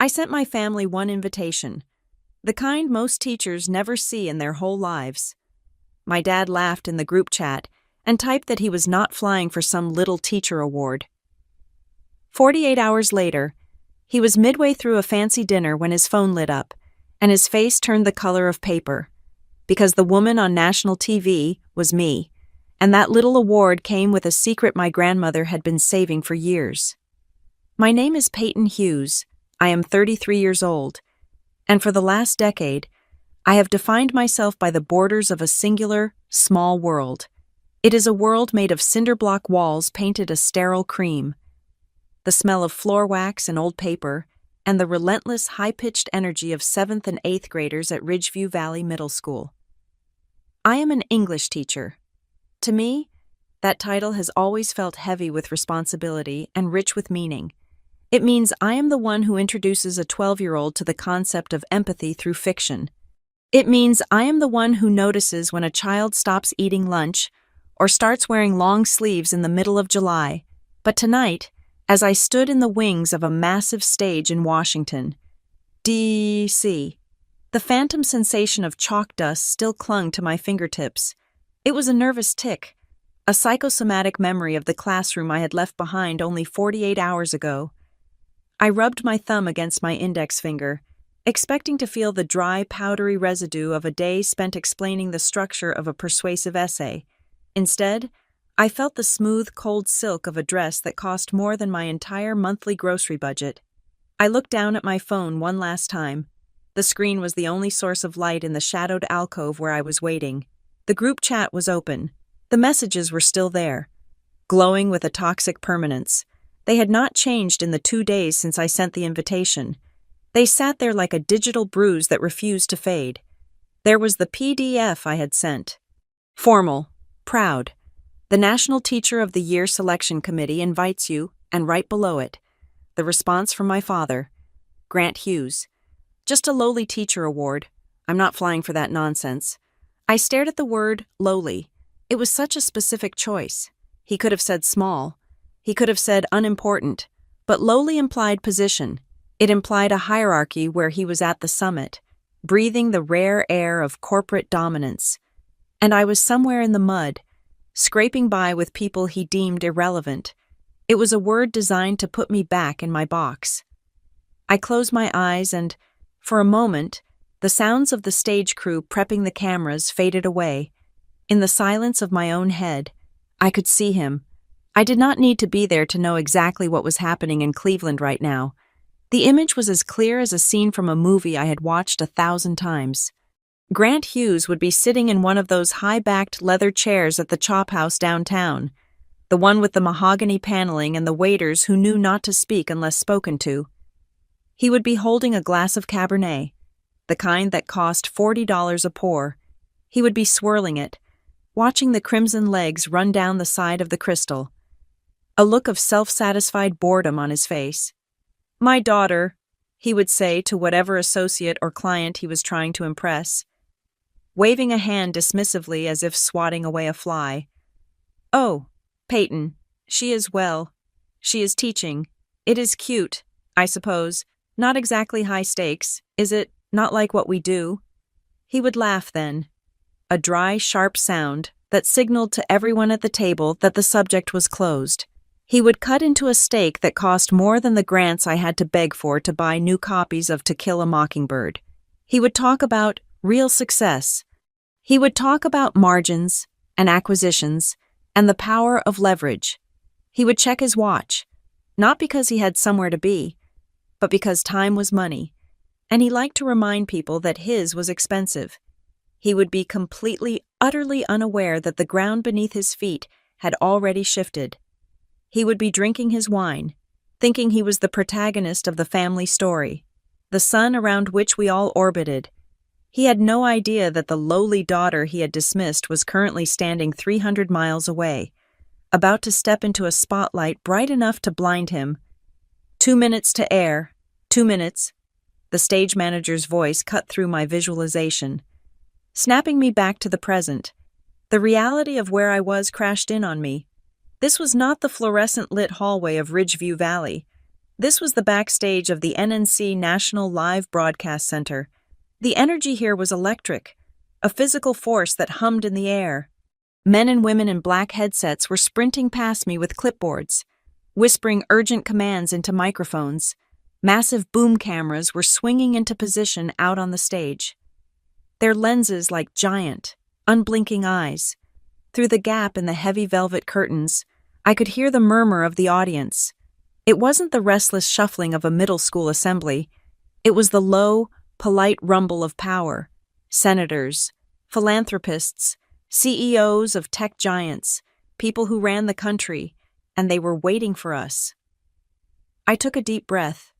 I sent my family one invitation, the kind most teachers never see in their whole lives. My dad laughed in the group chat and typed that he was not flying for some little teacher award. 48 hours later, he was midway through a fancy dinner when his phone lit up, and his face turned the color of paper, because the woman on national TV was me, and that little award came with a secret my grandmother had been saving for years. My name is Peyton Hughes. I am 33 years old, and for the last decade, I have defined myself by the borders of a singular, small world. It is a world made of cinder block walls painted a sterile cream, the smell of floor wax and old paper, and the relentless, high-pitched energy of 7th and 8th graders at Ridgeview Valley Middle School. I am an English teacher. To me, that title has always felt heavy with responsibility and rich with meaning. It means I am the one who introduces a 12-year-old to the concept of empathy through fiction. It means I am the one who notices when a child stops eating lunch or starts wearing long sleeves in the middle of July. But tonight, as I stood in the wings of a massive stage in Washington, D.C., the phantom sensation of chalk dust still clung to my fingertips. It was a nervous tic, a psychosomatic memory of the classroom I had left behind only 48 hours ago. I rubbed my thumb against my index finger, expecting to feel the dry, powdery residue of a day spent explaining the structure of a persuasive essay. Instead, I felt the smooth, cold silk of a dress that cost more than my entire monthly grocery budget. I looked down at my phone one last time. The screen was the only source of light in the shadowed alcove where I was waiting. The group chat was open. The messages were still there, glowing with a toxic permanence. They had not changed in the 2 days since I sent the invitation. They sat there like a digital bruise that refused to fade. There was the PDF I had sent. Formal, proud. The National Teacher of the Year Selection Committee invites you, and right below it, the response from my father, Grant Hughes. Just a lowly teacher award. I'm not flying for that nonsense. I stared at the word lowly. It was such a specific choice. He could have said small. He could have said unimportant, but lowly implied position. It implied a hierarchy where he was at the summit, breathing the rare air of corporate dominance. And I was somewhere in the mud, scraping by with people he deemed irrelevant. It was a word designed to put me back in my box. I closed my eyes and, for a moment, the sounds of the stage crew prepping the cameras faded away. In the silence of my own head, I could see him. I did not need to be there to know exactly what was happening in Cleveland right now. The image was as clear as a scene from a movie I had watched 1,000 times. Grant Hughes would be sitting in one of those high-backed leather chairs at the Chop House downtown, the one with the mahogany paneling and the waiters who knew not to speak unless spoken to. He would be holding a glass of Cabernet, the kind that cost $40 a pour. He would be swirling it, watching the crimson legs run down the side of the crystal, a look of self-satisfied boredom on his face. "My daughter," he would say to whatever associate or client he was trying to impress, waving a hand dismissively as if swatting away a fly. "Oh, Peyton, she is well. She is teaching. It is cute, I suppose. Not exactly high stakes, is it? Not like what we do?" He would laugh then, a dry, sharp sound that signaled to everyone at the table that the subject was closed. He would cut into a steak that cost more than the grants I had to beg for to buy new copies of To Kill a Mockingbird. He would talk about real success. He would talk about margins and acquisitions and the power of leverage. He would check his watch, not because he had somewhere to be, but because time was money, and he liked to remind people that his was expensive. He would be completely, utterly unaware that the ground beneath his feet had already shifted. He would be drinking his wine, thinking he was the protagonist of the family story, the sun around which we all orbited. He had no idea that the lowly daughter he had dismissed was currently standing 300 miles away, about to step into a spotlight bright enough to blind him. 2 minutes to air. 2 minutes. The stage manager's voice cut through my visualization, snapping me back to the present. The reality of where I was crashed in on me. This was not the fluorescent-lit hallway of Ridgeview Valley. This was the backstage of the NNC National Live Broadcast Center. The energy here was electric, a physical force that hummed in the air. Men and women in black headsets were sprinting past me with clipboards, whispering urgent commands into microphones. Massive boom cameras were swinging into position out on the stage, their lenses like giant, unblinking eyes. Through the gap in the heavy velvet curtains, I could hear the murmur of the audience. It wasn't the restless shuffling of a middle school assembly. It was the low, polite rumble of power. Senators, philanthropists, CEOs of tech giants, people who ran the country, and they were waiting for us. I took a deep breath,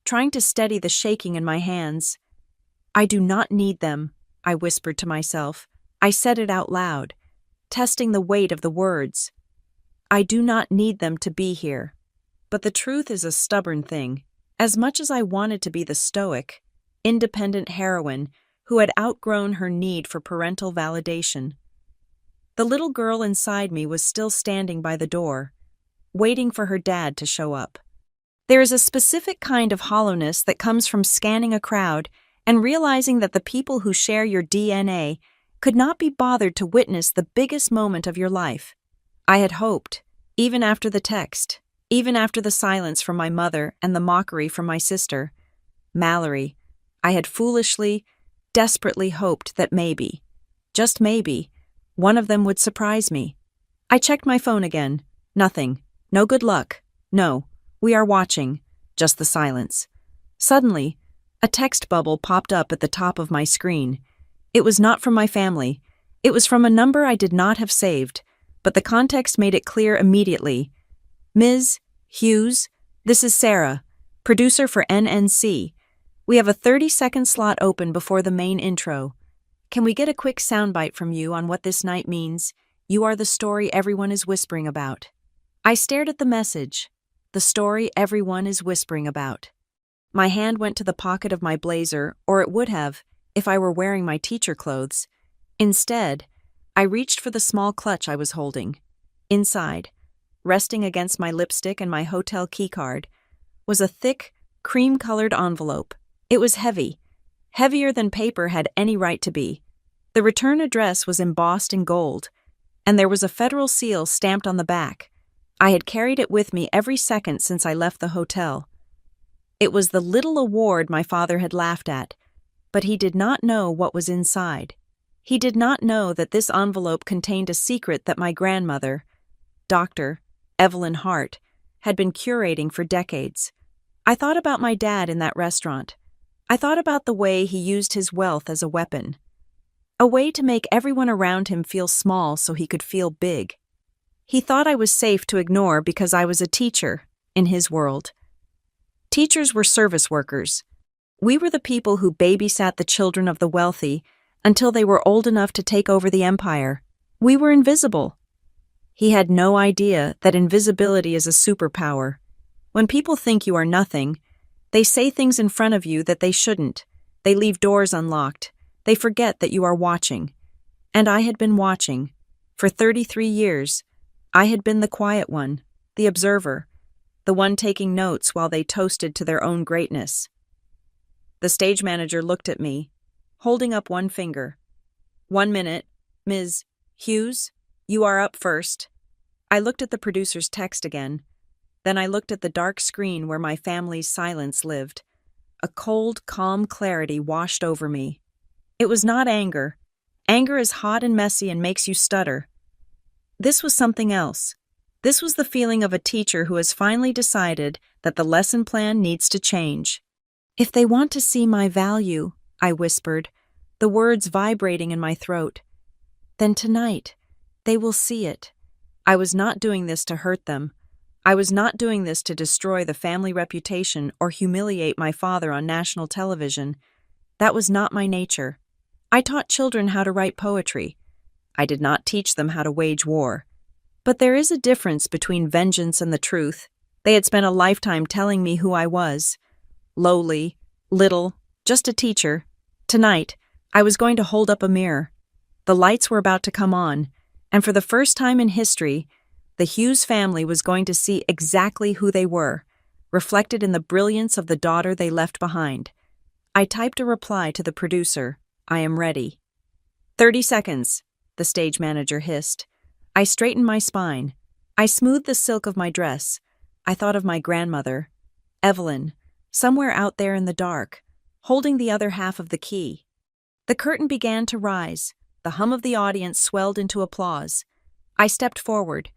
trying to steady the shaking in my hands. I do not need them, I whispered to myself. I said it out loud, testing the weight of the words. I do not need them to be here. But the truth is a stubborn thing. As much as I wanted to be the stoic, independent heroine who had outgrown her need for parental validation, the little girl inside me was still standing by the door, waiting for her dad to show up. There is a specific kind of hollowness that comes from scanning a crowd and realizing that the people who share your DNA could not be bothered to witness the biggest moment of your life. I had hoped, even after the text, even after the silence from my mother and the mockery from my sister, Mallory, I had foolishly, desperately hoped that maybe, just maybe, one of them would surprise me. I checked my phone again. Nothing. No good luck. No, we are watching. Just the silence. Suddenly, a text bubble popped up at the top of my screen. It was not from my family. It was from a number I did not have saved, but the context made it clear immediately. Ms. Hughes, this is Sarah, producer for NNC. We have a 30-second slot open before the main intro. Can we get a quick soundbite from you on what this night means? You are the story everyone is whispering about. I stared at the message. The story everyone is whispering about. My hand went to the pocket of my blazer, or it would have, if I were wearing my teacher clothes. Instead, I reached for the small clutch I was holding. Inside, resting against my lipstick and my hotel keycard, was a thick, cream-colored envelope. It was heavy, heavier than paper had any right to be. The return address was embossed in gold, and there was a federal seal stamped on the back. I had carried it with me every second since I left the hotel. It was the little award my father had laughed at, but he did not know what was inside. He did not know that this envelope contained a secret that my grandmother, Dr. Evelyn Hart, had been curating for decades. I thought about my dad in that restaurant. I thought about the way he used his wealth as a weapon. A way to make everyone around him feel small so he could feel big. He thought I was safe to ignore because I was a teacher, in his world. Teachers were service workers. We were the people who babysat the children of the wealthy until they were old enough to take over the empire. We were invisible. He had no idea that invisibility is a superpower. When people think you are nothing, they say things in front of you that they shouldn't. They leave doors unlocked. They forget that you are watching. And I had been watching. For 33 years, I had been the quiet one, the observer, the one taking notes while they toasted to their own greatness. The stage manager looked at me, holding up one finger. 1 minute, Ms. Hughes, you are up first. I looked at the producer's text again. Then I looked at the dark screen where my family's silence lived. A cold, calm clarity washed over me. It was not anger. Anger is hot and messy and makes you stutter. This was something else. This was the feeling of a teacher who has finally decided that the lesson plan needs to change. If they want to see my value, I whispered, the words vibrating in my throat, then tonight they will see it. I was not doing this to hurt them. I was not doing this to destroy the family reputation or humiliate my father on national television. That was not my nature. I taught children how to write poetry. I did not teach them how to wage war. But there is a difference between vengeance and the truth. They had spent a lifetime telling me who I was. Lowly, little, just a teacher. Tonight, I was going to hold up a mirror. The lights were about to come on, and for the first time in history, the Hughes family was going to see exactly who they were, reflected in the brilliance of the daughter they left behind. I typed a reply to the producer, "I am ready." 30 seconds, the stage manager hissed. I straightened my spine. I smoothed the silk of my dress. I thought of my grandmother, Evelyn, somewhere out there in the dark, holding the other half of the key. The curtain began to rise. The hum of the audience swelled into applause. I stepped forward,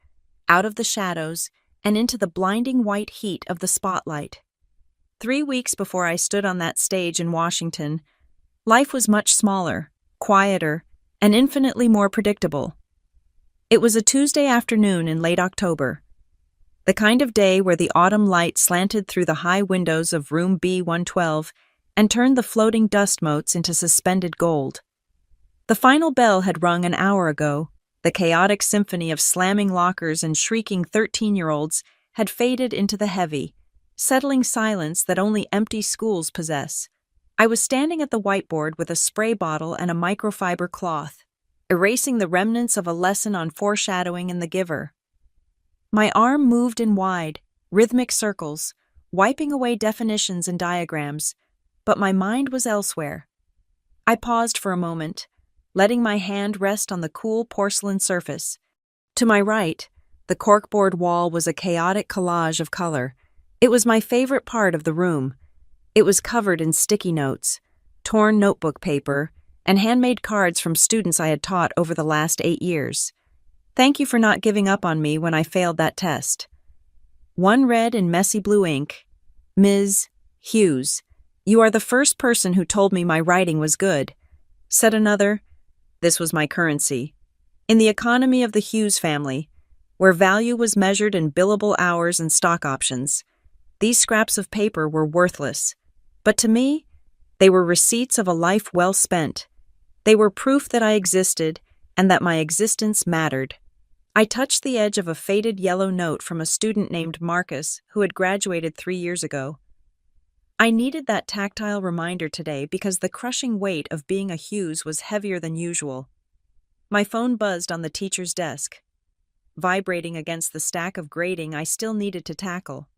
out of the shadows, and into the blinding white heat of the spotlight. 3 weeks before I stood on that stage in Washington, life was much smaller, quieter, and infinitely more predictable. It was a Tuesday afternoon in late October, the kind of day where the autumn light slanted through the high windows of room B112 and turned the floating dust motes into suspended gold. The final bell had rung an hour ago. The chaotic symphony of slamming lockers and shrieking 13-year-olds had faded into the heavy, settling silence that only empty schools possess. I was standing at the whiteboard with a spray bottle and a microfiber cloth, erasing the remnants of a lesson on foreshadowing in The Giver. My arm moved in wide, rhythmic circles, wiping away definitions and diagrams, but my mind was elsewhere. I paused for a moment, letting my hand rest on the cool porcelain surface. To my right, the corkboard wall was a chaotic collage of color. It was my favorite part of the room. It was covered in sticky notes, torn notebook paper, and handmade cards from students I had taught over the last 8 years. Thank you for not giving up on me when I failed that test. One read in messy blue ink, "Ms. Hughes, you are the first person who told me my writing was good." Said another, this was my currency. In the economy of the Hughes family, where value was measured in billable hours and stock options, these scraps of paper were worthless. But to me, they were receipts of a life well spent. They were proof that I existed and that my existence mattered. I touched the edge of a faded yellow note from a student named Marcus who had graduated 3 years ago. I needed that tactile reminder today because the crushing weight of being a Hughes was heavier than usual. My phone buzzed on the teacher's desk, vibrating against the stack of grading I still needed to tackle.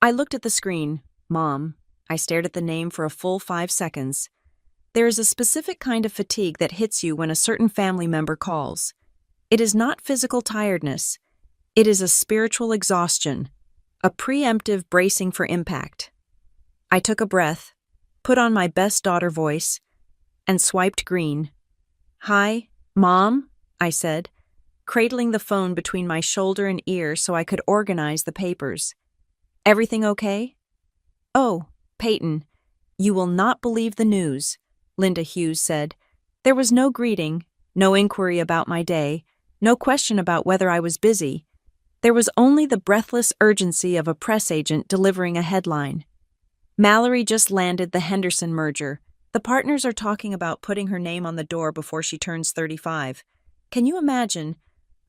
I looked at the screen. "Mom." I stared at the name for a full 5 seconds. There is a specific kind of fatigue that hits you when a certain family member calls. It is not physical tiredness. It is a spiritual exhaustion, a preemptive bracing for impact. I took a breath, put on my best daughter voice, and swiped green. "Hi, Mom," I said, cradling the phone between my shoulder and ear so I could organize the papers. "Everything okay?" "Oh, Peyton, you will not believe the news," Linda Hughes said. There was no greeting, no inquiry about my day, no question about whether I was busy. There was only the breathless urgency of a press agent delivering a headline. "Mallory just landed the Henderson merger. The partners are talking about putting her name on the door before she turns 35. Can you imagine?"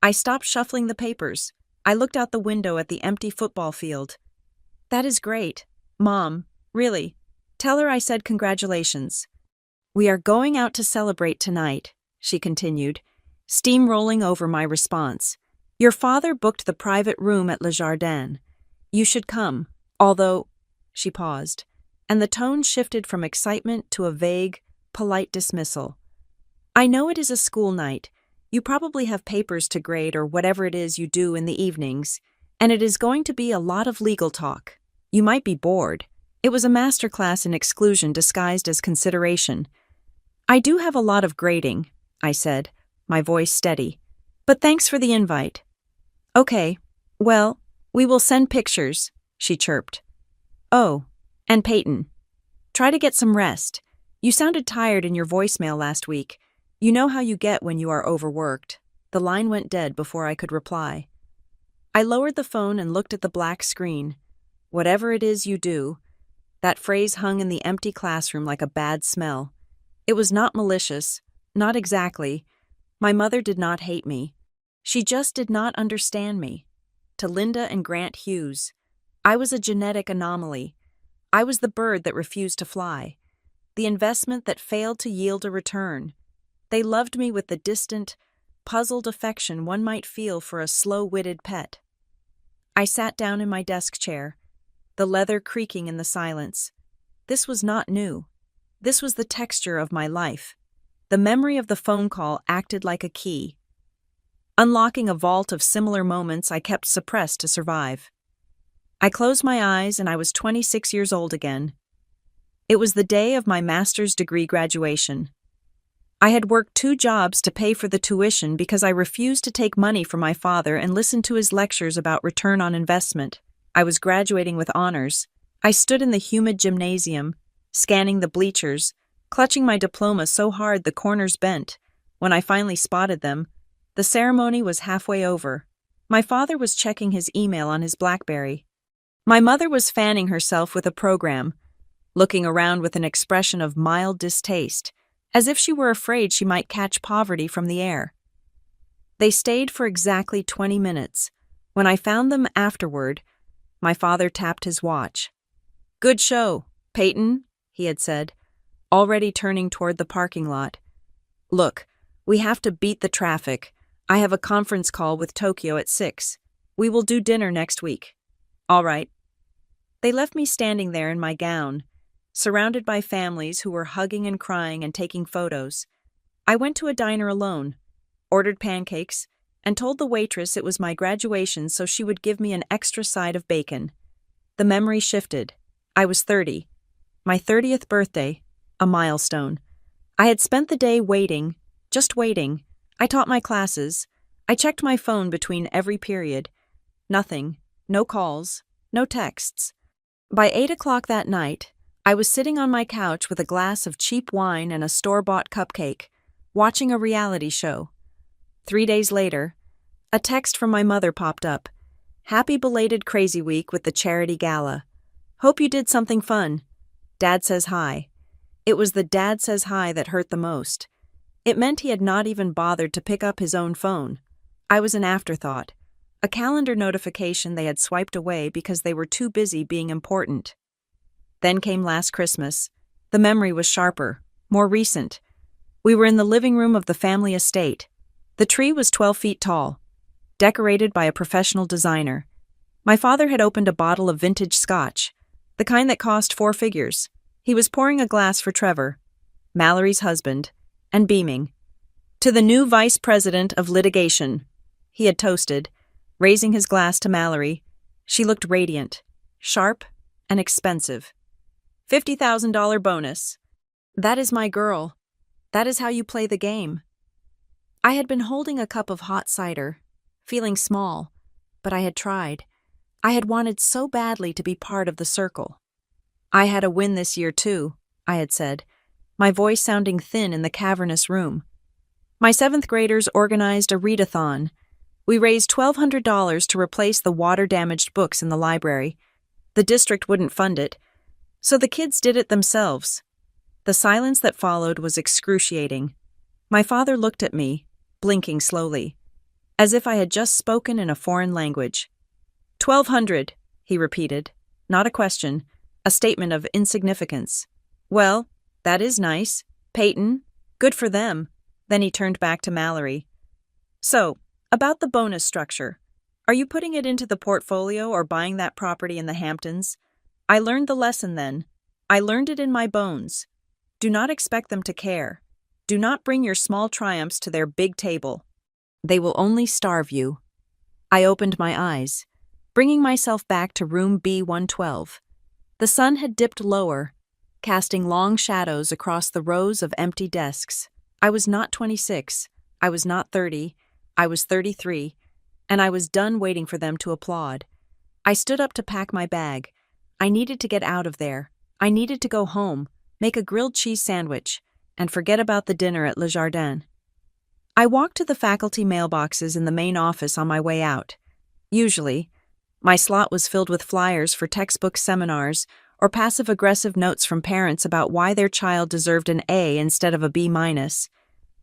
I stopped shuffling the papers. I looked out the window at the empty football field. "That is great. Mom, really. Tell her I said congratulations." "We are going out to celebrate tonight," she continued, steamrolling over my response. "Your father booked the private room at Le Jardin. You should come, although—" She paused, and the tone shifted from excitement to a vague, polite dismissal. "I know it is a school night. You probably have papers to grade or whatever it is you do in the evenings, and it is going to be a lot of legal talk. You might be bored." It was a masterclass in exclusion disguised as consideration. "I do have a lot of grading," I said, my voice steady. "But thanks for the invite." "Okay, well, we will send pictures," she chirped. "Oh, and Peyton, try to get some rest. You sounded tired in your voicemail last week. You know how you get when you are overworked." The line went dead before I could reply. I lowered the phone and looked at the black screen. "Whatever it is you do," that phrase hung in the empty classroom like a bad smell. It was not malicious, not exactly. My mother did not hate me. She just did not understand me. To Linda and Grant Hughes, I was a genetic anomaly. I was the bird that refused to fly, the investment that failed to yield a return. They loved me with the distant, puzzled affection one might feel for a slow-witted pet. I sat down in my desk chair. the leather creaking in the silence. This was not new. This was the texture of my life. The memory of the phone call acted like a key, unlocking a vault of similar moments I kept suppressed to survive. I closed my eyes and I was 26 years old again. It was the day of my master's degree graduation. I had worked 2 jobs to pay for the tuition because I refused to take money from my father and listen to his lectures about return on investment. I was graduating with honors. I stood in the humid gymnasium, scanning the bleachers, clutching my diploma so hard the corners bent. When I finally spotted them, the ceremony was halfway over. My father was checking his email on his BlackBerry. My mother was fanning herself with a program, looking around with an expression of mild distaste, as if she were afraid she might catch poverty from the air. They stayed for exactly 20 minutes. When I found them afterward, my father tapped his watch. "Good show, Peyton," he had said, already turning toward the parking lot. "Look, we have to beat the traffic. I have a conference call with Tokyo at 6. We will do dinner next week." "All right." They left me standing there in my gown, surrounded by families who were hugging and crying and taking photos. I went to a diner alone, ordered pancakes, and told the waitress it was my graduation so she would give me an extra side of bacon. The memory shifted. I was 30. My 30th birthday, a milestone. I had spent the day waiting, just waiting. I taught my classes. I checked my phone between every period. Nothing. No calls. No texts. By 8 o'clock that night, I was sitting on my couch with a glass of cheap wine and a store-bought cupcake, watching a reality show. 3 days later, a text from my mother popped up. "Happy belated Crazy Week with the charity gala. Hope you did something fun. Dad says hi." It was the "Dad says hi" that hurt the most. It meant he had not even bothered to pick up his own phone. I was an afterthought, a calendar notification they had swiped away because they were too busy being important. Then came last Christmas. The memory was sharper, more recent. We were in the living room of the family estate. The tree was 12 feet tall, decorated by a professional designer. My father had opened a bottle of vintage scotch, the kind that cost 4 figures. He was pouring a glass for Trevor, Mallory's husband, and beaming. "To the new vice president of litigation," he had toasted, raising his glass to Mallory. She looked radiant, sharp, and expensive. $50,000 bonus. That is my girl. That is how you play the game. I had been holding a cup of hot cider, feeling small, but I had tried. I had wanted so badly to be part of the circle. "I had a win this year too," I had said, my voice sounding thin in the cavernous room. My 7th graders organized a readathon. We raised $1,200 to replace the water-damaged books in the library. The district wouldn't fund it, so the kids did it themselves. The silence that followed was excruciating. My father looked at me, blinking slowly, as if I had just spoken in a foreign language. $1,200, he repeated, not a question, a statement of insignificance. "Well, that is nice. Peyton, good for them." Then he turned back to Mallory. "So, about the bonus structure. Are you putting it into the portfolio or buying that property in the Hamptons? I learned the lesson then. I learned it in my bones. Do not expect them to care. Do not bring your small triumphs to their big table. They will only starve you." I opened my eyes, bringing myself back to room B112. The sun had dipped lower, casting long shadows across the rows of empty desks. I was not 26. I was not 30. I was 33, and I was done waiting for them to applaud. I stood up to pack my bag. I needed to get out of there. I needed to go home, make a grilled cheese sandwich, and forget about the dinner at Le Jardin. I walked to the faculty mailboxes in the main office on my way out. Usually, my slot was filled with flyers for textbook seminars or passive-aggressive notes from parents about why their child deserved an A instead of a B-.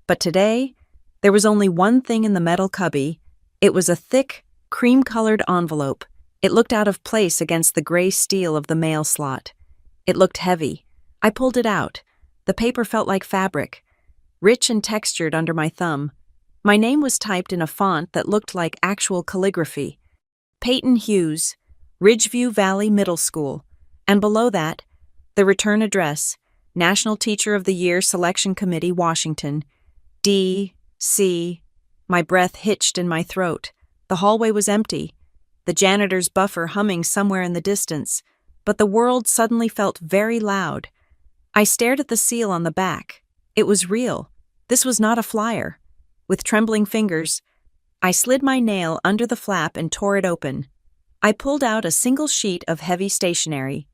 But today, there was only one thing in the metal cubby. It was a thick, cream-colored envelope. It looked out of place against the gray steel of the mail slot. It looked heavy. I pulled it out. The paper felt like fabric, rich and textured under my thumb. My name was typed in a font that looked like actual calligraphy. Peyton Hughes, Ridgeview Valley Middle School, and below that, the return address, National Teacher of the Year Selection Committee, Washington, D.C. My breath hitched in my throat. The hallway was empty, the janitor's buffer humming somewhere in the distance, but the world suddenly felt very loud. I stared at the seal on the back. It was real. This was not a flyer. With trembling fingers, I slid my nail under the flap and tore it open. I pulled out a single sheet of heavy stationery.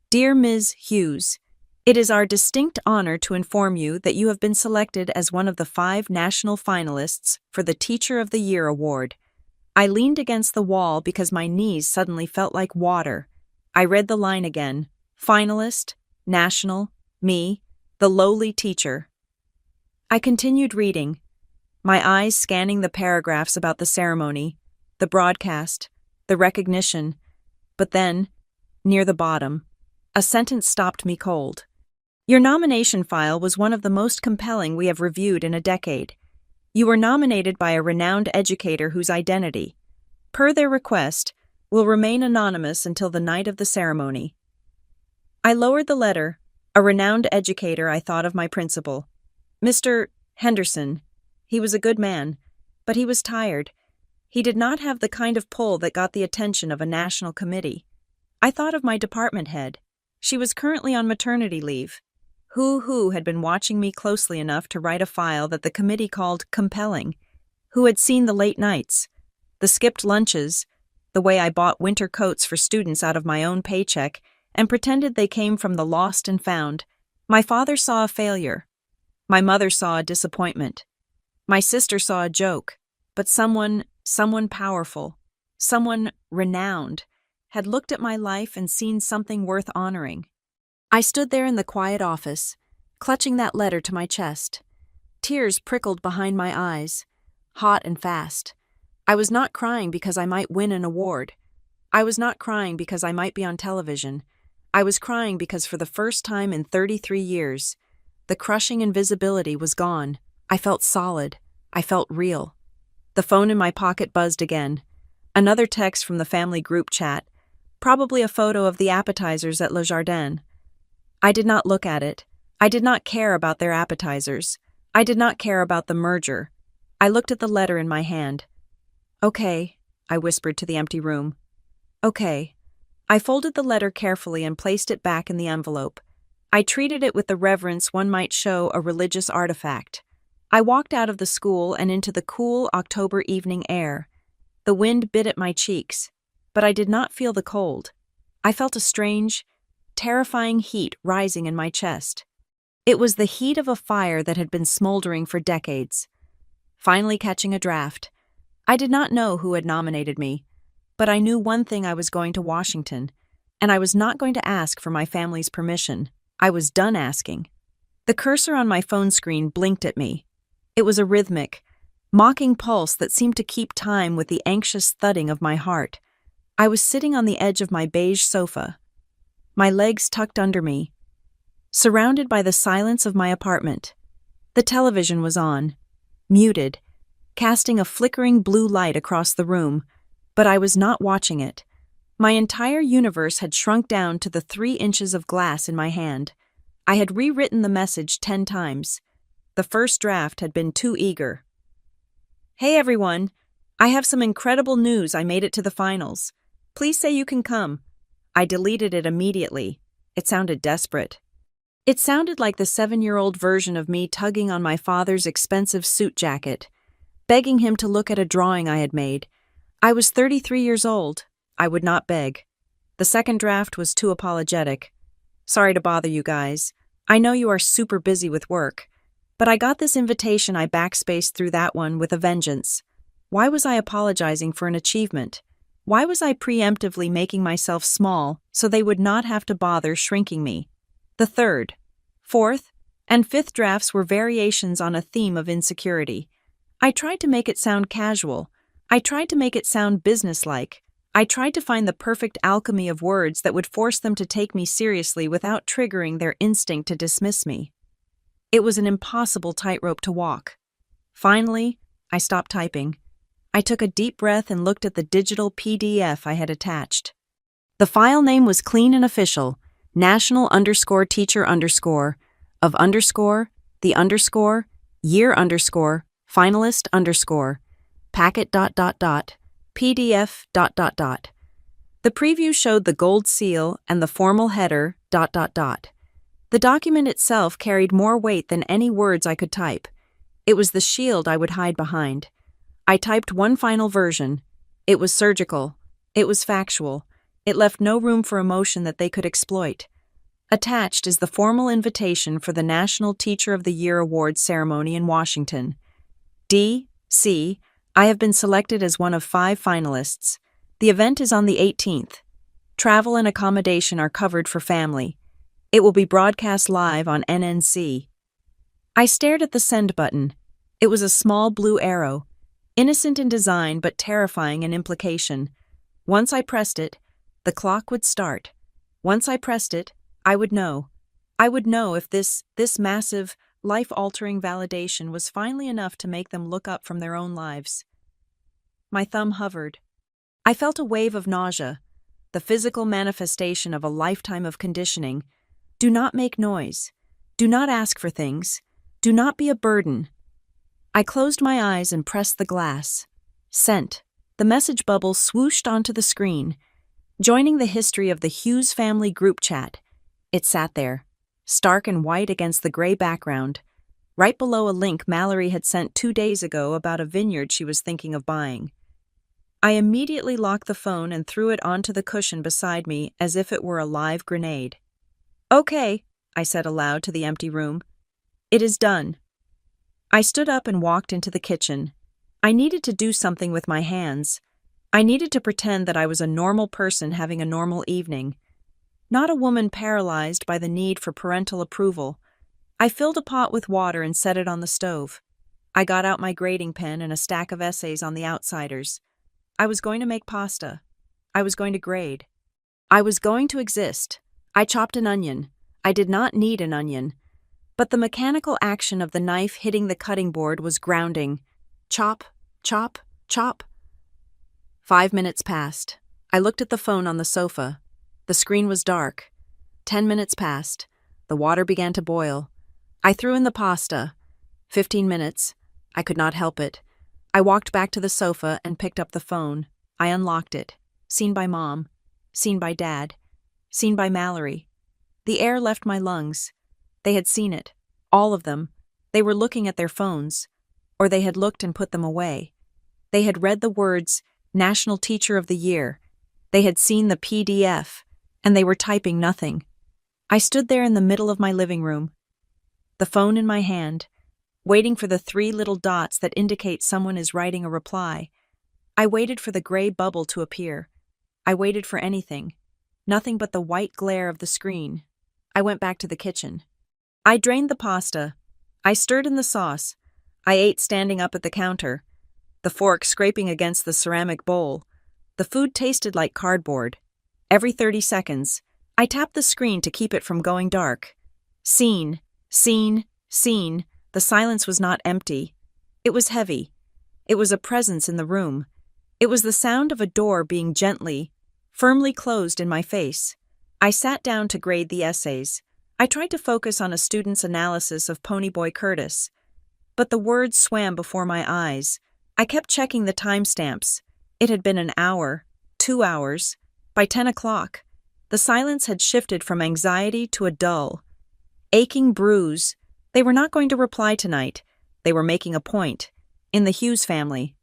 Dear Ms. Hughes, it is our distinct honor to inform you that you have been selected as one of the 5 national finalists for the Teacher of the Year award. I leaned against the wall because my knees suddenly felt like water. I read the line again. Finalist, national, me, the lowly teacher. I continued reading, my eyes scanning the paragraphs about the ceremony, the broadcast, the recognition. But then, near the bottom, a sentence stopped me cold. Your nomination file was one of the most compelling we have reviewed in a decade. You were nominated by a renowned educator whose identity, per their request, will remain anonymous until the night of the ceremony. I lowered the letter. A renowned educator, I thought of my principal. Mr. Henderson. He was a good man, but he was tired. He did not have the kind of pull that got the attention of a national committee. I thought of my department head. She was currently on maternity leave. Who had been watching me closely enough to write a file that the committee called compelling? Who had seen the late nights, the skipped lunches, the way I bought winter coats for students out of my own paycheck and pretended they came from the lost and found? My father saw a failure. My mother saw a disappointment. My sister saw a joke. But someone powerful, someone renowned, had looked at my life and seen something worth honoring. I stood there in the quiet office, clutching that letter to my chest. Tears prickled behind my eyes, hot and fast. I was not crying because I might win an award. I was not crying because I might be on television. I was crying because for the first time in 33 years, the crushing invisibility was gone. I felt solid. I felt real. The phone in my pocket buzzed again. Another text from the family group chat, probably a photo of the appetizers at Le Jardin. I did not look at it. I did not care about their appetizers. I did not care about the merger. I looked at the letter in my hand. Okay, I whispered to the empty room. Okay. I folded the letter carefully and placed it back in the envelope. I treated it with the reverence one might show a religious artifact. I walked out of the school and into the cool October evening air. The wind bit at my cheeks, but I did not feel the cold. I felt a strange, terrifying heat rising in my chest. It was the heat of a fire that had been smoldering for decades. Finally catching a draft. I did not know who had nominated me, but I knew one thing: I was going to Washington, and I was not going to ask for my family's permission. I was done asking. The cursor on my phone screen blinked at me. It was a rhythmic, mocking pulse that seemed to keep time with the anxious thudding of my heart. I was sitting on the edge of my beige sofa, my legs tucked under me, surrounded by the silence of my apartment. The television was on, muted, casting a flickering blue light across the room, but I was not watching it. My entire universe had shrunk down to the 3 inches of glass in my hand. I had rewritten the message 10 times. The first draft had been too eager. Hey everyone, I have some incredible news. I made it to the finals. Please say you can come. I deleted it immediately. It sounded desperate. It sounded like the 7-year-old version of me tugging on my father's expensive suit jacket, begging him to look at a drawing I had made. I was 33 years old. I would not beg. The second draft was too apologetic. Sorry to bother you guys. I know you are super busy with work, but I got this invitation. I backspaced through that one with a vengeance. Why was I apologizing for an achievement? Why was I preemptively making myself small so they would not have to bother shrinking me? The third, fourth, and fifth drafts were variations on a theme of insecurity. I tried to make it sound casual. I tried to make it sound businesslike. I tried to find the perfect alchemy of words that would force them to take me seriously without triggering their instinct to dismiss me. It was an impossible tightrope to walk. Finally, I stopped typing. I took a deep breath and looked at the digital PDF I had attached. The file name was clean and official, national_teacher_of_year_finalist_packet. The preview showed the gold seal and the formal header. The document itself carried more weight than any words I could type. It was the shield I would hide behind. I typed one final version. It was surgical. It was factual. It left no room for emotion that they could exploit. Attached is the formal invitation for the National Teacher of the Year Awards ceremony in Washington. D.C. I have been selected as one of 5 finalists. The event is on the 18th. Travel and accommodation are covered for family. It will be broadcast live on NNC. I stared at the send button. It was a small blue arrow, innocent in design but terrifying in implication. Once I pressed it, the clock would start. Once I pressed it, I would know. I would know if this massive, life-altering validation was finally enough to make them look up from their own lives. My thumb hovered. I felt a wave of nausea, the physical manifestation of a lifetime of conditioning. Do not make noise. Do not ask for things. Do not be a burden. I closed my eyes and pressed the glass. Sent. The message bubble swooshed onto the screen, joining the history of the Hughes family group chat. It sat there, stark and white against the gray background, right below a link Mallory had sent 2 days ago about a vineyard she was thinking of buying. I immediately locked the phone and threw it onto the cushion beside me as if it were a live grenade. "Okay," I said aloud to the empty room. "It is done." I stood up and walked into the kitchen. I needed to do something with my hands. I needed to pretend that I was a normal person having a normal evening, not a woman paralyzed by the need for parental approval. I filled a pot with water and set it on the stove. I got out my grading pen and a stack of essays on the outsiders. I was going to make pasta. I was going to grade. I was going to exist. I chopped an onion. I did not need an onion. But the mechanical action of the knife hitting the cutting board was grounding. Chop, chop, chop. 5 minutes passed. I looked at the phone on the sofa. The screen was dark. 10 minutes passed. The water began to boil. I threw in the pasta. 15 minutes. I could not help it. I walked back to the sofa and picked up the phone. I unlocked it. Seen by Mom. Seen by Dad. Seen by Mallory. The air left my lungs. They had seen it. All of them. They were looking at their phones. Or they had looked and put them away. They had read the words, National Teacher of the Year. They had seen the PDF, and they were typing nothing. I stood there in the middle of my living room, the phone in my hand, waiting for the 3 little dots that indicate someone is writing a reply. I waited for the gray bubble to appear. I waited for anything. Nothing but the white glare of the screen. I went back to the kitchen. I drained the pasta. I stirred in the sauce. I ate standing up at the counter, the fork scraping against the ceramic bowl. The food tasted like cardboard. Every 30 seconds, I tapped the screen to keep it from going dark. Scene, scene, scene. The silence was not empty. It was heavy. It was a presence in the room. It was the sound of a door being gently, firmly closed in my face. I sat down to grade the essays. I tried to focus on a student's analysis of Ponyboy Curtis, but the words swam before my eyes. I kept checking the timestamps. It had been an hour, 2 hours. By 10 o'clock, the silence had shifted from anxiety to a dull, aching bruise. They were not going to reply tonight. They were making a point. In the Hughes family,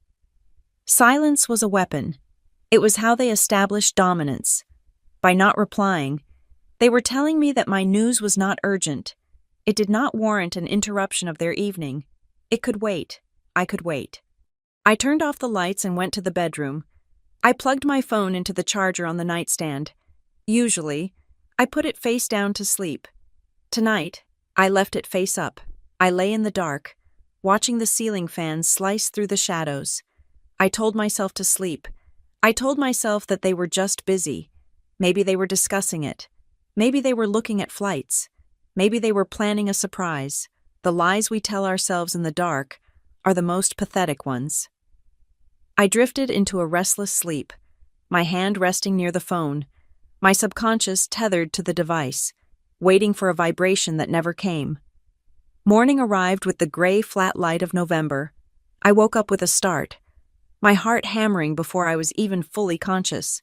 silence was a weapon. It was how they established dominance. By not replying, they were telling me that my news was not urgent. It did not warrant an interruption of their evening. It could wait. I could wait. I turned off the lights and went to the bedroom. I plugged my phone into the charger on the nightstand. Usually, I put it face down to sleep. Tonight, I left it face up. I lay in the dark, watching the ceiling fans slice through the shadows. I told myself to sleep. I told myself that they were just busy. Maybe they were discussing it. Maybe they were looking at flights. Maybe they were planning a surprise. The lies we tell ourselves in the dark are the most pathetic ones. I drifted into a restless sleep, my hand resting near the phone. my subconscious tethered to the device, waiting for a vibration that never came. Morning arrived with the gray, flat light of November. I woke up with a start, my heart hammering before I was even fully conscious.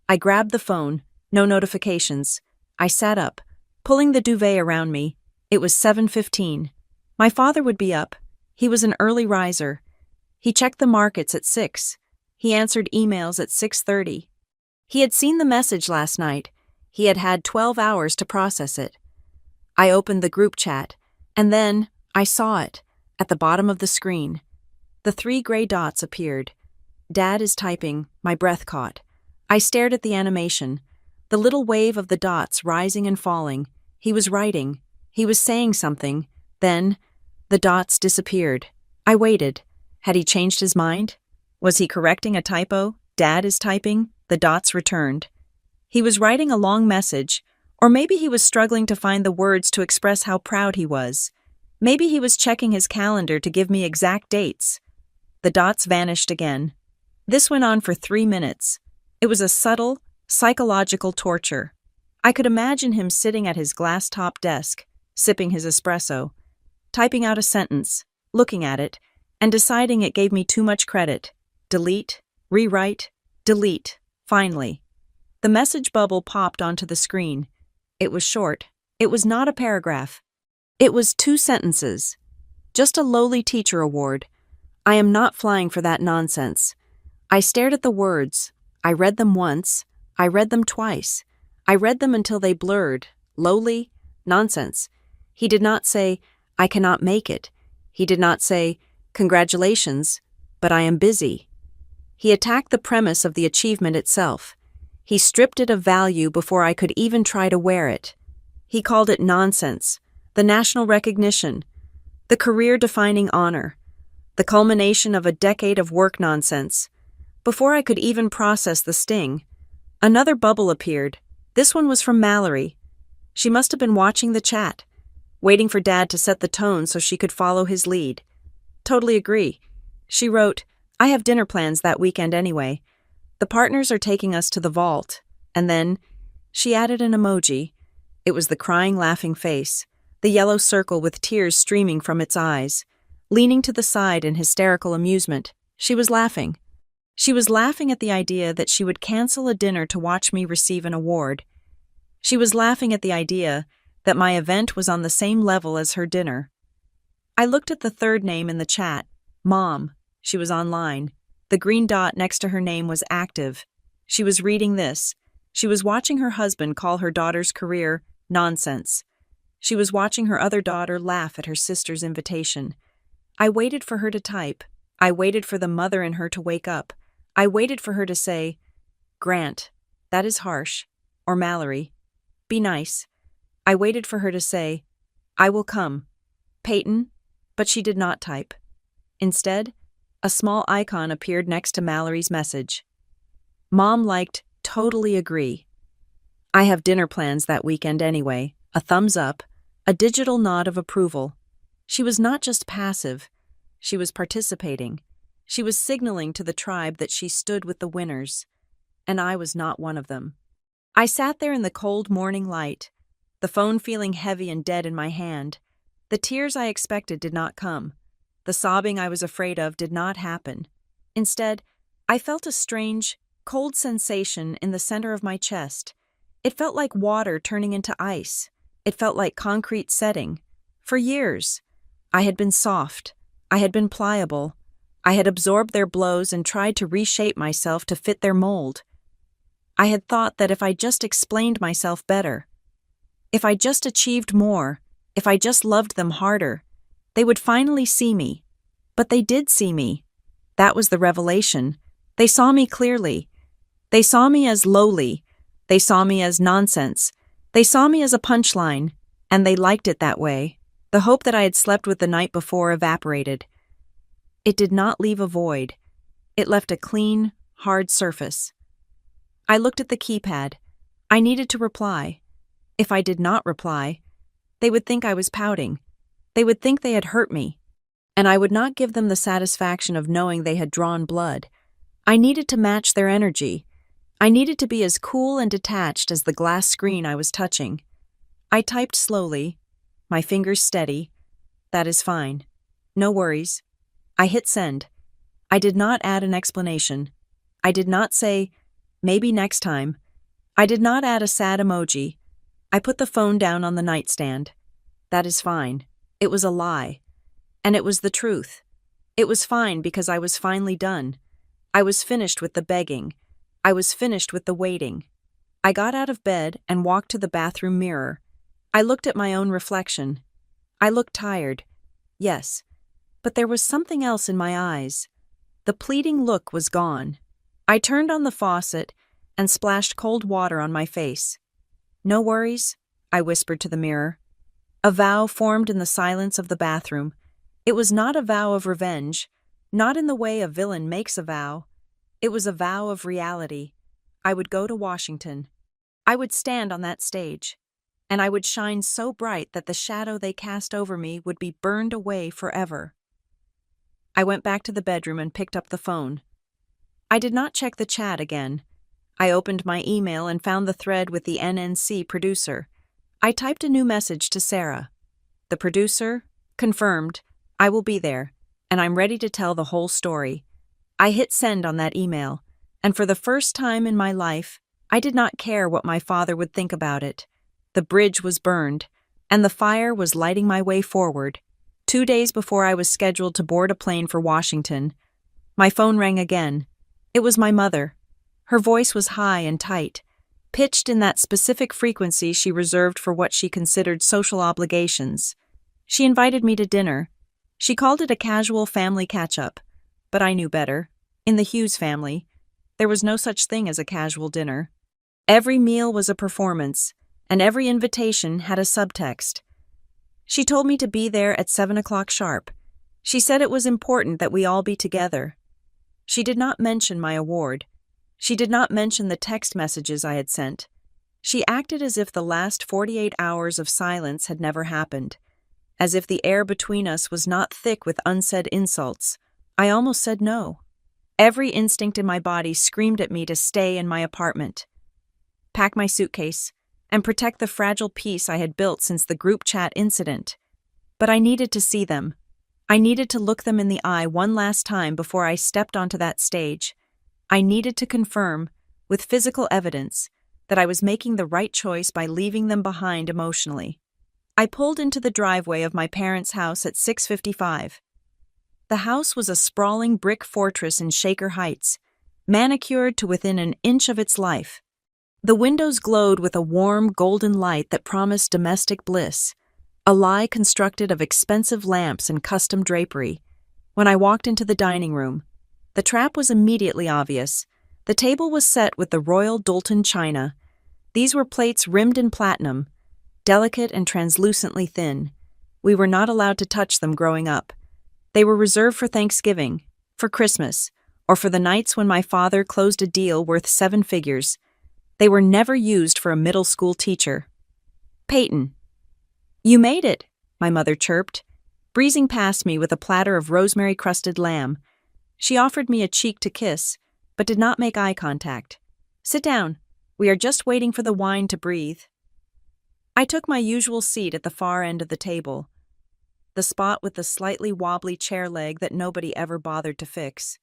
I grabbed the phone, no notifications. I sat up, pulling the duvet around me. It was 7:15. My father would be up. He was an early riser. He checked the markets at 6. He answered emails at 6:30. He had seen the message last night. He had had 12 hours to process it. I opened the group chat, and then I saw it, at the bottom of the screen. The 3 gray dots appeared. Dad is typing, my breath caught. I stared at the animation, the little wave of the dots rising and falling. He was writing. He was saying something. Then, the dots disappeared. I waited. Had he changed his mind? Was he correcting a typo? Dad is typing. The dots returned. He was writing a long message, or maybe he was struggling to find the words to express how proud he was. Maybe he was checking his calendar to give me exact dates. The dots vanished again. This went on for 3 minutes. It was a subtle, psychological torture. I could imagine him sitting at his glass-top desk, sipping his espresso, typing out a sentence, looking at it, and deciding it gave me too much credit. Delete, rewrite, delete, finally. The message bubble popped onto the screen. It was short. It was not a paragraph. It was 2 sentences. Just a lowly teacher award. I am not flying for that nonsense. I stared at the words. I read them once. I read them twice. I read them until they blurred. Lowly? Nonsense. He did not say, I cannot make it. He did not say, congratulations, but I am busy. He attacked the premise of the achievement itself. He stripped it of value before I could even try to wear it. He called it nonsense, the national recognition, the career-defining honor, the culmination of a decade of work nonsense. Before I could even process the sting, another bubble appeared. This one was from Mallory. She must have been watching the chat, waiting for Dad to set the tone so she could follow his lead. Totally agree. She wrote, I have dinner plans that weekend anyway. The partners are taking us to the vault. And then, she added an emoji. It was the crying, laughing face, the yellow circle with tears streaming from its eyes. Leaning to the side in hysterical amusement, she was laughing. She was laughing at the idea that she would cancel a dinner to watch me receive an award. She was laughing at the idea that my event was on the same level as her dinner. I looked at the third name in the chat, Mom. She was online. The green dot next to her name was active. She was reading this. She was watching her husband call her daughter's career nonsense. She was watching her other daughter laugh at her sister's invitation. I waited for her to type. I waited for the mother in her to wake up. I waited for her to say, Grant, that is harsh. Or Mallory, be nice. I waited for her to say, I will come. Peyton, but she did not type. Instead, a small icon appeared next to Mallory's message. Mom liked, totally agree. I have dinner plans that weekend anyway. A thumbs up, a digital nod of approval. She was not just passive. She was participating. She was signaling to the tribe that she stood with the winners. And I was not one of them. I sat there in the cold morning light, the phone feeling heavy and dead in my hand. The tears I expected did not come. The sobbing I was afraid of did not happen. Instead, I felt a strange, cold sensation in the center of my chest. It felt like water turning into ice. It felt like concrete setting. For years, I had been soft. I had been pliable. I had absorbed their blows and tried to reshape myself to fit their mold. I had thought that if I just explained myself better, if I just achieved more, if I just loved them harder, they would finally see me. But they did see me. That was the revelation. They saw me clearly. They saw me as lowly. They saw me as nonsense. They saw me as a punchline, and they liked it that way. The hope that I had slept with the night before evaporated. It did not leave a void. It left a clean, hard surface. I looked at the keypad. I needed to reply. If I did not reply, they would think I was pouting. They would think they had hurt me. And I would not give them the satisfaction of knowing they had drawn blood. I needed to match their energy. I needed to be as cool and detached as the glass screen I was touching. I typed slowly, my fingers steady. That is fine. No worries. I hit send. I did not add an explanation. I did not say, maybe next time. I did not add a sad emoji. I put the phone down on the nightstand. That is fine. It was a lie. And it was the truth. It was fine because I was finally done. I was finished with the begging. I was finished with the waiting. I got out of bed and walked to the bathroom mirror. I looked at my own reflection. I looked tired. Yes. But there was something else in my eyes. The pleading look was gone. I turned on the faucet and splashed cold water on my face. No worries, I whispered to the mirror. A vow formed in the silence of the bathroom. It was not a vow of revenge, not in the way a villain makes a vow. It was a vow of reality. I would go to Washington. I would stand on that stage, and I would shine so bright that the shadow they cast over me would be burned away forever. I went back to the bedroom and picked up the phone. I did not check the chat again. I opened my email and found the thread with the NNC producer. I typed a new message to Sarah. The producer, confirmed, I will be there, and I'm ready to tell the whole story. I hit send on that email, and for the first time in my life, I did not care what my father would think about it. The bridge was burned, and the fire was lighting my way forward. 2 days before I was scheduled to board a plane for Washington, my phone rang again. It was my mother. Her voice was high and tight, pitched in that specific frequency she reserved for what she considered social obligations. She invited me to dinner. She called it a casual family catch-up, but I knew better. In the Hughes family, there was no such thing as a casual dinner. Every meal was a performance, and every invitation had a subtext. She told me to be there at 7 o'clock sharp. She said it was important that we all be together. She did not mention my award. She did not mention the text messages I had sent. She acted as if the last 48 hours of silence had never happened, as if the air between us was not thick with unsaid insults. I almost said no. Every instinct in my body screamed at me to stay in my apartment, pack my suitcase, and protect the fragile peace I had built since the group chat incident. But I needed to see them. I needed to look them in the eye one last time before I stepped onto that stage. I needed to confirm, with physical evidence, that I was making the right choice by leaving them behind emotionally. I pulled into the driveway of my parents' house at 6:55. The house was a sprawling brick fortress in Shaker Heights, manicured to within an inch of its life. The windows glowed with a warm, golden light that promised domestic bliss, a lie constructed of expensive lamps and custom drapery. When I walked into the dining room, the trap was immediately obvious. The table was set with the Royal Doulton china. These were plates rimmed in platinum, delicate and translucently thin. We were not allowed to touch them growing up. They were reserved for Thanksgiving, for Christmas, or for the nights when my father closed a deal worth 7 figures. They were never used for a middle school teacher. Peyton. You made it, my mother chirped, breezing past me with a platter of rosemary-crusted lamb. She offered me a cheek to kiss, but did not make eye contact. Sit down. We are just waiting for the wine to breathe. I took my usual seat at the far end of the table, the spot with the slightly wobbly chair leg that nobody ever bothered to fix.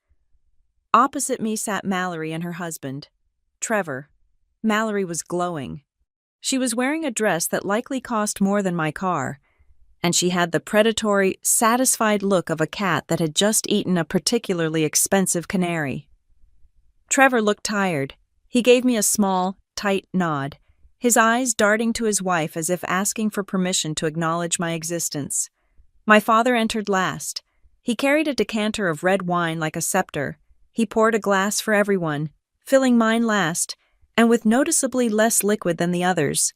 Opposite me sat Mallory and her husband, Trevor. Mallory was glowing. She was wearing a dress that likely cost more than my car, and she had the predatory, satisfied look of a cat that had just eaten a particularly expensive canary. Trevor looked tired. He gave me a small, tight nod, his eyes darting to his wife as if asking for permission to acknowledge my existence. My father entered last. He carried a decanter of red wine like a scepter. He poured a glass for everyone, filling mine last, and with noticeably less liquid than the others.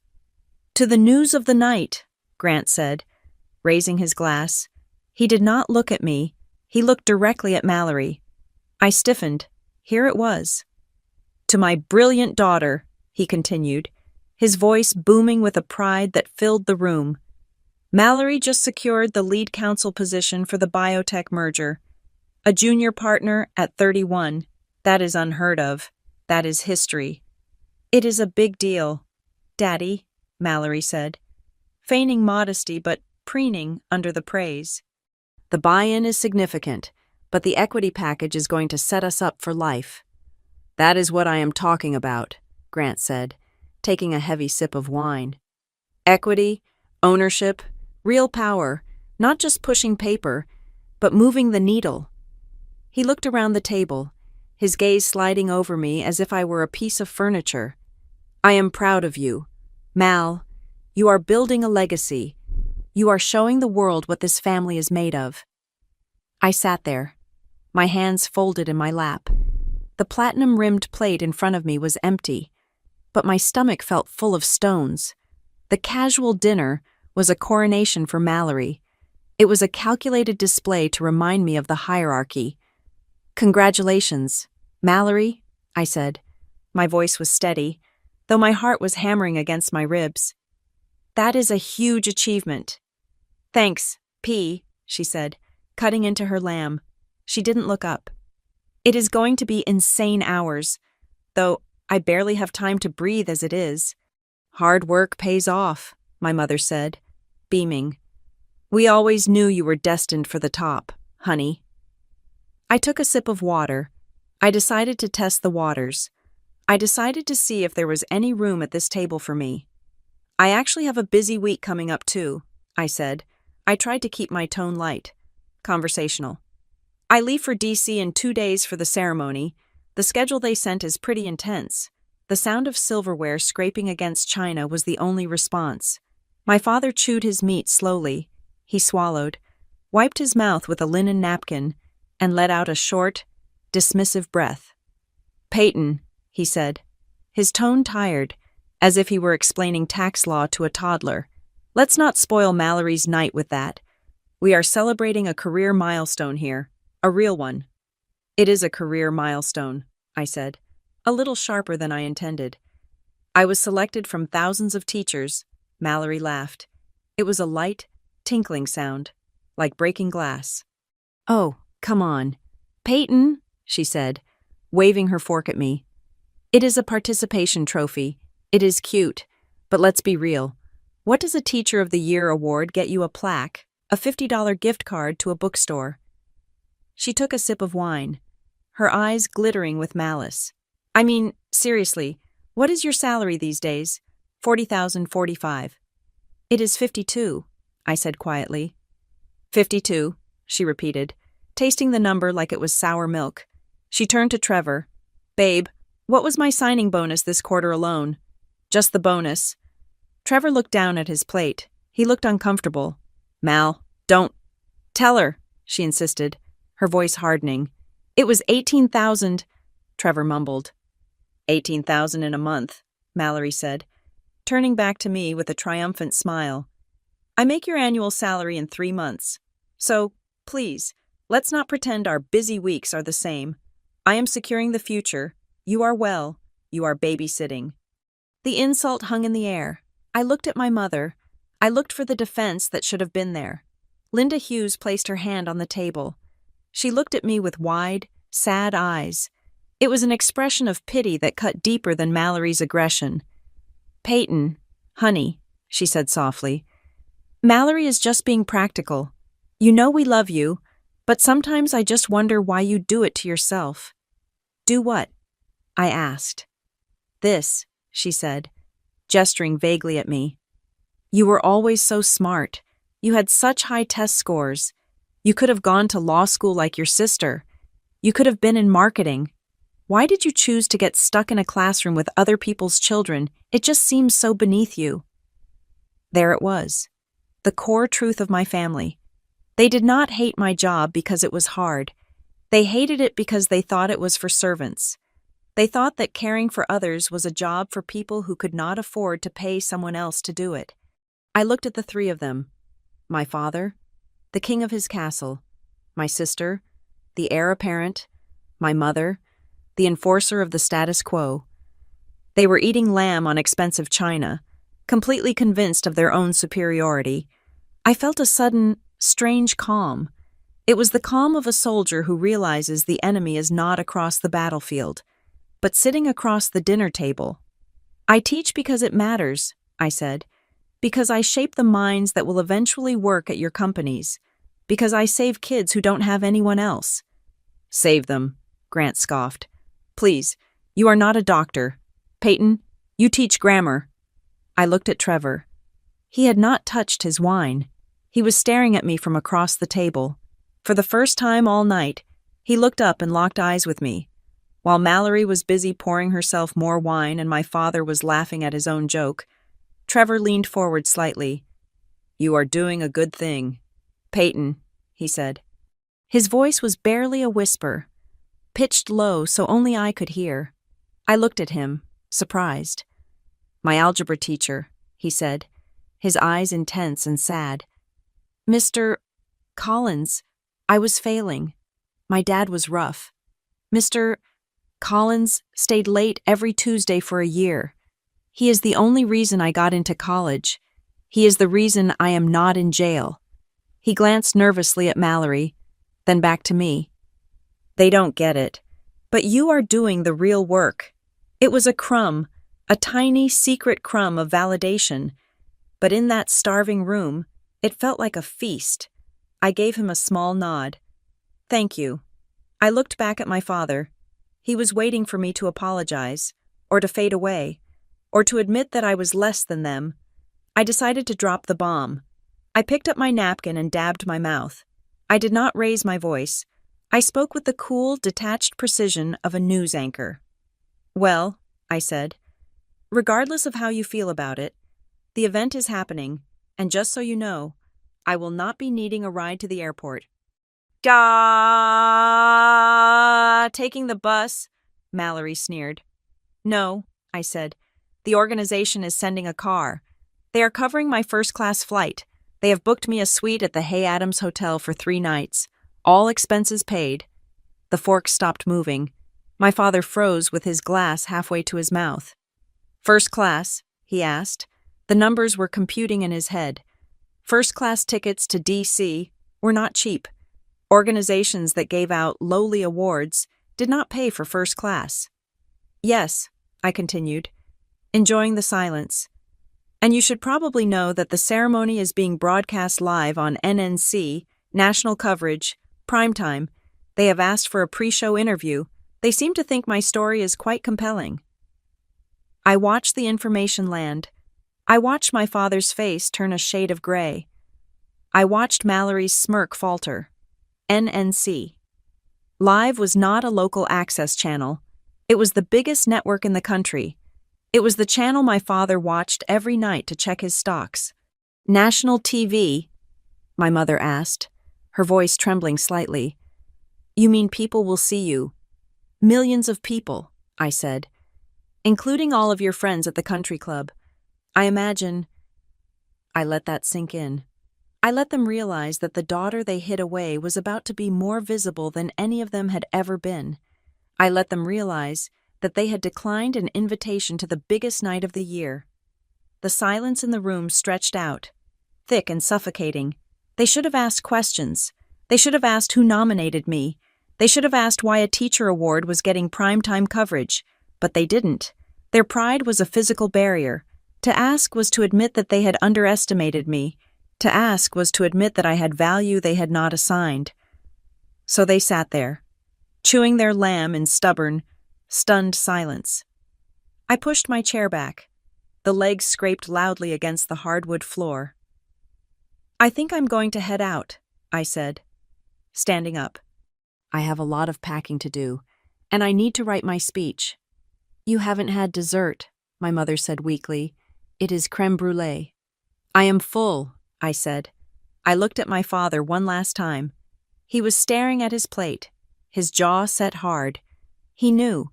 To the news of the night, Grant said, raising his glass. He did not look at me. He looked directly at Mallory. I stiffened. Here it was. To my brilliant daughter, he continued, his voice booming with a pride that filled the room. Mallory just secured the lead counsel position for the biotech merger. A junior partner at 31. That is unheard of. That is history. It is a big deal. Daddy, Mallory said, feigning modesty but preening under the praise. The buy-in is significant, but the equity package is going to set us up for life. That is what I am talking about, Grant said, taking a heavy sip of wine. Equity, ownership, real power, not just pushing paper, but moving the needle. He looked around the table, his gaze sliding over me as if I were a piece of furniture. I am proud of you. Mal, you are building a legacy. You are showing the world what this family is made of. I sat there, my hands folded in my lap. The platinum-rimmed plate in front of me was empty, but my stomach felt full of stones. The casual dinner was a coronation for Mallory. It was a calculated display to remind me of the hierarchy. Congratulations, Mallory, I said. My voice was steady, though my heart was hammering against my ribs. That is a huge achievement. Thanks, P, she said, cutting into her lamb. She didn't look up. It is going to be insane hours, though I barely have time to breathe as it is. Hard work pays off, my mother said, beaming. We always knew you were destined for the top, honey. I took a sip of water. I decided to test the waters. I decided to see if there was any room at this table for me. I actually have a busy week coming up too, I said. I tried to keep my tone light, conversational. I leave for DC in 2 days for the ceremony. The schedule they sent is pretty intense. The sound of silverware scraping against china was the only response. My father chewed his meat slowly. He swallowed, wiped his mouth with a linen napkin, and let out a short, dismissive breath. Peyton, he said, his tone tired, as if he were explaining tax law to a toddler. Let's not spoil Mallory's night with that. We are celebrating a career milestone here, a real one. It is a career milestone, I said, a little sharper than I intended. I was selected from thousands of teachers, Mallory laughed. It was a light, tinkling sound, like breaking glass. Oh, come on. Peyton, she said, waving her fork at me. It is a participation trophy. It is cute, but let's be real. What does a Teacher of the Year award get you? A plaque, a $50 gift card to a bookstore? She took a sip of wine, her eyes glittering with malice. I mean, seriously, what is your salary these days? 40,000, 45. It is 52, I said quietly. 52, she repeated, tasting the number like it was sour milk. She turned to Trevor. Babe, what was my signing bonus this quarter alone? Just the bonus. Trevor looked down at his plate. He looked uncomfortable. Mal, don't. Tell her, she insisted, her voice hardening. It was 18,000, Trevor mumbled. 18,000 in a month, Mallory said, turning back to me with a triumphant smile. I make your annual salary in 3 months. So, please, let's not pretend our busy weeks are the same. I am securing the future. You are well. You are babysitting. The insult hung in the air. I looked at my mother. I looked for the defense that should have been there. Linda Hughes placed her hand on the table. She looked at me with wide, sad eyes. It was an expression of pity that cut deeper than Mallory's aggression. Peyton, honey, she said softly. Mallory is just being practical. You know we love you, but sometimes I just wonder why you do it to yourself. Do what? I asked. This, she said, gesturing vaguely at me. You were always so smart. You had such high test scores. You could have gone to law school like your sister. You could have been in marketing. Why did you choose to get stuck in a classroom with other people's children? It just seems so beneath you. There it was, the core truth of my family. They did not hate my job because it was hard. They hated it because they thought it was for servants. They thought that caring for others was a job for people who could not afford to pay someone else to do it. I looked at the three of them. My father, the king of his castle. My sister, the heir apparent. My mother, the enforcer of the status quo. They were eating lamb on expensive china, completely convinced of their own superiority. I felt a sudden, strange calm. It was the calm of a soldier who realizes the enemy is not across the battlefield. but sitting across the dinner table. I teach because it matters, I said, because I shape the minds that will eventually work at your companies, because I save kids who don't have anyone else. Save them, Grant scoffed. Please, you are not a doctor. Peyton, you teach grammar. I looked at Trevor. He had not touched his wine. He was staring at me from across the table. For the first time all night, he looked up and locked eyes with me. While Mallory was busy pouring herself more wine and my father was laughing at his own joke, Trevor leaned forward slightly. You are doing a good thing. Peyton, he said. His voice was barely a whisper, pitched low so only I could hear. I looked at him, surprised. My algebra teacher, he said, his eyes intense and sad. Mr. Collins, I was failing. My dad was rough. Mr. Collins stayed late every Tuesday for a year. He is the only reason I got into college. He is the reason I am not in jail. He glanced nervously at Mallory, then back to me. They don't get it, but you are doing the real work. It was a crumb, a tiny secret crumb of validation, but in that starving room, it felt like a feast. I gave him a small nod. Thank you. I looked back at my father. He was waiting for me to apologize, or to fade away, or to admit that I was less than them. I decided to drop the bomb. I picked up my napkin and dabbed my mouth. I did not raise my voice. I spoke with the cool, detached precision of a news anchor. Well, I said, regardless of how you feel about it, the event is happening, and just so you know, I will not be needing a ride to the airport. Taking the bus? Mallory sneered. No, I said. The organization is sending a car. They are covering my first-class flight. They have booked me a suite at the Hay Adams Hotel for 3 nights. All expenses paid. The fork stopped moving. My father froze with his glass halfway to his mouth. First class? He asked. The numbers were computing in his head. First-class tickets to D.C. were not cheap. Organizations that gave out lowly awards did not pay for first class. Yes, I continued, enjoying the silence. And you should probably know that the ceremony is being broadcast live on NNC, national coverage, primetime. They have asked for a pre-show interview. They seem to think my story is quite compelling. I watched the information land. I watched my father's face turn a shade of gray. I watched Mallory's smirk falter. NNC. Live was not a local access channel. It was the biggest network in the country. It was the channel my father watched every night to check his stocks. National TV? My mother asked, her voice trembling slightly. You mean people will see you? Millions of people, I said, including all of your friends at the country club. I imagine. I let that sink in. I let them realize that the daughter they hid away was about to be more visible than any of them had ever been. I let them realize that they had declined an invitation to the biggest night of the year. The silence in the room stretched out, thick and suffocating. They should have asked questions. They should have asked who nominated me. They should have asked why a teacher award was getting primetime coverage, but they didn't. Their pride was a physical barrier. To ask was to admit that they had underestimated me. To ask was to admit that I had value they had not assigned. So they sat there, chewing their lamb in stubborn, stunned silence. I pushed my chair back. The legs scraped loudly against the hardwood floor. I think I'm going to head out, I said, standing up. I have a lot of packing to do, and I need to write my speech. You haven't had dessert, my mother said weakly. It is crème brûlée. I am full, I said. I looked at my father one last time. He was staring at his plate, his jaw set hard. He knew.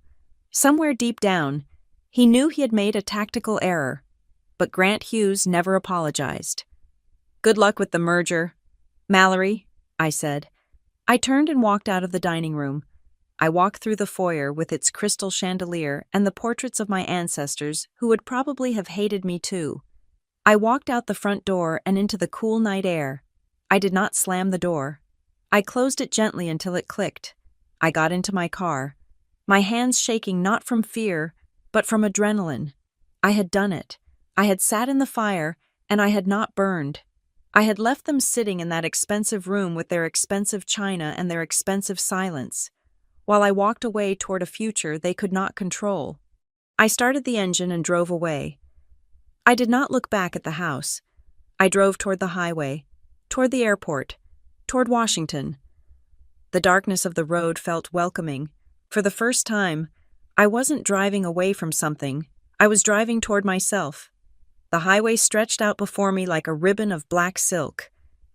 Somewhere deep down, he knew he had made a tactical error. But Grant Hughes never apologized. Good luck with the merger. Mallory, I said. I turned and walked out of the dining room. I walked through the foyer with its crystal chandelier and the portraits of my ancestors who would probably have hated me too. I walked out the front door and into the cool night air. I did not slam the door. I closed it gently until it clicked. I got into my car. my hands shaking not from fear, but from adrenaline. I had done it. I had sat in the fire, and I had not burned. I had left them sitting in that expensive room with their expensive china and their expensive silence, while I walked away toward a future they could not control. I started the engine and drove away. I did not look back at the house. I drove toward the highway, toward the airport, toward Washington. The darkness of the road felt welcoming. For the first time, I wasn't driving away from something. I was driving toward myself. The highway stretched out before me like a ribbon of black silk,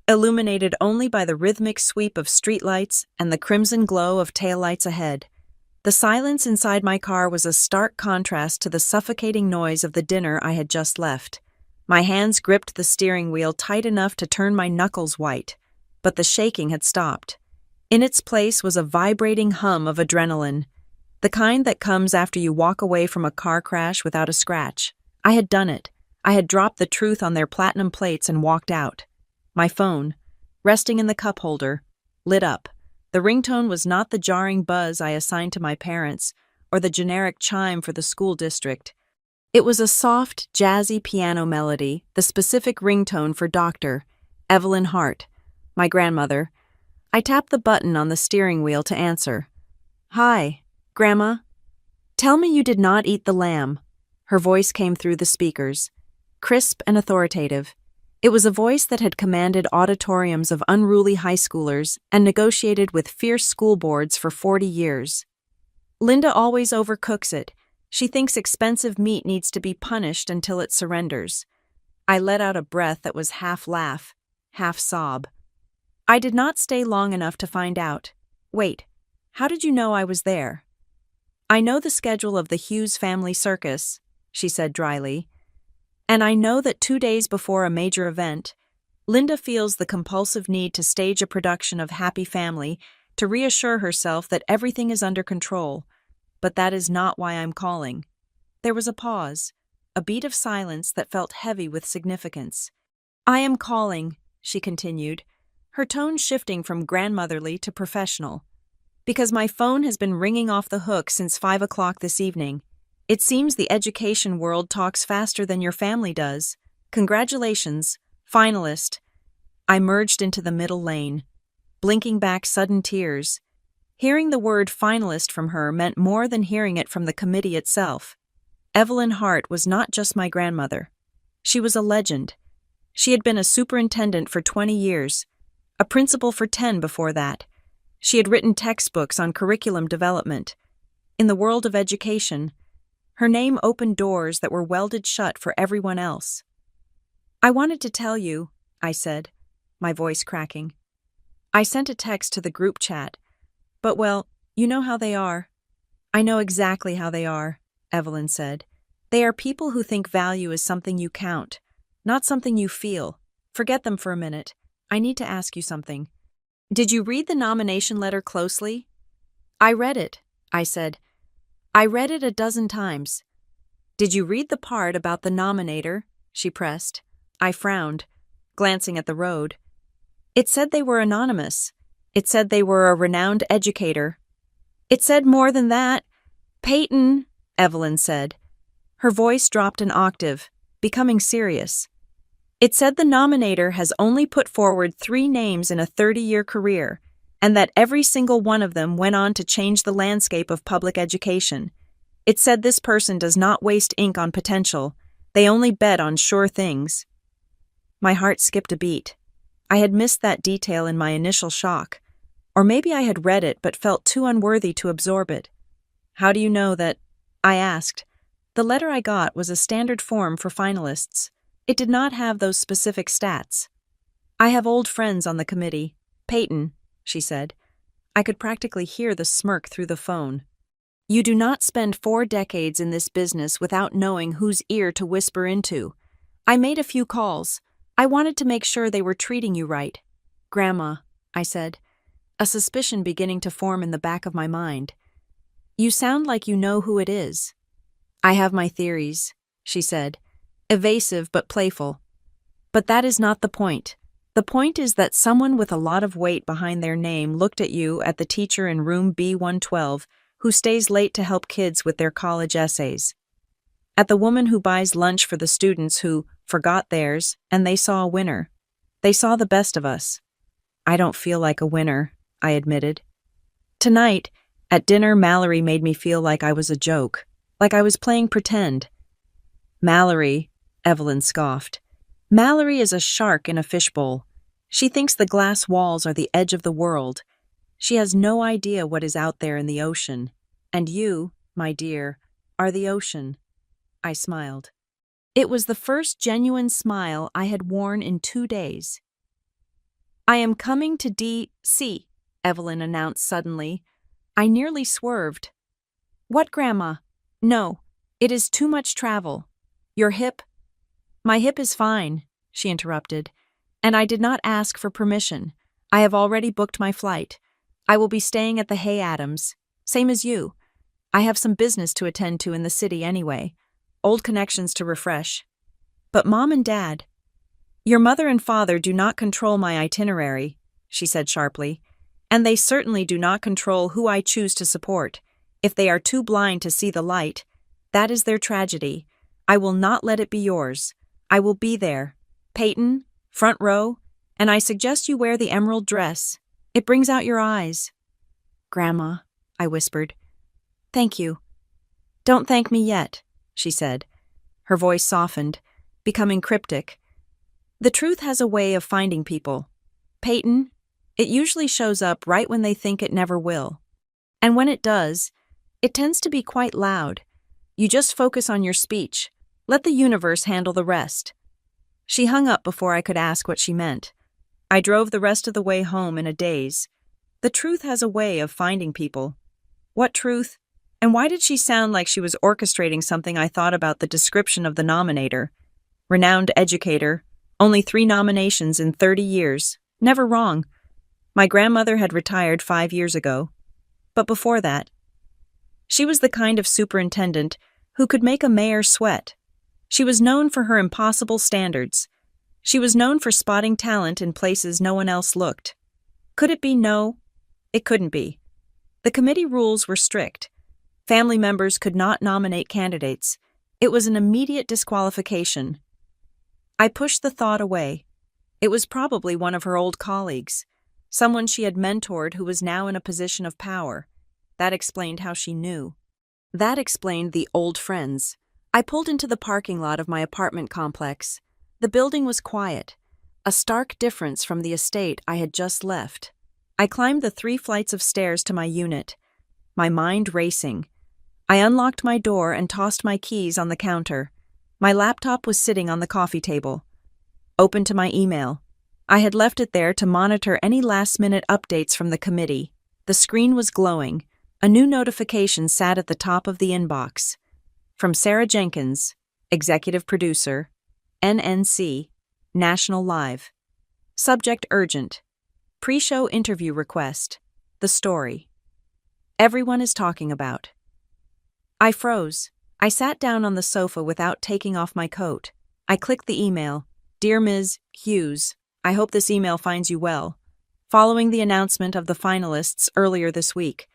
illuminated only by the rhythmic sweep of streetlights and the crimson glow of taillights ahead. The silence inside my car was a stark contrast to the suffocating noise of the dinner I had just left. My hands gripped the steering wheel tight enough to turn my knuckles white, but the shaking had stopped. In its place was a vibrating hum of adrenaline, the kind that comes after you walk away from a car crash without a scratch. I had done it. I had dropped the truth on their platinum plates and walked out. My phone, resting in the cup holder, lit up. The ringtone was not the jarring buzz I assigned to my parents or the generic chime for the school district. It was a soft, jazzy piano melody, the specific ringtone for Dr. Evelyn Hart, my grandmother. I tapped the button on the steering wheel to answer. "Hi, Grandma. Tell me you did not eat the lamb." Her voice came through the speakers, crisp and authoritative. It was a voice that had commanded auditoriums of unruly high schoolers and negotiated with fierce school boards for 40 years. "Linda always overcooks it. She thinks expensive meat needs to be punished until it surrenders." I let out a breath that was half laugh, half sob. I did not stay long enough to find out. "Wait, how did you know I was there?" "I know the schedule of the Hughes family circus," she said dryly. "And I know that 2 days before a major event, Linda feels the compulsive need to stage a production of Happy Family to reassure herself that everything is under control. But that is not why I'm calling." There was a pause, a beat of silence that felt heavy with significance. "I am calling," she continued, her tone shifting from grandmotherly to professional, "because my phone has been ringing off the hook since 5 o'clock this evening. It seems the education world talks faster than your family does. Congratulations, finalist." I merged into the middle lane, blinking back sudden tears. Hearing the word finalist from her meant more than hearing it from the committee itself. Evelyn Hart was not just my grandmother. She was a legend. She had been a superintendent for 20 years, a principal for 10 before that. She had written textbooks on curriculum development. In the world of education, her name opened doors that were welded shut for everyone else. "I wanted to tell you," I said, my voice cracking. "I sent a text to the group chat, but well, you know how they are." "I know exactly how they are," Evelyn said. "They are people who think value is something you count, not something you feel. Forget them for a minute. I need to ask you something. Did you read the nomination letter closely?" "I read it," I said. "I read it a dozen times." "Did you read the part about the nominator?" she pressed. I frowned, glancing at the road. "It said they were anonymous. It said they were a renowned educator." "It said more than that. Peyton," Evelyn said. Her voice dropped an octave, becoming serious. "It said the nominator has only put forward 3 names in a 30-year career, and that every single one of them went on to change the landscape of public education. It said this person does not waste ink on potential. They only bet on sure things." My heart skipped a beat. I had missed that detail in my initial shock. Or maybe I had read it but felt too unworthy to absorb it. "How do you know that?" I asked. The letter I got was a standard form for finalists. It did not have those specific stats. "I have old friends on the committee. Peyton," she said. I could practically hear the smirk through the phone. "You do not spend 4 decades in this business without knowing whose ear to whisper into. I made a few calls. I wanted to make sure they were treating you right." "Grandma," I said, a suspicion beginning to form in the back of my mind. "You sound like you know who it is." "I have my theories," she said, evasive but playful. "But that is not the point. The point is that someone with a lot of weight behind their name looked at you at the teacher in room B112 who stays late to help kids with their college essays. At the woman who buys lunch for the students who forgot theirs and they saw a winner. They saw the best of us. I don't feel like a winner, I admitted. Tonight, at dinner, Mallory made me feel like I was a joke, like I was playing pretend. Mallory, Evelyn scoffed. Mallory is a shark in a fishbowl. She thinks the glass walls are the edge of the world. She has no idea what is out there in the ocean. And you, my dear, are the ocean. I smiled. It was the first genuine smile I had worn in 2 days. I am coming to D.C., Evelyn announced suddenly. I nearly swerved. What, Grandma? No, it is too much travel. Your hip? My hip is fine, she interrupted, and I did not ask for permission. I have already booked my flight. I will be staying at the Hay Adams, same as you. I have some business to attend to in the city anyway, old connections to refresh. But Mom and Dad, your mother and father do not control my itinerary, she said sharply, and they certainly do not control who I choose to support. If they are too blind to see the light, that is their tragedy. I will not let it be yours. I will be there. Peyton, front row, and I suggest you wear the emerald dress. It brings out your eyes. Grandma, I whispered. Thank you. Don't thank me yet, she said. Her voice softened, becoming cryptic. The truth has a way of finding people. Peyton, it usually shows up right when they think it never will. And when it does, it tends to be quite loud. You just focus on your speech. Let the universe handle the rest. She hung up before I could ask what she meant. I drove the rest of the way home in a daze. The truth has a way of finding people. What truth? And why did she sound like she was orchestrating something? I thought about the description of the nominator. Renowned educator, only 3 nominations in 30 years. Never wrong. My grandmother had retired 5 years ago. But before that, she was the kind of superintendent who could make a mayor sweat. She was known for her impossible standards. She was known for spotting talent in places no one else looked. Could it be no? It couldn't be. The committee rules were strict. Family members could not nominate candidates. It was an immediate disqualification. I pushed the thought away. It was probably one of her old colleagues, someone she had mentored who was now in a position of power. That explained how she knew. That explained the old friends. I pulled into the parking lot of my apartment complex. The building was quiet, a stark difference from the estate I had just left. I climbed the 3 flights of stairs to my unit, my mind racing. I unlocked my door and tossed my keys on the counter. My laptop was sitting on the coffee table. Open to my email. I had left it there to monitor any last-minute updates from the committee. The screen was glowing. A new notification sat at the top of the inbox. From Sarah Jenkins, Executive Producer, NNC, National Live. Subject urgent. Pre-show interview request. The story. Everyone is talking about. I froze. I sat down on the sofa without taking off my coat. I clicked the email. Dear Ms. Hughes, I hope this email finds you well. Following the announcement of the finalists earlier this week,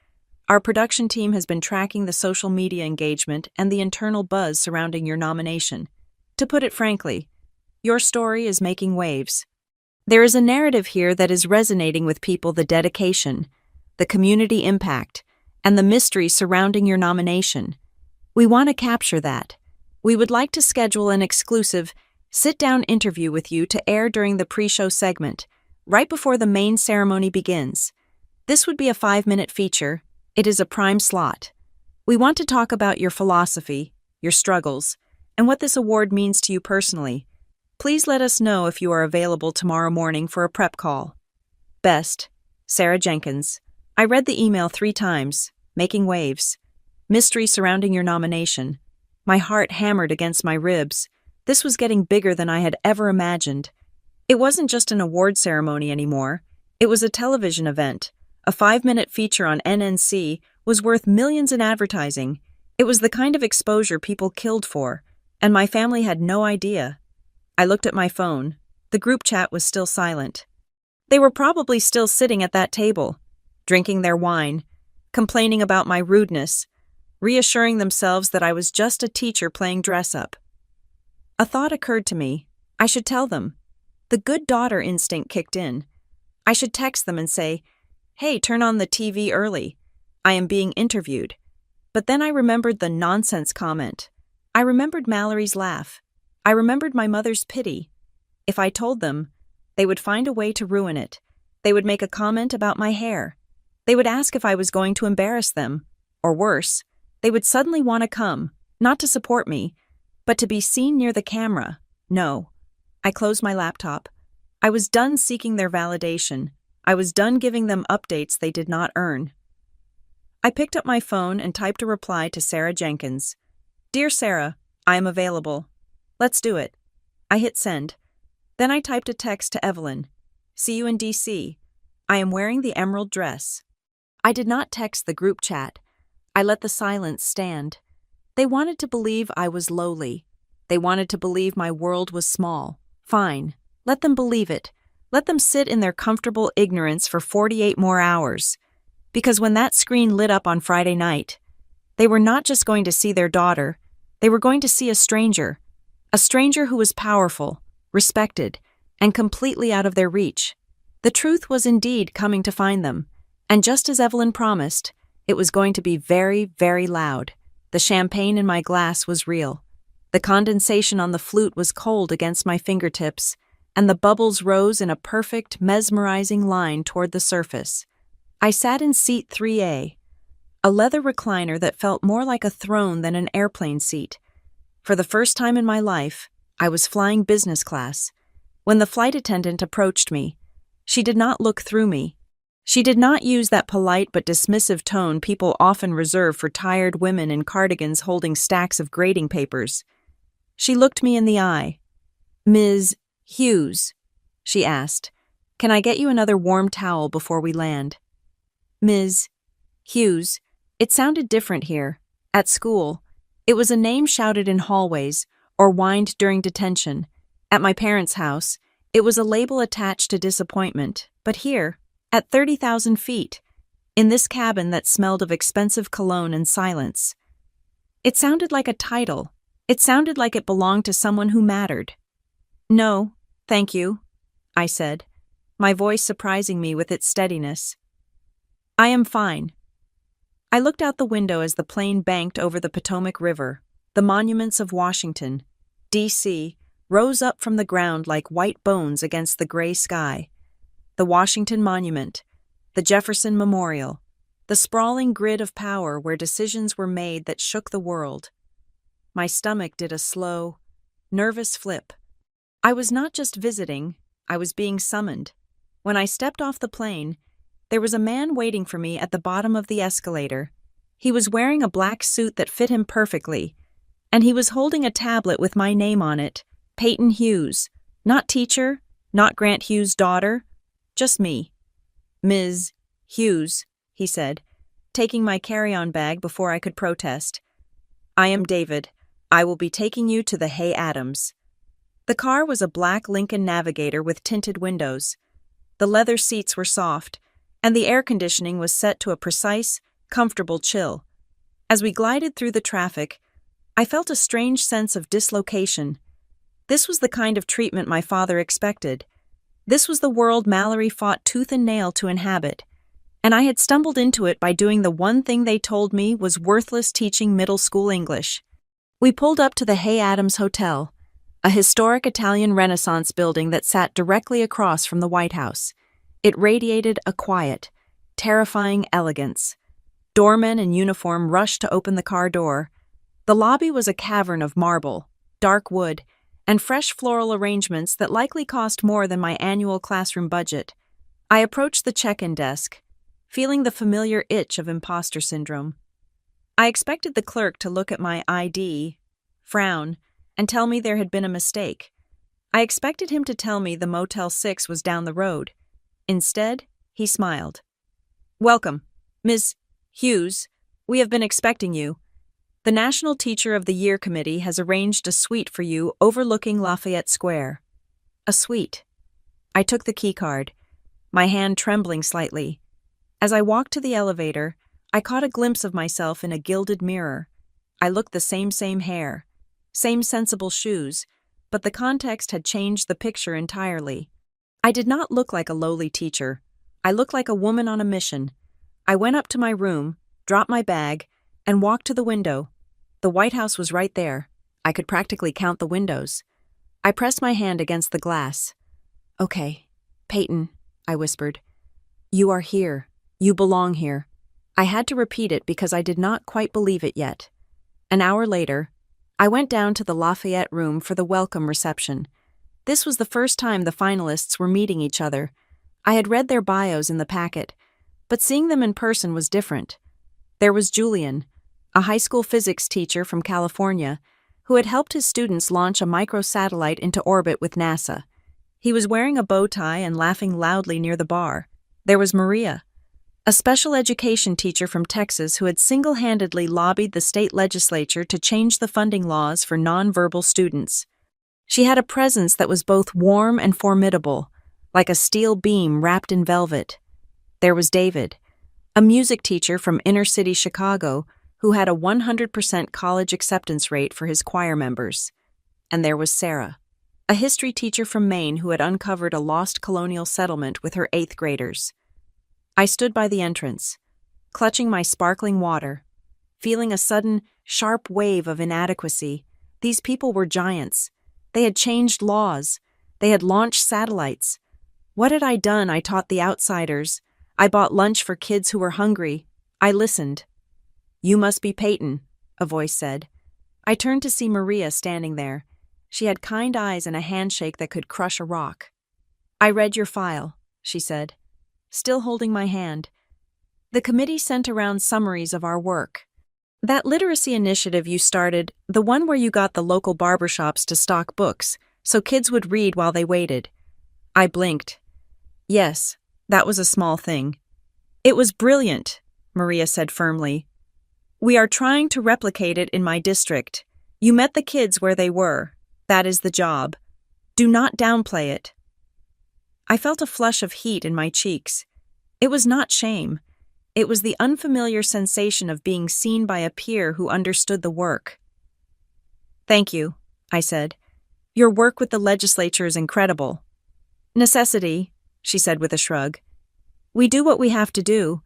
our production team has been tracking the social media engagement and the internal buzz surrounding your nomination. To put it frankly, your story is making waves. There is a narrative here that is resonating with people: the dedication, the community impact, and the mystery surrounding your nomination. We want to capture that. We would like to schedule an exclusive sit-down interview with you to air during the pre-show segment, right before the main ceremony begins. This would be a 5-minute feature. It is a prime slot. We want to talk about your philosophy, your struggles, and what this award means to you personally. Please let us know if you are available tomorrow morning for a prep call. Best, Sarah Jenkins. I read the email 3 times, making waves. Mystery surrounding your nomination. My heart hammered against my ribs. This was getting bigger than I had ever imagined. It wasn't just an award ceremony anymore. It was a television event. A 5-minute feature on NNC was worth millions in advertising. It was the kind of exposure people killed for, and my family had no idea. I looked at my phone. The group chat was still silent. They were probably still sitting at that table, drinking their wine. complaining about my rudeness, reassuring themselves that I was just a teacher playing dress-up. A thought occurred to me. I should tell them. The good daughter instinct kicked in. I should text them and say, "Hey, turn on the TV early. I am being interviewed." But then I remembered the nonsense comment. I remembered Mallory's laugh. I remembered my mother's pity. If I told them, they would find a way to ruin it. They would make a comment about my hair. They would ask if I was going to embarrass them. Or worse, they would suddenly want to come, not to support me, but to be seen near the camera. No. I closed my laptop. I was done seeking their validation. I was done giving them updates they did not earn. I picked up my phone and typed a reply to Sarah Jenkins. "Dear Sarah, I am available. Let's do it." I hit send. Then I typed a text to Evelyn. "See you in DC. I am wearing the emerald dress." I did not text the group chat. I let the silence stand. They wanted to believe I was lowly. They wanted to believe my world was small. Fine. Let them believe it. Let them sit in their comfortable ignorance for 48 more hours. Because when that screen lit up on Friday night, they were not just going to see their daughter, they were going to see a stranger who was powerful, respected, and completely out of their reach. The truth was indeed coming to find them, and just as Evelyn promised, it was going to be very, very loud. The champagne in my glass was real. The condensation on the flute was cold against my fingertips, and the bubbles rose in a perfect, mesmerizing line toward the surface. I sat in seat 3A, a leather recliner that felt more like a throne than an airplane seat. For the first time in my life, I was flying business class. When the flight attendant approached me, she did not look through me. She did not use that polite but dismissive tone people often reserve for tired women in cardigans holding stacks of grading papers. She looked me in the eye. "Ms. Hughes," she asked, "can I get you another warm towel before we land?" Ms. Hughes. It sounded different here. At school, it was a name shouted in hallways or whined during detention. At my parents' house, it was a label attached to disappointment. But here, at 30,000 feet, in this cabin that smelled of expensive cologne and silence, it sounded like a title. It sounded like it belonged to someone who mattered. "No, thank you," I said, my voice surprising me with its steadiness. "I am fine." I looked out the window as the plane banked over the Potomac River. The monuments of Washington, D.C., rose up from the ground like white bones against the gray sky. The Washington Monument, the Jefferson Memorial, the sprawling grid of power where decisions were made that shook the world. My stomach did a slow, nervous flip. I was not just visiting, I was being summoned. When I stepped off the plane, there was a man waiting for me at the bottom of the escalator. He was wearing a black suit that fit him perfectly, and he was holding a tablet with my name on it, Peyton Hughes. Not teacher, not Grant Hughes' daughter, just me. "Ms. Hughes," he said, taking my carry-on bag before I could protest. "I am David. I will be taking you to the Hay Adams." The car was a black Lincoln Navigator with tinted windows. The leather seats were soft, and the air conditioning was set to a precise, comfortable chill. As we glided through the traffic, I felt a strange sense of dislocation. This was the kind of treatment my father expected. This was the world Mallory fought tooth and nail to inhabit, and I had stumbled into it by doing the one thing they told me was worthless teaching middle school English. We pulled up to the Hay Adams Hotel, a historic Italian Renaissance building that sat directly across from the White House. It radiated a quiet, terrifying elegance. Doormen in uniform rushed to open the car door. The lobby was a cavern of marble, dark wood, and fresh floral arrangements that likely cost more than my annual classroom budget. I approached the check-in desk, feeling the familiar itch of imposter syndrome. I expected the clerk to look at my ID, frown, and tell me there had been a mistake. I expected him to tell me the Motel 6 was down the road. Instead, he smiled. "Welcome, Ms. Hughes. We have been expecting you. The National Teacher of the Year Committee has arranged a suite for you overlooking Lafayette Square." A suite. I took the keycard, my hand trembling slightly. As I walked to the elevator, I caught a glimpse of myself in a gilded mirror. I looked the same hair, same sensible shoes, but the context had changed the picture entirely. I did not look like a lowly teacher. I looked like a woman on a mission. I went up to my room, dropped my bag, and walked to the window. The White House was right there. I could practically count the windows. I pressed my hand against the glass. "Okay, Peyton," I whispered. "You are here. You belong here." I had to repeat it because I did not quite believe it yet. An hour later, I went down to the Lafayette room for the welcome reception. This was the first time the finalists were meeting each other. I had read their bios in the packet, but seeing them in person was different. There was Julian, a high school physics teacher from California, who had helped his students launch a microsatellite into orbit with NASA. He was wearing a bow tie and laughing loudly near the bar. There was Maria, a special education teacher from Texas who had single-handedly lobbied the state legislature to change the funding laws for nonverbal students. She had a presence that was both warm and formidable, like a steel beam wrapped in velvet. There was David, a music teacher from inner-city Chicago who had a 100% college acceptance rate for his choir members. And there was Sarah, a history teacher from Maine who had uncovered a lost colonial settlement with her 8th graders. I stood by the entrance, clutching my sparkling water, feeling a sudden, sharp wave of inadequacy. These people were giants. They had changed laws. They had launched satellites. What had I done? I taught the outsiders. I bought lunch for kids who were hungry. I listened. "You must be Peyton," a voice said. I turned to see Maria standing there. She had kind eyes and a handshake that could crush a rock. "I read your file," she said, still holding my hand. "The committee sent around summaries of our work. That literacy initiative you started, the one where you got the local barbershops to stock books, so kids would read while they waited." I blinked. "Yes, that was a small thing." "It was brilliant," Maria said firmly. "We are trying to replicate it in my district. You met the kids where they were. That is the job. Do not downplay it." I felt a flush of heat in my cheeks. It was not shame. It was the unfamiliar sensation of being seen by a peer who understood the work. "Thank you," I said. "Your work with the legislature is incredible." "Necessity," she said with a shrug. "We do what we have to do,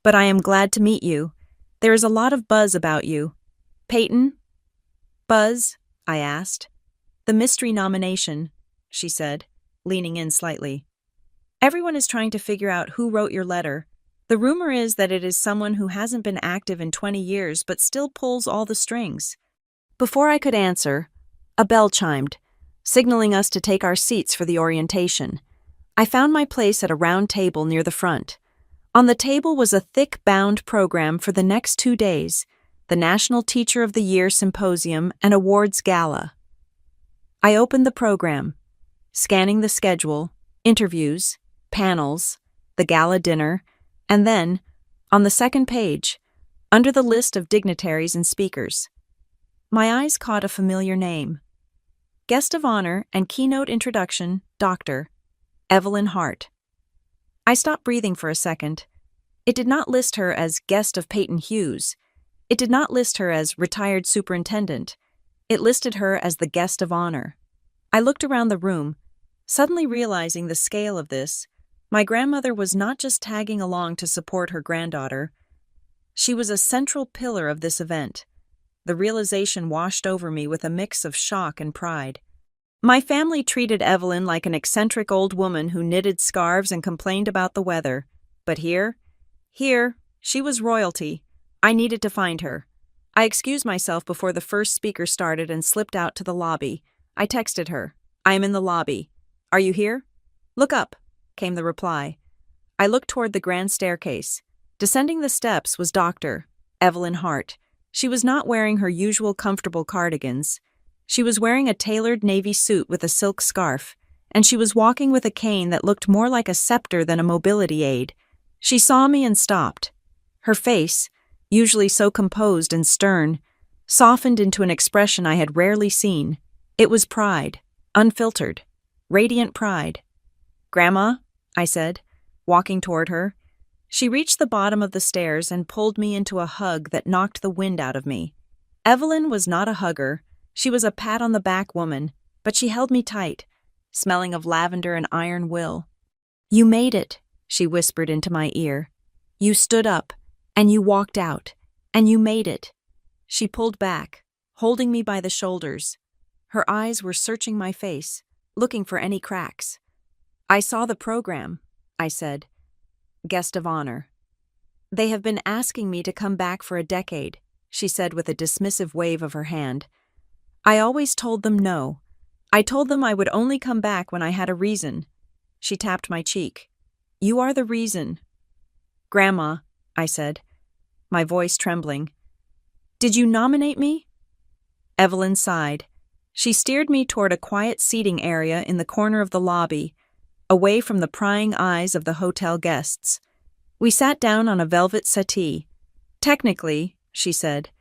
but I am glad to meet you. There is a lot of buzz about you." "Peyton?" "Buzz?" I asked. "The mystery nomination," she said, leaning in slightly. "Everyone is trying to figure out who wrote your letter. The rumor is that it is someone who hasn't been active in 20 years but still pulls all the strings." Before I could answer, a bell chimed, signaling us to take our seats for the orientation. I found my place at a round table near the front. On the table was a thick bound program for the next 2 days, the National Teacher of the Year Symposium and Awards Gala. I opened the program, scanning the schedule, interviews, panels, the gala dinner, and then, on the second page, under the list of dignitaries and speakers, my eyes caught a familiar name. Guest of honor and keynote introduction, Dr. Evelyn Hart. I stopped breathing for a second. It did not list her as guest of Peyton Hughes. It did not list her as retired superintendent. It listed her as the guest of honor. I looked around the room, suddenly realizing the scale of this. My grandmother was not just tagging along to support her granddaughter. She was a central pillar of this event. The realization washed over me with a mix of shock and pride. My family treated Evelyn like an eccentric old woman who knitted scarves and complained about the weather. But here, she was royalty. I needed to find her. I excused myself before the first speaker started and slipped out to the lobby. I texted her. "I am in the lobby. Are you here?" "Look up," came the reply. I looked toward the grand staircase. Descending the steps was Dr. Evelyn Hart. She was not wearing her usual comfortable cardigans. She was wearing a tailored navy suit with a silk scarf, and she was walking with a cane that looked more like a scepter than a mobility aid. She saw me and stopped. Her face, usually so composed and stern, softened into an expression I had rarely seen. It was pride, unfiltered, radiant pride. "Grandma," I said, walking toward her. She reached the bottom of the stairs and pulled me into a hug that knocked the wind out of me. Evelyn was not a hugger. She was a pat-on-the-back woman, but she held me tight, smelling of lavender and iron will. "You made it," she whispered into my ear. "You stood up, and you walked out, and you made it." She pulled back, holding me by the shoulders. Her eyes were searching my face, looking for any cracks. "I saw the program," I said. "Guest of honor." "They have been asking me to come back for a decade," she said with a dismissive wave of her hand. "I always told them no. I told them I would only come back when I had a reason." She tapped my cheek. "You are the reason." "Grandma," I said, my voice trembling. "Did you nominate me?" Evelyn sighed. She steered me toward a quiet seating area in the corner of the lobby, away from the prying eyes of the hotel guests. We sat down on a velvet settee. "Technically," she said.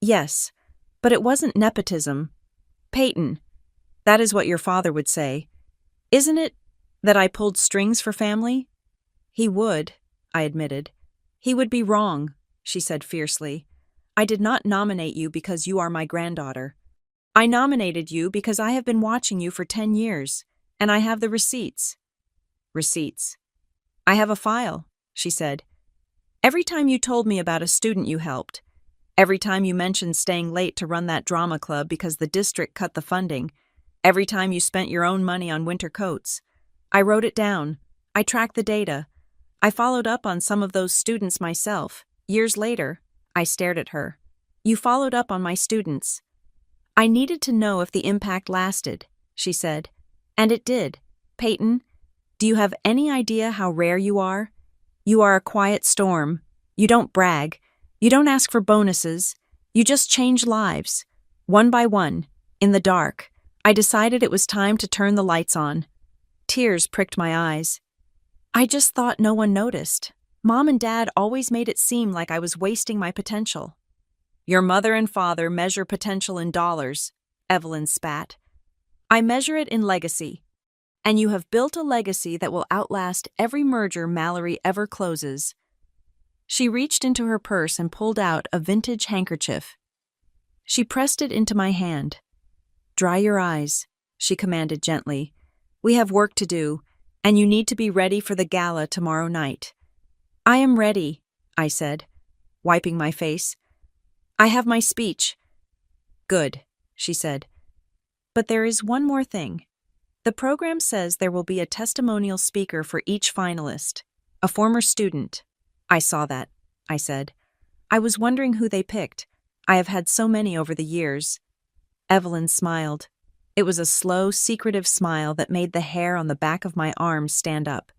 "Yes, but it wasn't nepotism. Peyton, that is what your father would say. Isn't it that I pulled strings for family?" "He would," I admitted. "He would be wrong," she said fiercely. "I did not nominate you because you are my granddaughter. I nominated you because I have been watching you for 10 years, and I have the receipts." "Receipts?" "I have a file," she said. "Every time you told me about a student you helped, every time you mentioned staying late to run that drama club because the district cut the funding, every time you spent your own money on winter coats, I wrote it down. I tracked the data. I followed up on some of those students myself. Years later," I stared at her. "You followed up on my students." "I needed to know if the impact lasted," she said. "And it did. Peyton, do you have any idea how rare you are? You are a quiet storm. You don't brag. You don't ask for bonuses. You just change lives. One by one, in the dark, I decided it was time to turn the lights on." Tears pricked my eyes. "I just thought no one noticed. Mom and Dad always made it seem like I was wasting my potential." "Your mother and father measure potential in dollars," Evelyn spat. "I measure it in legacy. And you have built a legacy that will outlast every merger Mallory ever closes." She reached into her purse and pulled out a vintage handkerchief. She pressed it into my hand. "Dry your eyes," she commanded gently. "We have work to do, and you need to be ready for the gala tomorrow night." "I am ready," I said, wiping my face. "I have my speech." "Good," she said. "But there is one more thing. The program says there will be a testimonial speaker for each finalist, a former student." "I saw that," I said. "I was wondering who they picked. I have had so many over the years." Evelyn smiled. It was a slow, secretive smile that made the hair on the back of my arms stand up.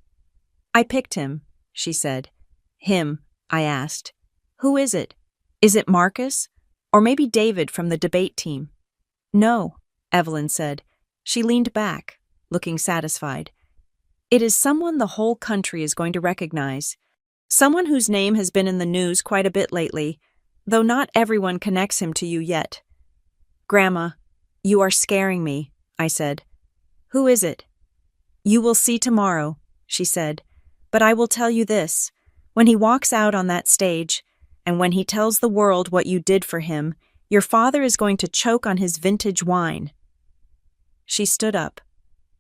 "I picked him," she said. "Him," I asked. "Who is it? Is it Marcus? Or maybe David from the debate team?" "No," Evelyn said. She leaned back, looking satisfied. "It is someone the whole country is going to recognize. Someone whose name has been in the news quite a bit lately, though not everyone connects him to you yet." "Grandma, you are scaring me," I said. "Who is it?" "You will see tomorrow," she said. "But I will tell you this. When he walks out on that stage, and when he tells the world what you did for him, your father is going to choke on his vintage wine." She stood up,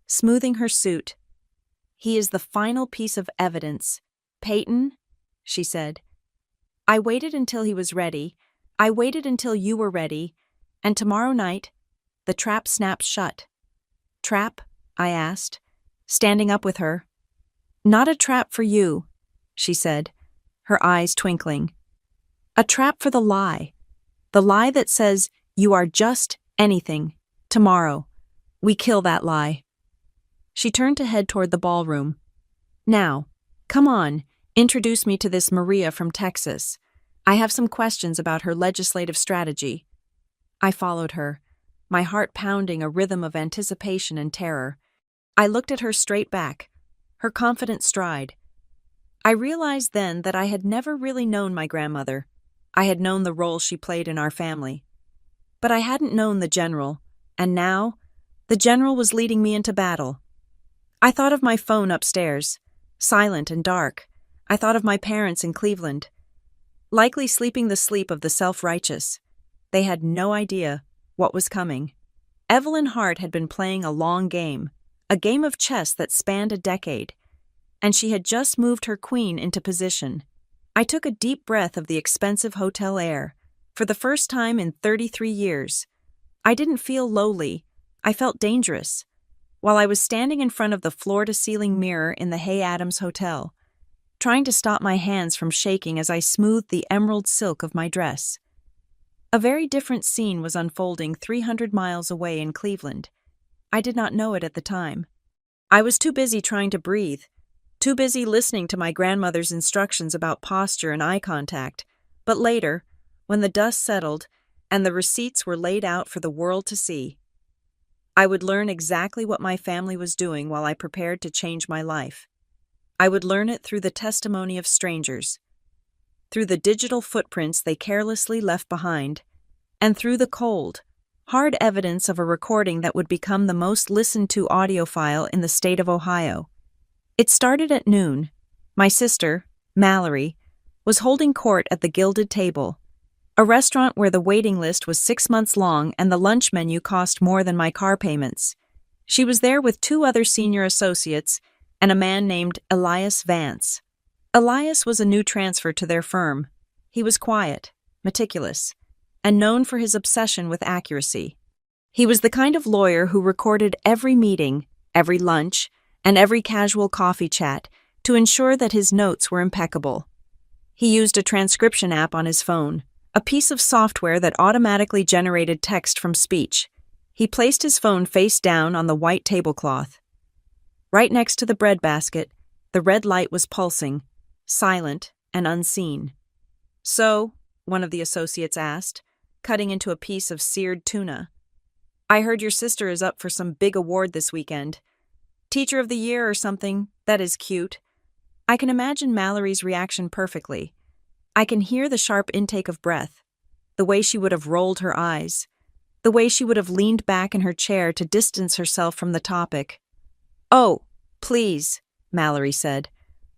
smoothing her suit. "He is the final piece of evidence. Peyton," she said. "I waited until he was ready. I waited until you were ready. And tomorrow night, the trap snaps shut." "Trap?" I asked, standing up with her. "Not a trap for you," she said, her eyes twinkling. "A trap for the lie that says you are just anything. Tomorrow, we kill that lie." She turned to head toward the ballroom. "Now, come on, introduce me to this Maria from Texas. I have some questions about her legislative strategy." I followed her, my heart pounding a rhythm of anticipation and terror. I looked at her straight back, her confident stride. I realized then that I had never really known my grandmother. I had known the role she played in our family. But I hadn't known the general, and now, the general was leading me into battle. I thought of my phone upstairs, silent and dark. I thought of my parents in Cleveland, likely sleeping the sleep of the self-righteous. They had no idea what was coming. Evelyn Hart had been playing a long game, a game of chess that spanned a decade, and she had just moved her queen into position. I took a deep breath of the expensive hotel air. For the first time in 33 years, I didn't feel lowly, I felt dangerous. While I was standing in front of the floor-to-ceiling mirror in the Hay Adams Hotel, trying to stop my hands from shaking as I smoothed the emerald silk of my dress. A very different scene was unfolding 300 miles away in Cleveland. I did not know it at the time. I was too busy trying to breathe, too busy listening to my grandmother's instructions about posture and eye contact. But later, when the dust settled and the receipts were laid out for the world to see, I would learn exactly what my family was doing while I prepared to change my life. I would learn it through the testimony of strangers, through the digital footprints they carelessly left behind, and through the cold, hard evidence of a recording that would become the most listened to audio file in the state of Ohio. It started at noon. My sister, Mallory, was holding court at the Gilded Table, a restaurant where the waiting list was 6 months long and the lunch menu cost more than my car payments. She was there with 2 other senior associates and a man named Elias Vance. Elias was a new transfer to their firm. He was quiet, meticulous, and known for his obsession with accuracy. He was the kind of lawyer who recorded every meeting, every lunch, and every casual coffee chat to ensure that his notes were impeccable. He used a transcription app on his phone, a piece of software that automatically generated text from speech. He placed his phone face down on the white tablecloth. Right next to the breadbasket, the red light was pulsing, silent and unseen. "So," one of the associates asked, cutting into a piece of seared tuna, "I heard your sister is up for some big award this weekend. Teacher of the Year or something. That is cute." I can imagine Mallory's reaction perfectly. I can hear the sharp intake of breath, the way she would have rolled her eyes, the way she would have leaned back in her chair to distance herself from the topic. "Oh, please," Mallory said.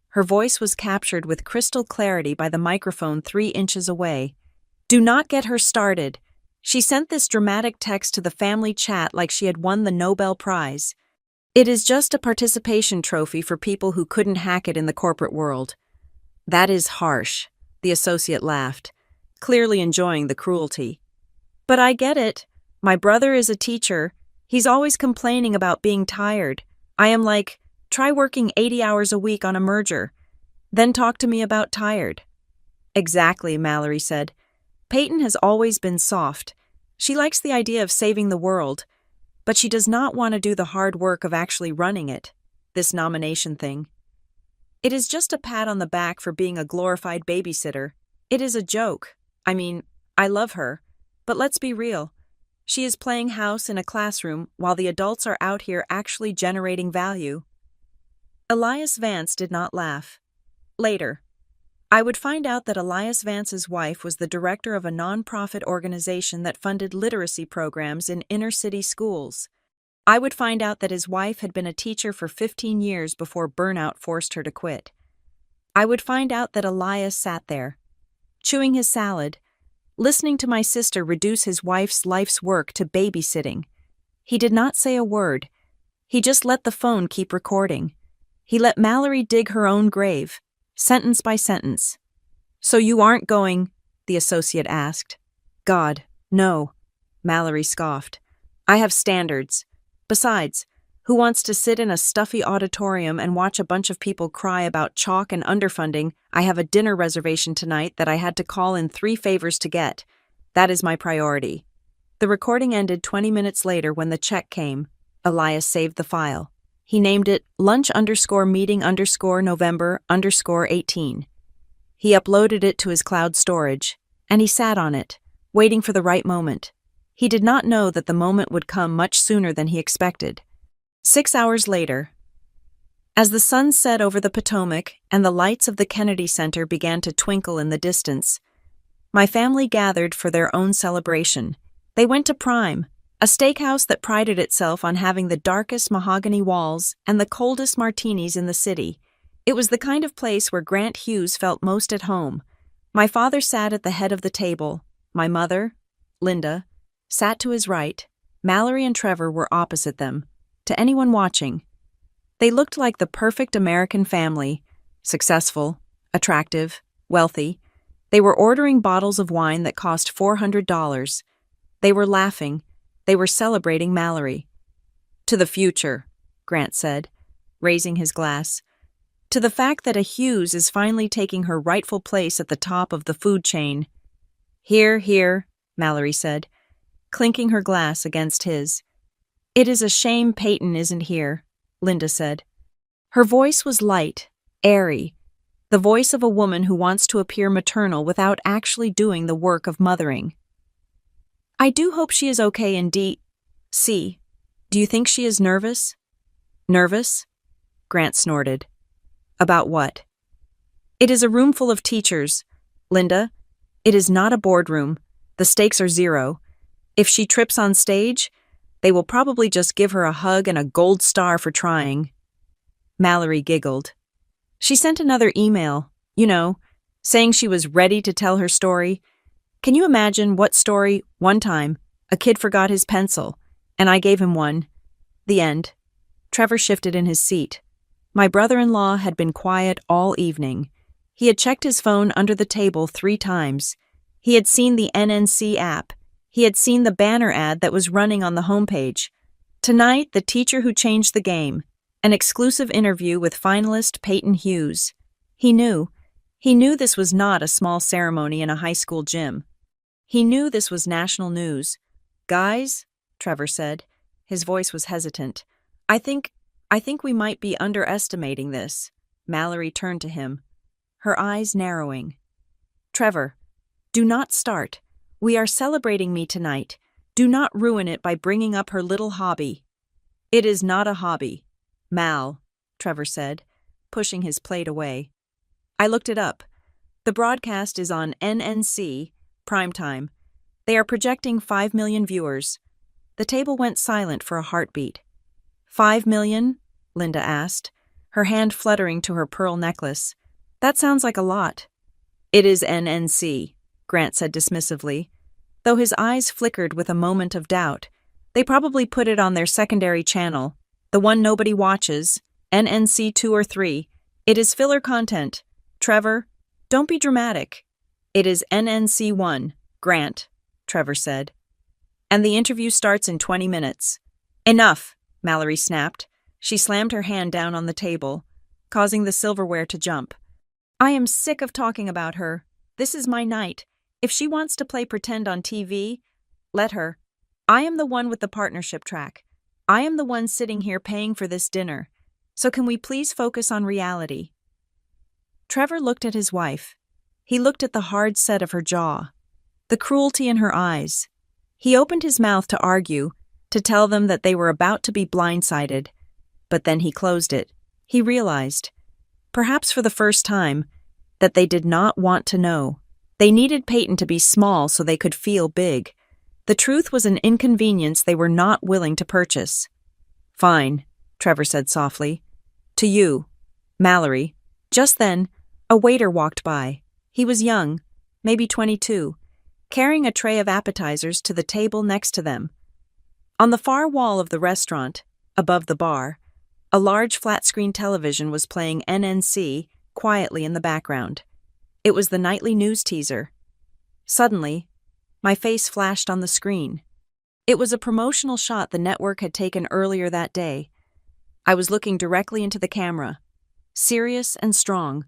Her voice was captured with crystal clarity by the microphone 3 inches away. "Do not get her started." She sent this dramatic text to the family chat like she had won the Nobel Prize. "It is just a participation trophy for people who couldn't hack it in the corporate world." "That is harsh," the associate laughed, clearly enjoying the cruelty. "But I get it. My brother is a teacher. He's always complaining about being tired. I am like, try working 80 hours a week on a merger. Then talk to me about tired." "Exactly," Mallory said. "Peyton has always been soft. She likes the idea of saving the world, but she does not want to do the hard work of actually running it, this nomination thing. It is just a pat on the back for being a glorified babysitter. It is a joke. I mean, I love her, but let's be real. She is playing house in a classroom while the adults are out here actually generating value." Elias Vance did not laugh. Later, I would find out that Elias Vance's wife was the director of a nonprofit organization that funded literacy programs in inner-city schools. I would find out that his wife had been a teacher for 15 years before burnout forced her to quit. I would find out that Elias sat there, chewing his salad, listening to my sister reduce his wife's life's work to babysitting. He did not say a word. He just let the phone keep recording. He let Mallory dig her own grave, sentence by sentence. "So you aren't going?" the associate asked. "God, no," Mallory scoffed. "I have standards. Besides, who wants to sit in a stuffy auditorium and watch a bunch of people cry about chalk and underfunding? I have a dinner reservation tonight that I had to call in 3 favors to get. That is my priority." The recording ended 20 minutes later when the check came. Elias saved the file. He named it lunch_meeting_November_18. He uploaded it to his cloud storage, and he sat on it, waiting for the right moment. He did not know that the moment would come much sooner than he expected. 6 hours later, as the sun set over the Potomac and the lights of the Kennedy Center began to twinkle in the distance, my family gathered for their own celebration. They went to Prime, a steakhouse that prided itself on having the darkest mahogany walls and the coldest martinis in the city. It was the kind of place where Grant Hughes felt most at home. My father sat at the head of the table. My mother, Linda, sat to his right. Mallory and Trevor were opposite them. To anyone watching, they looked like the perfect American family, successful, attractive, wealthy. They were ordering bottles of wine that cost $400. They were laughing. They were celebrating Mallory. To the future, Grant said, raising his glass. To the fact that a Hughes is finally taking her rightful place at the top of the food chain. Here, here, Mallory said, clinking her glass against his. It is a shame Peyton isn't here, Linda said. Her voice was light, airy, the voice of a woman who wants to appear maternal without actually doing the work of mothering. I do hope she is okay in D.C. Do you think she is nervous? Nervous? Grant snorted. About what? It is a room full of teachers. Linda, it is not a boardroom. The stakes are zero. If she trips on stage, they will probably just give her a hug and a gold star for trying. Mallory giggled. She sent another email, saying she was ready to tell her story. Can you imagine what story? One time, a kid forgot his pencil, and I gave him one. The end. Trevor shifted in his seat. My brother-in-law had been quiet all evening. He had checked his phone under the table 3 times. He had seen the NNC app. He had seen the banner ad that was running on the homepage. Tonight, the teacher who changed the game. An exclusive interview with finalist Peyton Hughes. He knew this was not a small ceremony in a high school gym. He knew this was national news. Guys, Trevor said. His voice was hesitant. I think we might be underestimating this. Mallory turned to him, her eyes narrowing. Trevor, do not start. We are celebrating me tonight. Do not ruin it by bringing up her little hobby. It is not a hobby. Mal, Trevor said, pushing his plate away. I looked it up. The broadcast is on NNC, primetime. They are projecting 5 million viewers. The table went silent for a heartbeat. 5 million? Linda asked, her hand fluttering to her pearl necklace. That sounds like a lot. It is NNC, Grant said dismissively, though his eyes flickered with a moment of doubt. They probably put it on their secondary channel, the one nobody watches, NNC 2 or 3. It is filler content. Trevor, don't be dramatic. It is NNC 1, Grant, Trevor said. And the interview starts in 20 minutes. Enough, Mallory snapped. She slammed her hand down on the table, causing the silverware to jump. I am sick of talking about her. This is my night. If she wants to play pretend on TV, let her. I am the one with the partnership track. I am the one sitting here paying for this dinner. So can we please focus on reality? Trevor looked at his wife. He looked at the hard set of her jaw, the cruelty in her eyes. He opened his mouth to argue, to tell them that they were about to be blindsided. But then he closed it. He realized, perhaps for the first time, that they did not want to know. They needed Peyton to be small so they could feel big. The truth was an inconvenience they were not willing to purchase. Fine, Trevor said softly. To you, Mallory. Just then, a waiter walked by. He was young, maybe 22, carrying a tray of appetizers to the table next to them. On the far wall of the restaurant, above the bar, a large flat-screen television was playing NNC quietly in the background. It was the nightly news teaser. Suddenly, my face flashed on the screen. It was a promotional shot the network had taken earlier that day. I was looking directly into the camera, serious and strong,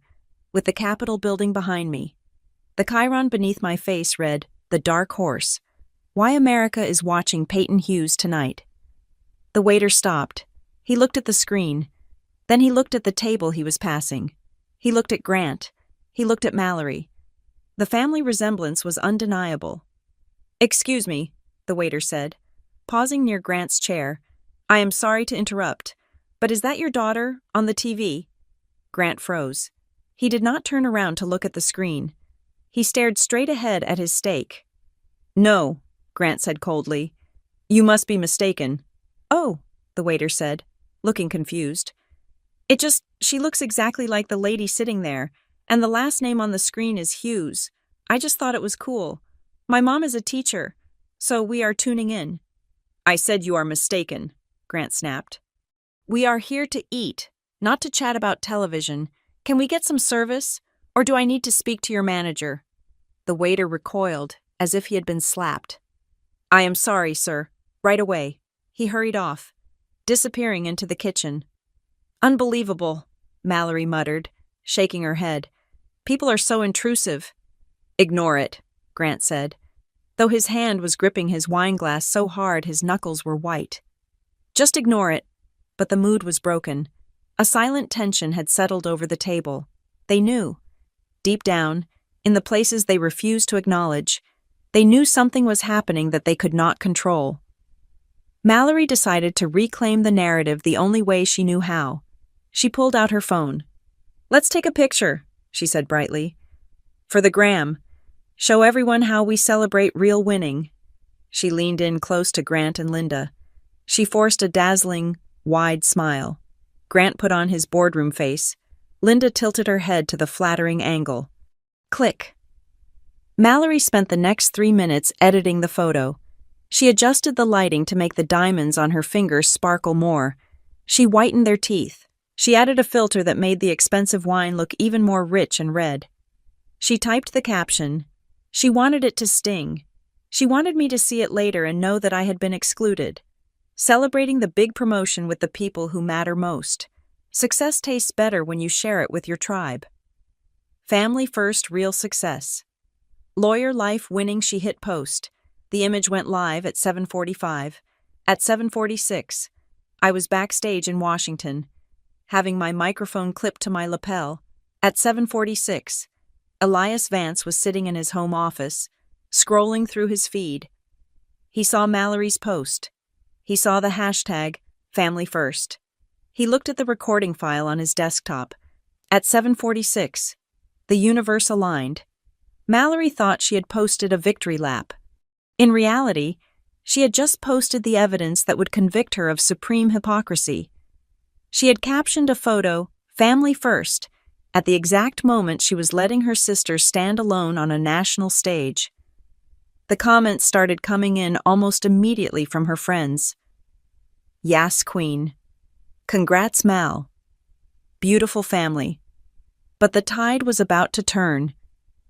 with the Capitol building behind me. The chyron beneath my face read, The Dark Horse. Why America is watching Peyton Hughes tonight. The waiter stopped. He looked at the screen. Then he looked at the table he was passing. He looked at Grant. He looked at Mallory. The family resemblance was undeniable. Excuse me, the waiter said, pausing near Grant's chair. I am sorry to interrupt, but is that your daughter on the TV? Grant froze. He did not turn around to look at the screen. He stared straight ahead at his steak. No, Grant said coldly. You must be mistaken. Oh, the waiter said, looking confused. She looks exactly like the lady sitting there, and the last name on the screen is Hughes. I just thought it was cool. My mom is a teacher, so we are tuning in." "I said you are mistaken," Grant snapped. "We are here to eat, not to chat about television. Can we get some service, or do I need to speak to your manager?" The waiter recoiled, as if he had been slapped. "I am sorry, sir. Right away." He hurried off, disappearing into the kitchen. "Unbelievable," Mallory muttered, shaking her head. "People are so intrusive." "Ignore it," Grant said, though his hand was gripping his wineglass so hard his knuckles were white. Just ignore it. But the mood was broken. A silent tension had settled over the table. They knew. Deep down, in the places they refused to acknowledge, they knew something was happening that they could not control. Mallory decided to reclaim the narrative the only way she knew how. She pulled out her phone. "Let's take a picture," she said brightly. "For the gram. Show everyone how we celebrate real winning." She leaned in close to Grant and Linda. She forced a dazzling, wide smile. Grant put on his boardroom face. Linda tilted her head to the flattering angle. Click. Mallory spent the next 3 minutes editing the photo. She adjusted the lighting to make the diamonds on her fingers sparkle more. She whitened their teeth. She added a filter that made the expensive wine look even more rich and red. She typed the caption. She wanted it to sting. She wanted me to see it later and know that I had been excluded. Celebrating the big promotion with the people who matter most. Success tastes better when you share it with your tribe. Family first, real success. Lawyer life winning. She hit post. The image went live at 7:45. At 7:46, I was backstage in Washington, having my microphone clipped to my lapel. At 7:46, Elias Vance was sitting in his home office, scrolling through his feed. He saw Mallory's post. He saw the hashtag #FamilyFirst. He looked at the recording file on his desktop. At 7:46, the universe aligned. Mallory thought she had posted a victory lap. In reality, she had just posted the evidence that would convict her of supreme hypocrisy. She had captioned a photo, "Family First," at the exact moment she was letting her sister stand alone on a national stage. The comments started coming in almost immediately from her friends. "Yas Queen. Congrats Mal. Beautiful family." But the tide was about to turn,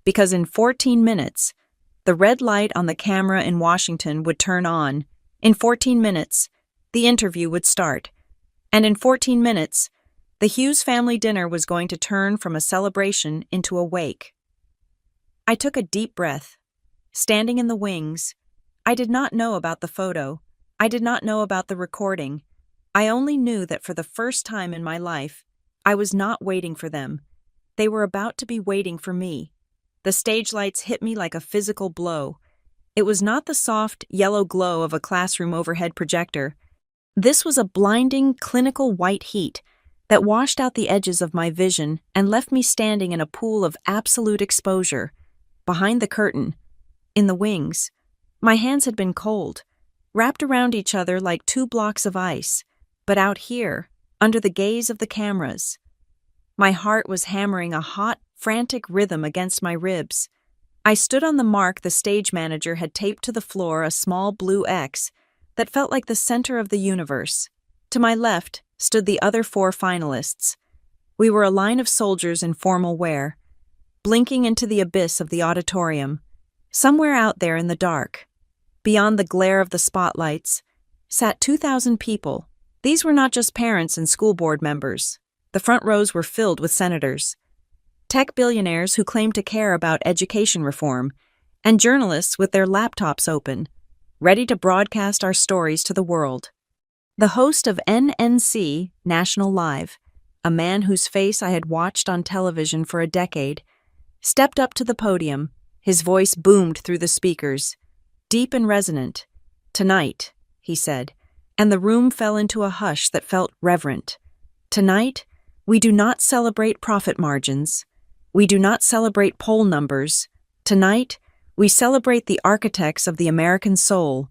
because in 14 minutes, the red light on the camera in Washington would turn on. In 14 minutes, the interview would start. And in 14 minutes, the Hughes family dinner was going to turn from a celebration into a wake. I took a deep breath. Standing in the wings, I did not know about the photo. I did not know about the recording. I only knew that for the first time in my life, I was not waiting for them. They were about to be waiting for me. The stage lights hit me like a physical blow. It was not the soft, yellow glow of a classroom overhead projector. This was a blinding, clinical white heat that washed out the edges of my vision and left me standing in a pool of absolute exposure. Behind the curtain, in the wings, my hands had been cold, wrapped around each other like 2 blocks of ice. But out here, under the gaze of the cameras, my heart was hammering a hot, frantic rhythm against my ribs. I stood on the mark the stage manager had taped to the floor, a small blue X that felt like the center of the universe. To my left stood the other 4 finalists. We were a line of soldiers in formal wear, blinking into the abyss of the auditorium. Somewhere out there in the dark, beyond the glare of the spotlights, sat 2,000 people. These were not just parents and school board members. The front rows were filled with senators, tech billionaires who claimed to care about education reform, and journalists with their laptops open, ready to broadcast our stories to the world. The host of NNC, National Live, a man whose face I had watched on television for a decade, stepped up to the podium. His voice boomed through the speakers, deep and resonant. "Tonight," he said, and the room fell into a hush that felt reverent. "Tonight, we do not celebrate profit margins. We do not celebrate poll numbers. Tonight, we celebrate the architects of the American soul.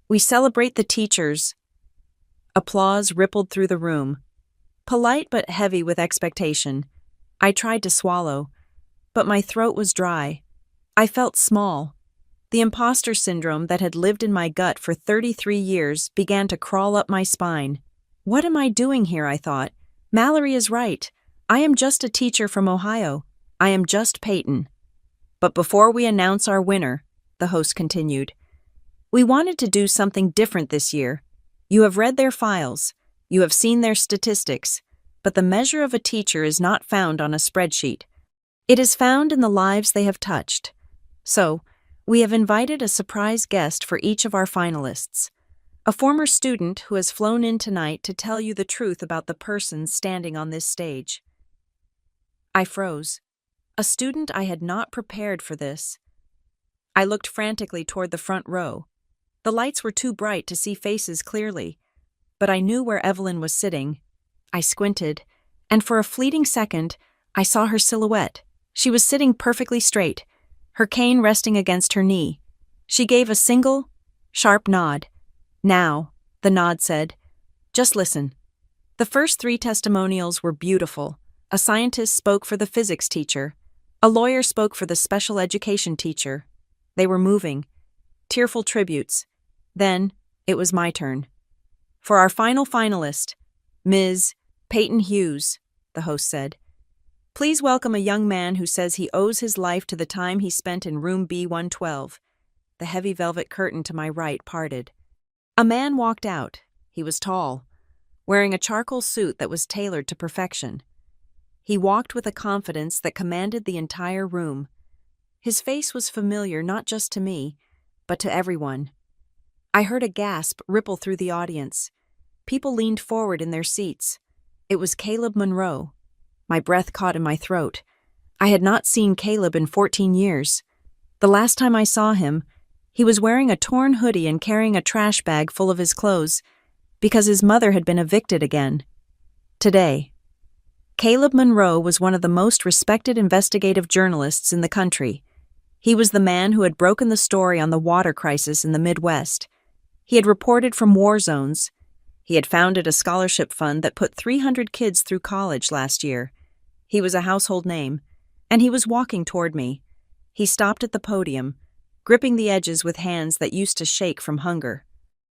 We celebrate the teachers." Applause rippled through the room. polite but heavy with expectation. I tried to swallow, but my throat was dry. I felt small. The imposter syndrome that had lived in my gut for 33 years began to crawl up my spine. What am I doing here, I thought. Mallory is right. I am just a teacher from Ohio. I am just Peyton. But before we announce our winner, the host continued, we wanted to do something different this year. You have read their files. You have seen their statistics. But the measure of a teacher is not found on a spreadsheet. It is found in the lives they have touched. So, we have invited a surprise guest for each of our finalists. A former student who has flown in tonight to tell you the truth about the person standing on this stage. I froze. A student I had not prepared for this. I looked frantically toward the front row. The lights were too bright to see faces clearly, but I knew where Evelyn was sitting. I squinted, and for a fleeting second, I saw her silhouette. She was sitting perfectly straight, her cane resting against her knee. She gave a single, sharp nod. Now, the nod said, just listen. The first 3 testimonials were beautiful. A scientist spoke for the physics teacher. A lawyer spoke for the special education teacher. They were moving, tearful tributes. Then, it was my turn. For our final finalist, Ms. Peyton Hughes, the host said, please welcome a young man who says he owes his life to the time he spent in room B112. The heavy velvet curtain to my right parted. A man walked out. He was tall, wearing a charcoal suit that was tailored to perfection. He walked with a confidence that commanded the entire room. His face was familiar not just to me, but to everyone. I heard a gasp ripple through the audience. People leaned forward in their seats. It was Caleb Monroe. My breath caught in my throat. I had not seen Caleb in 14 years. The last time I saw him, he was wearing a torn hoodie and carrying a trash bag full of his clothes, because his mother had been evicted again. Today, Caleb Monroe was one of the most respected investigative journalists in the country. He was the man who had broken the story on the water crisis in the Midwest. He had reported from war zones. He had founded a scholarship fund that put 300 kids through college last year. He was a household name, and he was walking toward me. He stopped at the podium, gripping the edges with hands that used to shake from hunger.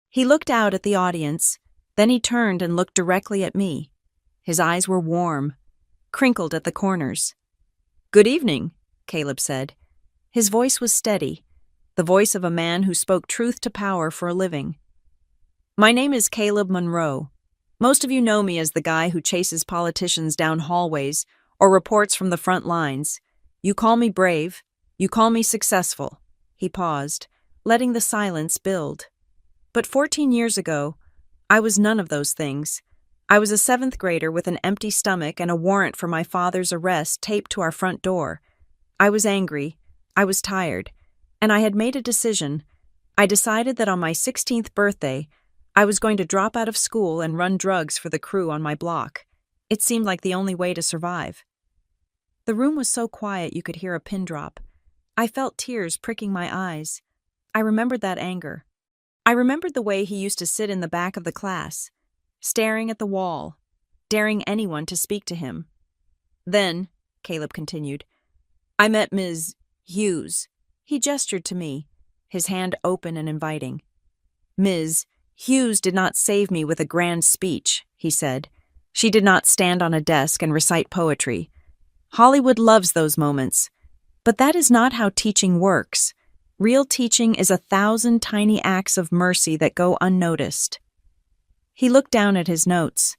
He looked out at the audience, then he turned and looked directly at me. His eyes were warm, crinkled at the corners. Good evening, Caleb said. His voice was steady, the voice of a man who spoke truth to power for a living. My name is Caleb Monroe. Most of you know me as the guy who chases politicians down hallways or reports from the front lines. You call me brave. You call me successful. He paused, letting the silence build. But 14 years ago, I was none of those things. I was a 7th grader with an empty stomach and a warrant for my father's arrest taped to our front door. I was angry. I was tired. And I had made a decision. I decided that on my 16th birthday, I was going to drop out of school and run drugs for the crew on my block. It seemed like the only way to survive. The room was so quiet you could hear a pin drop. I felt tears pricking my eyes. I remembered that anger. I remembered the way he used to sit in the back of the class, staring at the wall, daring anyone to speak to him. Then, Caleb continued, I met Ms. Hughes. He gestured to me, his hand open and inviting. Ms. Hughes did not save me with a grand speech, he said. She did not stand on a desk and recite poetry. Hollywood loves those moments. But that is not how teaching works. Real teaching is 1,000 tiny acts of mercy that go unnoticed. He looked down at his notes,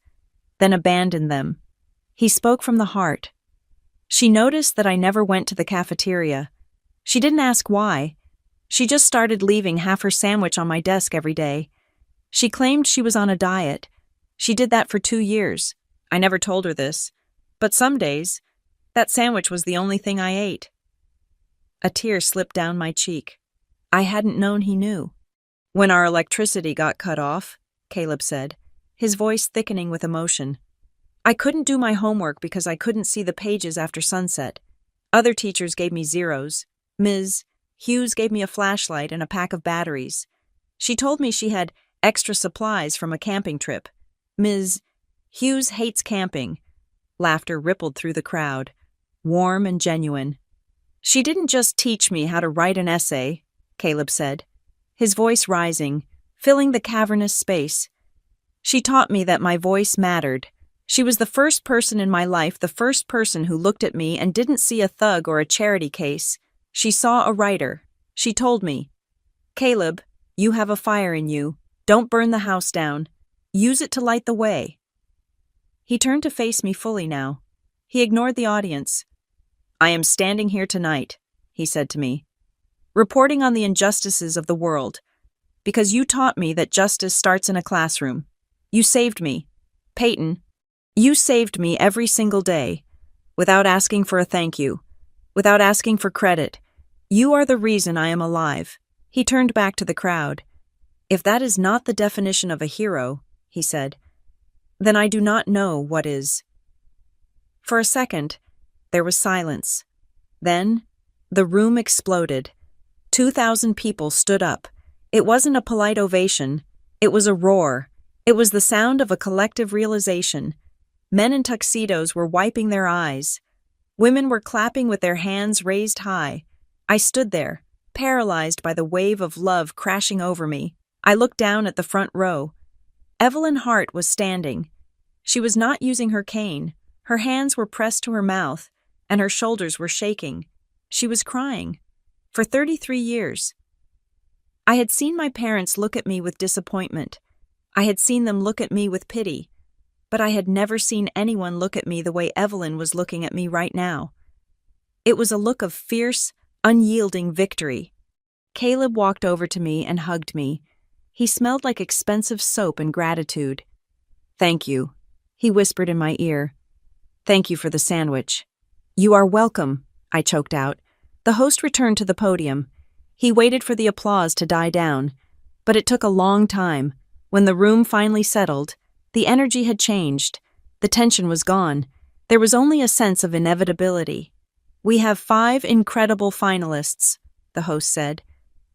then abandoned them. He spoke from the heart. She noticed that I never went to the cafeteria. She didn't ask why. She just started leaving half her sandwich on my desk every day. She claimed she was on a diet. She did that for 2 years. I never told her this. But some days, that sandwich was the only thing I ate. A tear slipped down my cheek. I hadn't known he knew. When our electricity got cut off, Caleb said, his voice thickening with emotion. I couldn't do my homework because I couldn't see the pages after sunset. Other teachers gave me zeros. Ms. Hughes gave me a flashlight and a pack of batteries. She told me she had extra supplies from a camping trip. Ms. Hughes hates camping. Laughter rippled through the crowd, warm and genuine. She didn't just teach me how to write an essay, Caleb said, his voice rising, filling the cavernous space. She taught me that my voice mattered. She was the first person in my life, the first person who looked at me and didn't see a thug or a charity case. She saw a writer. She told me, "Caleb, you have a fire in you. Don't burn the house down. Use it to light the way." He turned to face me fully now. He ignored the audience. "I am standing here tonight," he said to me, "reporting on the injustices of the world, because you taught me that justice starts in a classroom. You saved me. Peyton, you saved me every single day, without asking for a thank you, without asking for credit. You are the reason I am alive." He turned back to the crowd. "If that is not the definition of a hero," he said, "then I do not know what is." For a second, there was silence. Then, the room exploded. 2,000 people stood up. It wasn't a polite ovation. It was a roar. It was the sound of a collective realization. Men in tuxedos were wiping their eyes. Women were clapping with their hands raised high. I stood there, paralyzed by the wave of love crashing over me. I looked down at the front row. Evelyn Hart was standing. She was not using her cane. Her hands were pressed to her mouth, and her shoulders were shaking. She was crying. For 33 years. I had seen my parents look at me with disappointment. I had seen them look at me with pity. But I had never seen anyone look at me the way Evelyn was looking at me right now. It was a look of fierce, unyielding victory. Caleb walked over to me and hugged me. He smelled like expensive soap and gratitude. "Thank you," he whispered in my ear. "Thank you for the sandwich." "You are welcome," I choked out. The host returned to the podium. He waited for the applause to die down, but it took a long time. When the room finally settled, the energy had changed. The tension was gone. There was only a sense of inevitability. "We have 5 incredible finalists," the host said.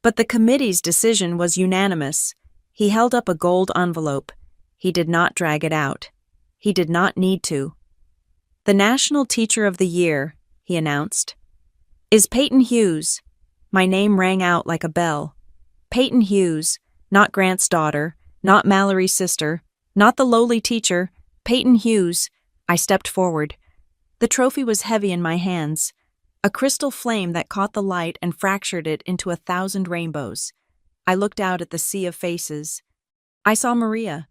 But the committee's decision was unanimous. He held up a gold envelope. He did not drag it out. He did not need to. "The National Teacher of the Year," he announced, "is Peyton Hughes." My name rang out like a bell. Peyton Hughes, not Grant's daughter, not Mallory's sister, not the lowly teacher, Peyton Hughes. I stepped forward. The trophy was heavy in my hands, a crystal flame that caught the light and fractured it into 1,000 rainbows. I looked out at the sea of faces. I saw Maria,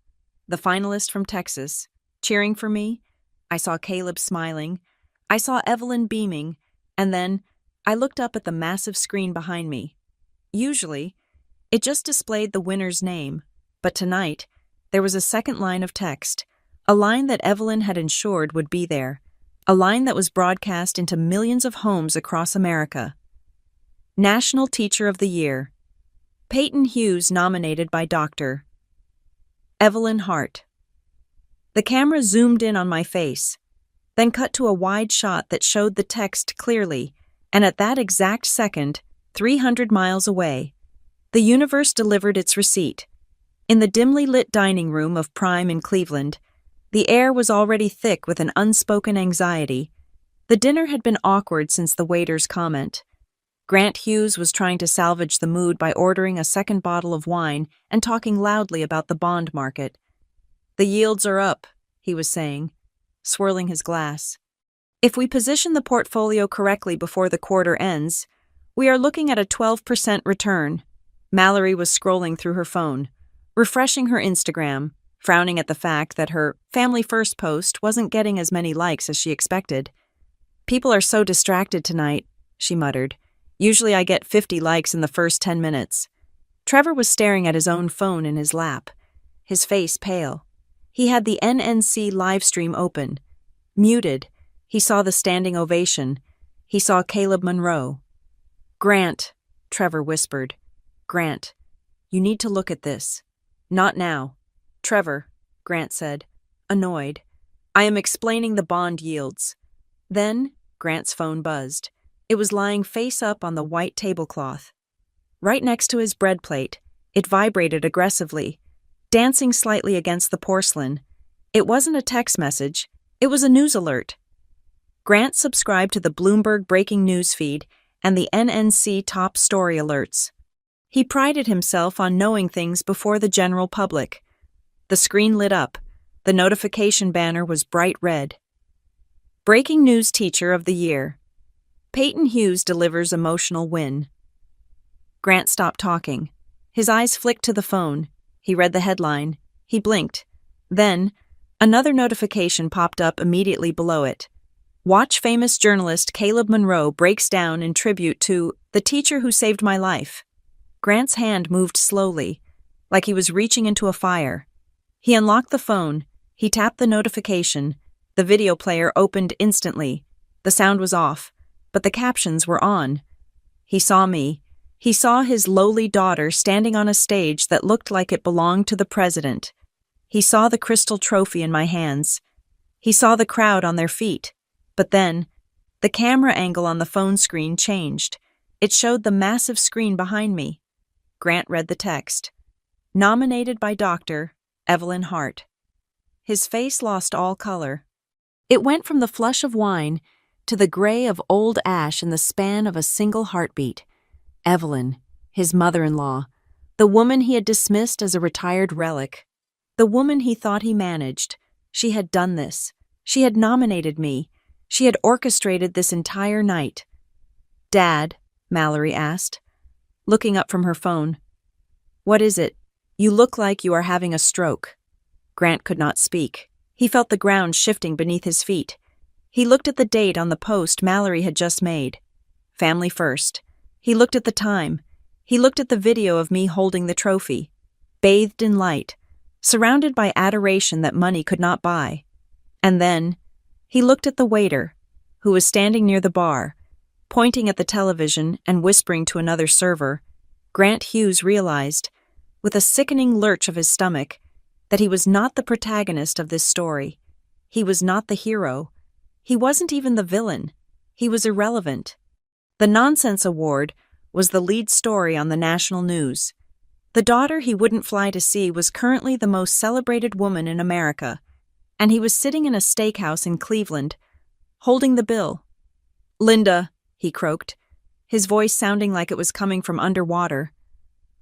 the finalist from Texas, cheering for me. I saw Caleb smiling. I saw Evelyn beaming. And then I looked up at the massive screen behind me. Usually, it just displayed the winner's name, but tonight, there was a second line of text, a line that Evelyn had ensured would be there, a line that was broadcast into millions of homes across America. National Teacher of the Year. Peyton Hughes nominated by Dr. Evelyn Hart. The camera zoomed in on my face, then cut to a wide shot that showed the text clearly, and at that exact second, 300 miles away, the universe delivered its receipt. In the dimly lit dining room of Prime in Cleveland, the air was already thick with an unspoken anxiety. The dinner had been awkward since the waiter's comment. Grant Hughes was trying to salvage the mood by ordering a second bottle of wine and talking loudly about the bond market. "The yields are up," he was saying, swirling his glass. "If we position the portfolio correctly before the quarter ends, we are looking at a 12% return." Mallory was scrolling through her phone, refreshing her Instagram, frowning at the fact that her Family First post wasn't getting as many likes as she expected. "People are so distracted tonight," she muttered. "Usually I get 50 likes in the first 10 minutes. Trevor was staring at his own phone in his lap, his face pale. He had the NNC livestream open. Muted, he saw the standing ovation. He saw Caleb Monroe. "Grant," Trevor whispered. "Grant, you need to look at this." "Not now." "Trevor," Grant said, annoyed. "I am explaining the bond yields." Then Grant's phone buzzed. It was lying face up on the white tablecloth. Right next to his bread plate, it vibrated aggressively, dancing slightly against the porcelain. It wasn't a text message, it was a news alert. Grant subscribed to the Bloomberg breaking news feed and the NNC top story alerts. He prided himself on knowing things before the general public. The screen lit up. The notification banner was bright red. Breaking News Teacher of the Year. Peyton Hughes delivers emotional win. Grant stopped talking. His eyes flicked to the phone. He read the headline. He blinked. Then, another notification popped up immediately below it. Watch famous journalist Caleb Monroe breaks down in tribute to the teacher who saved my life. Grant's hand moved slowly, like he was reaching into a fire. He unlocked the phone. He tapped the notification. The video player opened instantly. The sound was off, but the captions were on. He saw me. He saw his lowly daughter standing on a stage that looked like it belonged to the president. He saw the crystal trophy in my hands. He saw the crowd on their feet. But then, the camera angle on the phone screen changed. It showed the massive screen behind me. Grant read the text. Nominated by Dr. Evelyn Hart. His face lost all color. It went from the flush of wine to the gray of old ash in the span of a single heartbeat. Evelyn, his mother-in-law, the woman he had dismissed as a retired relic, the woman he thought he managed. She had done this. She had nominated me. She had orchestrated this entire night. "Dad," Mallory asked, looking up from her phone. "What is it? You look like you are having a stroke." Grant could not speak. He felt the ground shifting beneath his feet. He looked at the date on the post Mallory had just made. Family first. He looked at the time. He looked at the video of me holding the trophy, bathed in light, surrounded by adoration that money could not buy. And then, he looked at the waiter, who was standing near the bar, pointing at the television and whispering to another server. Grant Hughes realized, with a sickening lurch of his stomach, that he was not the protagonist of this story. He was not the hero. He wasn't even the villain. He was irrelevant. The Nonsense Award was the lead story on the national news. The daughter he wouldn't fly to see was currently the most celebrated woman in America, and he was sitting in a steakhouse in Cleveland, holding the bill. "Linda," he croaked, his voice sounding like it was coming from underwater.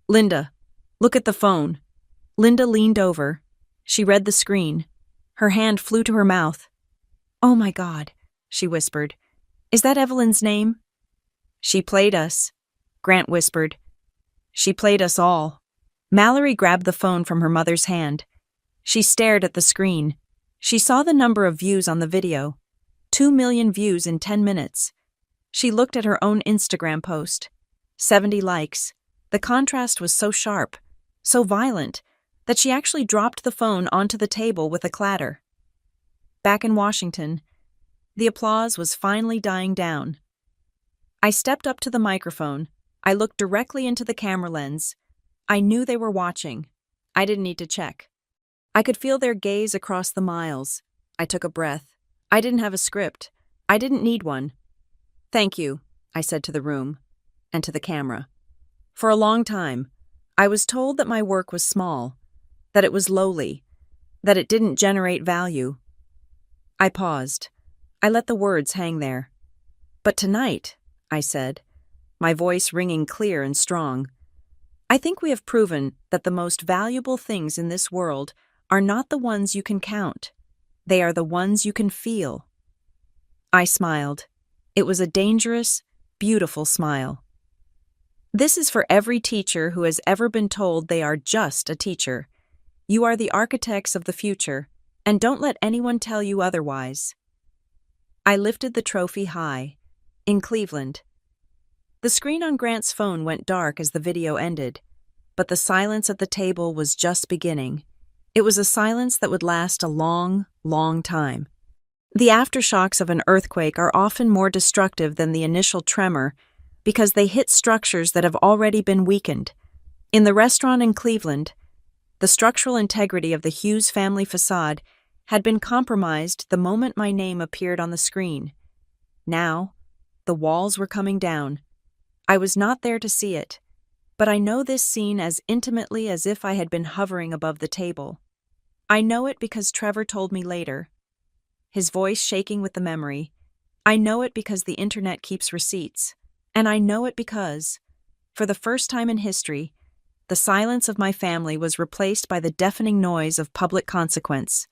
"Linda, look at the phone." Linda leaned over. She read the screen. Her hand flew to her mouth. "Oh my God," she whispered. "Is that Evelyn's name?" "She played us," Grant whispered. "She played us all." Mallory grabbed the phone from her mother's hand. She stared at the screen. She saw the number of views on the video. 2 million views in 10 minutes. She looked at her own Instagram post. 70 likes. The contrast was so sharp, so violent, that she actually dropped the phone onto the table with a clatter. Back in Washington, the applause was finally dying down. I stepped up to the microphone. I looked directly into the camera lens. I knew they were watching. I didn't need to check. I could feel their gaze across the miles. I took a breath. I didn't have a script. I didn't need one. "Thank you," I said to the room, and to the camera. For a long time, I was told that my work was small, that it was lowly, that it didn't generate value. I paused. I let the words hang there. "But tonight," I said, my voice ringing clear and strong, "I think we have proven that the most valuable things in this world are not the ones you can count. They are the ones you can feel." I smiled. It was a dangerous, beautiful smile. This is for every teacher who has ever been told they are just a teacher. You are the architects of the future, and don't let anyone tell you otherwise. I lifted the trophy high. In Cleveland. The screen on Grant's phone went dark as the video ended, but the silence at the table was just beginning. It was a silence that would last a long, long time. The aftershocks of an earthquake are often more destructive than the initial tremor because they hit structures that have already been weakened. In the restaurant in Cleveland, the structural integrity of the Hughes family facade had been compromised the moment my name appeared on the screen. Now, the walls were coming down. I was not there to see it, but I know this scene as intimately as if I had been hovering above the table. I know it because Trevor told me later, his voice shaking with the memory. I know it because the internet keeps receipts. And I know it because, for the first time in history, the silence of my family was replaced by the deafening noise of public consequence.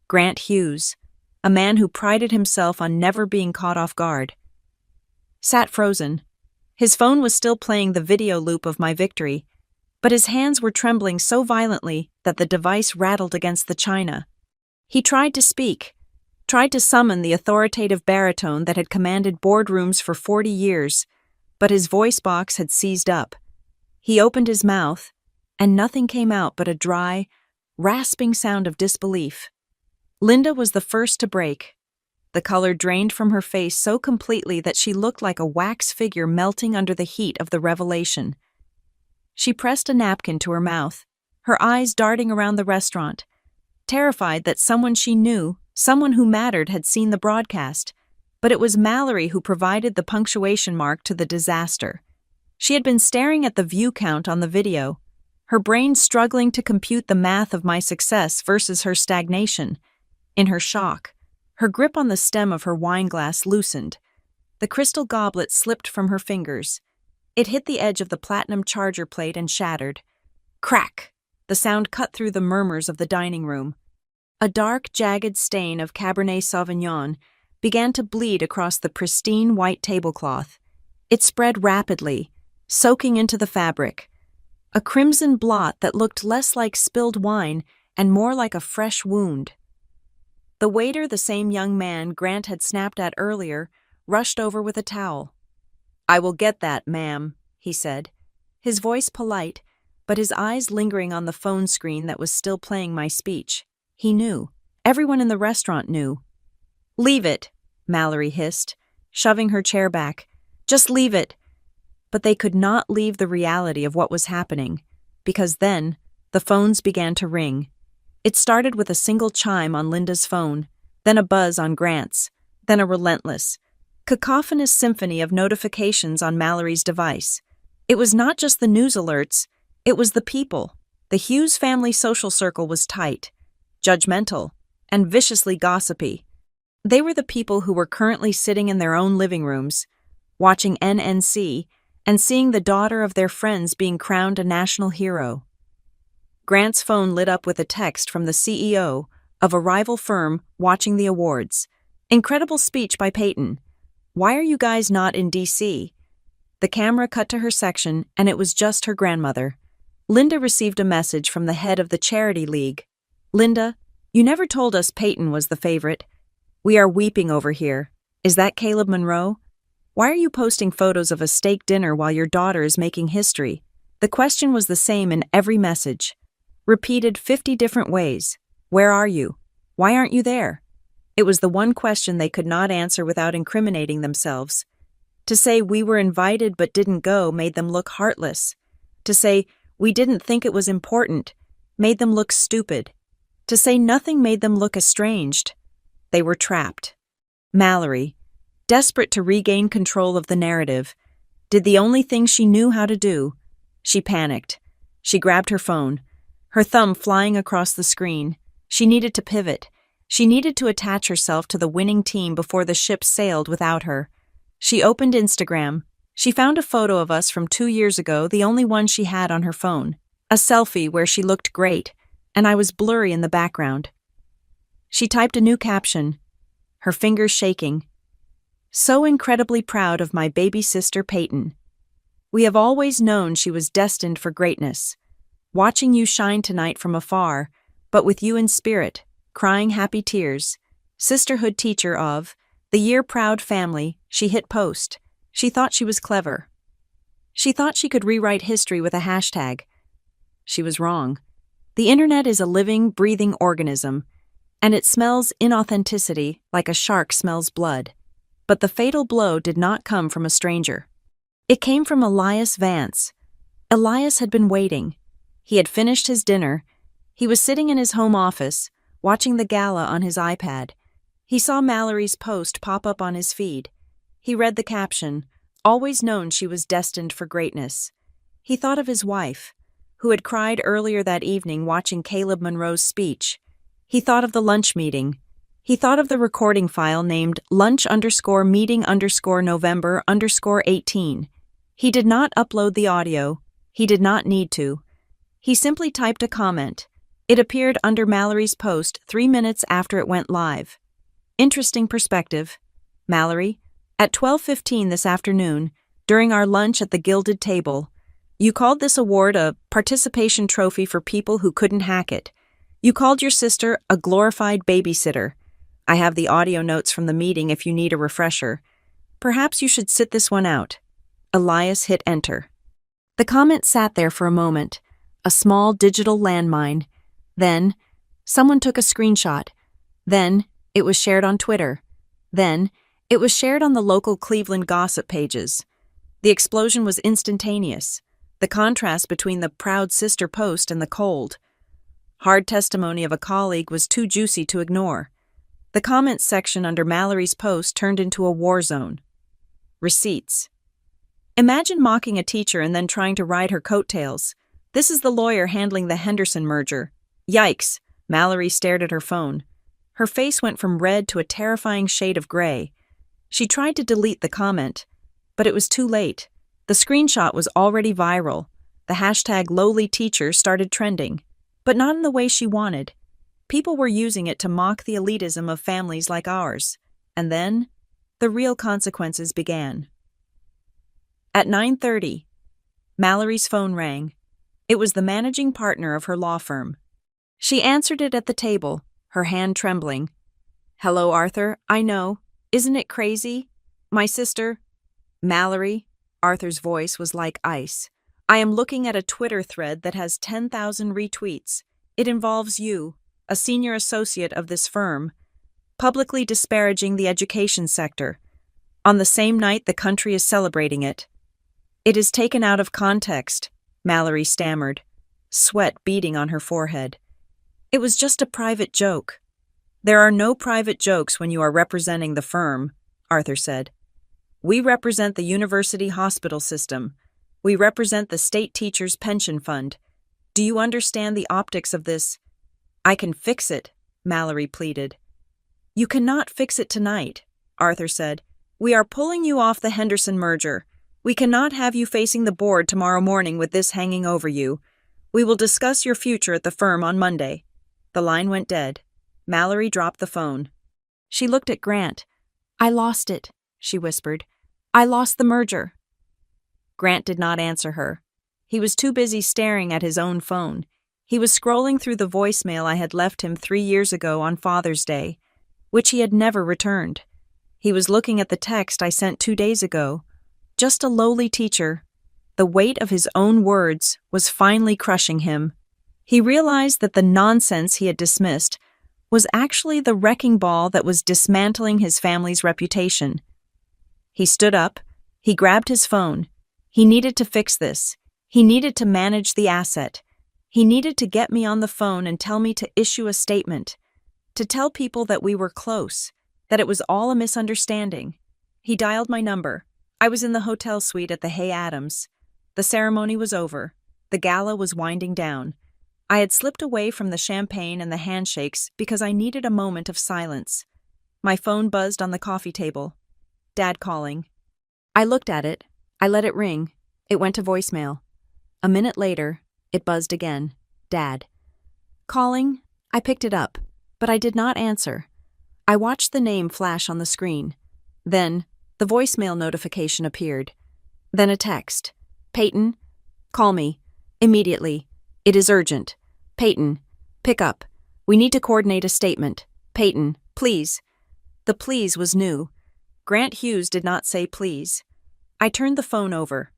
Grant Hughes, a man who prided himself on never being caught off guard, sat frozen. His phone was still playing the video loop of my victory, but his hands were trembling so violently that the device rattled against the china. He tried to speak, tried to summon the authoritative baritone that had commanded boardrooms for 40 years, but his voice box had seized up. He opened his mouth, and nothing came out but a dry, rasping sound of disbelief. Linda was the first to break. The color drained from her face so completely that she looked like a wax figure melting under the heat of the revelation. She pressed a napkin to her mouth, her eyes darting around the restaurant, terrified that someone she knew, someone who mattered, had seen the broadcast. But it was Mallory who provided the punctuation mark to the disaster. She had been staring at the view count on the video, her brain struggling to compute the math of my success versus her stagnation. In her shock, her grip on the stem of her wineglass loosened. The crystal goblet slipped from her fingers. It hit the edge of the platinum charger plate and shattered. Crack! The sound cut through the murmurs of the dining room. A dark, jagged stain of Cabernet Sauvignon began to bleed across the pristine white tablecloth. It spread rapidly, soaking into the fabric. A crimson blot that looked less like spilled wine and more like a fresh wound. The waiter, the same young man Grant had snapped at earlier, rushed over with a towel. "I will get that, ma'am," he said, his voice polite, but his eyes lingering on the phone screen that was still playing my speech. He knew. Everyone in the restaurant knew. "Leave it," Mallory hissed, shoving her chair back. "Just leave it." But they could not leave the reality of what was happening, because then the phones began to ring. It started with a single chime on Linda's phone, then a buzz on Grant's, then a relentless, cacophonous symphony of notifications on Mallory's device. It was not just the news alerts, it was the people. The Hughes family social circle was tight, judgmental, and viciously gossipy. They were the people who were currently sitting in their own living rooms, watching NNC and seeing the daughter of their friends being crowned a national hero. Grant's phone lit up with a text from the CEO of a rival firm watching the awards. "Incredible speech by Peyton. Why are you guys not in D.C.?" The camera cut to her section, and it was just her grandmother. Linda received a message from the head of the Charity League. "Linda, you never told us Peyton was the favorite. We are weeping over here. Is that Caleb Monroe? Why are you posting photos of a steak dinner while your daughter is making history?" The question was the same in every message, repeated 50 different ways. Where are you? Why aren't you there? It was the one question they could not answer without incriminating themselves. To say we were invited but didn't go made them look heartless. To say we didn't think it was important made them look stupid. To say nothing made them look estranged. They were trapped. Mallory, desperate to regain control of the narrative, did the only thing she knew how to do. She panicked. She grabbed her phone, her thumb flying across the screen. She needed to pivot. She needed to attach herself to the winning team before the ship sailed without her. She opened Instagram. She found a photo of us from 2 years ago, the only one she had on her phone. A selfie where she looked great, and I was blurry in the background. She typed a new caption, her fingers shaking. "So incredibly proud of my baby sister Peyton. We have always known she was destined for greatness. Watching you shine tonight from afar, but with you in spirit, crying happy tears. Sisterhood teacher of the year proud family," she hit post. She thought she was clever. She thought she could rewrite history with a hashtag. She was wrong. The internet is a living, breathing organism, and it smells inauthenticity like a shark smells blood. But the fatal blow did not come from a stranger. It came from Elias Vance. Elias had been waiting. He had finished his dinner. He was sitting in his home office, watching the gala on his iPad. He saw Mallory's post pop up on his feed. He read the caption, "Always known she was destined for greatness." He thought of his wife, who had cried earlier that evening watching Caleb Monroe's speech. He thought of the lunch meeting. He thought of the recording file named lunch_meeting_November_18. He did not upload the audio. He did not need to. He simply typed a comment. It appeared under Mallory's post 3 minutes after it went live. Interesting perspective. Mallory, at 12:15 this afternoon, during our lunch at the Gilded Table, you called this award a participation trophy for people who couldn't hack it. You called your sister a glorified babysitter. I have the audio notes from the meeting if you need a refresher. Perhaps you should sit this one out. Elias hit enter. The comment sat there for a moment, a small digital landmine. Then, someone took a screenshot. Then, it was shared on Twitter. Then, it was shared on the local Cleveland gossip pages. The explosion was instantaneous. The contrast between the proud sister post and the cold, hard testimony of a colleague was too juicy to ignore. The comments section under Mallory's post turned into a war zone. Receipts. Imagine mocking a teacher and then trying to ride her coattails. This is the lawyer handling the Henderson merger. Yikes! Mallory stared at her phone. Her face went from red to a terrifying shade of gray. She tried to delete the comment, but it was too late. The screenshot was already viral. The hashtag #LowlyTeacher started trending, but not in the way she wanted. People were using it to mock the elitism of families like ours. And then, the real consequences began. At 9:30, Mallory's phone rang. It was the managing partner of her law firm. She answered it at the table, her hand trembling. "Hello, Arthur. I know. Isn't it crazy? My sister..." "Mallory," Arthur's voice was like ice. "I am looking at a Twitter thread that has 10,000 retweets. It involves you, a senior associate of this firm, publicly disparaging the education sector. On the same night the country is celebrating it." "It is taken out of context," Mallory stammered, sweat beading on her forehead. "It was just a private joke." "There are no private jokes when you are representing the firm," Arthur said. "We represent the university hospital system. We represent the state teachers' pension fund. Do you understand the optics of this?" "I can fix it," Mallory pleaded. "You cannot fix it tonight," Arthur said. "We are pulling you off the Henderson merger. We cannot have you facing the board tomorrow morning with this hanging over you. We will discuss your future at the firm on Monday." The line went dead. Mallory dropped the phone. She looked at Grant. "I lost it," she whispered. "I lost the merger." Grant did not answer her. He was too busy staring at his own phone. He was scrolling through the voicemail I had left him 3 years ago on Father's Day, which he had never returned. He was looking at the text I sent 2 days ago. Just a lowly teacher. The weight of his own words was finally crushing him. He realized that the nonsense he had dismissed was actually the wrecking ball that was dismantling his family's reputation. He stood up. He grabbed his phone. He needed to fix this. He needed to manage the asset. He needed to get me on the phone and tell me to issue a statement, to tell people that we were close, that it was all a misunderstanding. He dialed my number. I was in the hotel suite at the Hay Adams. The ceremony was over. The gala was winding down. I had slipped away from the champagne and the handshakes because I needed a moment of silence. My phone buzzed on the coffee table. Dad calling. I looked at it. I let it ring. It went to voicemail. A minute later, it buzzed again. Dad. Calling. I picked it up, but I did not answer. I watched the name flash on the screen. Then, the voicemail notification appeared. Then a text. Peyton, call me. Immediately. It is urgent. Peyton, pick up. We need to coordinate a statement. Peyton, please. The please was new. Grant Hughes did not say please. I turned the phone over.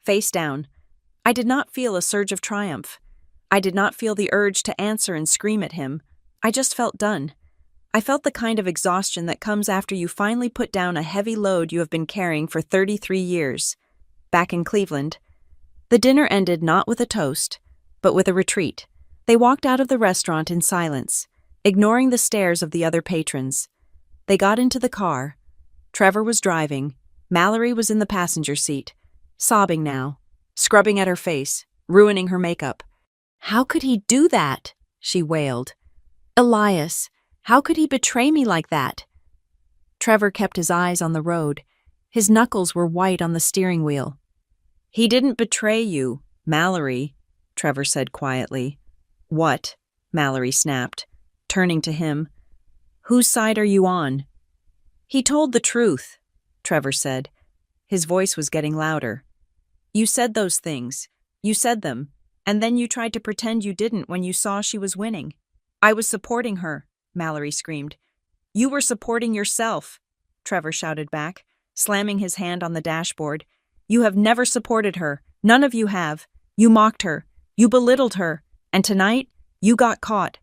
Face down. I did not feel a surge of triumph. I did not feel the urge to answer and scream at him. I just felt done. I felt the kind of exhaustion that comes after you finally put down a heavy load you have been carrying for 33 years. Back in Cleveland. The dinner ended not with a toast, but with a retreat. They walked out of the restaurant in silence, ignoring the stares of the other patrons. They got into the car. Trevor was driving. Mallory was in the passenger seat, sobbing now, scrubbing at her face, ruining her makeup. How could he do that? She wailed. Elias, how could he betray me like that? Trevor kept his eyes on the road. His knuckles were white on the steering wheel. He didn't betray you, Mallory, Trevor said quietly. What? Mallory snapped, turning to him. Whose side are you on? He told the truth, Trevor said. His voice was getting louder. You said those things. You said them. And then you tried to pretend you didn't when you saw she was winning. I was supporting her, Mallory screamed. You were supporting yourself, Trevor shouted back, slamming his hand on the dashboard. You have never supported her. None of you have. You mocked her. You belittled her. And tonight, you got caught.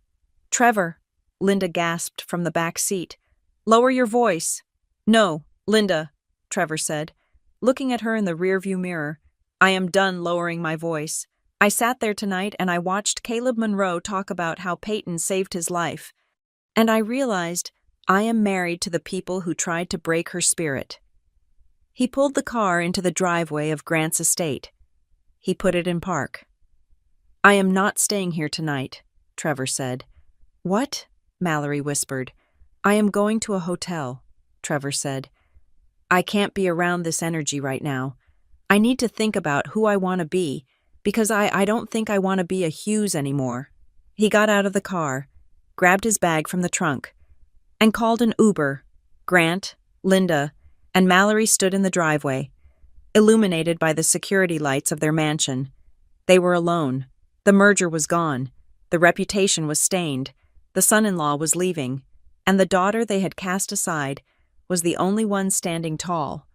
Trevor, Linda gasped from the back seat. Lower your voice. No, Linda, Trevor said, looking at her in the rearview mirror. I am done lowering my voice. I sat there tonight and I watched Caleb Monroe talk about how Peyton saved his life. And I realized I am married to the people who tried to break her spirit. He pulled the car into the driveway of Grant's estate. He put it in park. I am not staying here tonight, Trevor said. What? Mallory whispered. I am going to a hotel, Trevor said. I can't be around this energy right now. I need to think about who I want to be, because I don't think I want to be a Hughes anymore. He got out of the car, grabbed his bag from the trunk, and called an Uber. Grant, Linda, and Mallory stood in the driveway, illuminated by the security lights of their mansion. They were alone. The merger was gone. The reputation was stained. The son-in-law was leaving. And the daughter they had cast aside was the only one standing tall.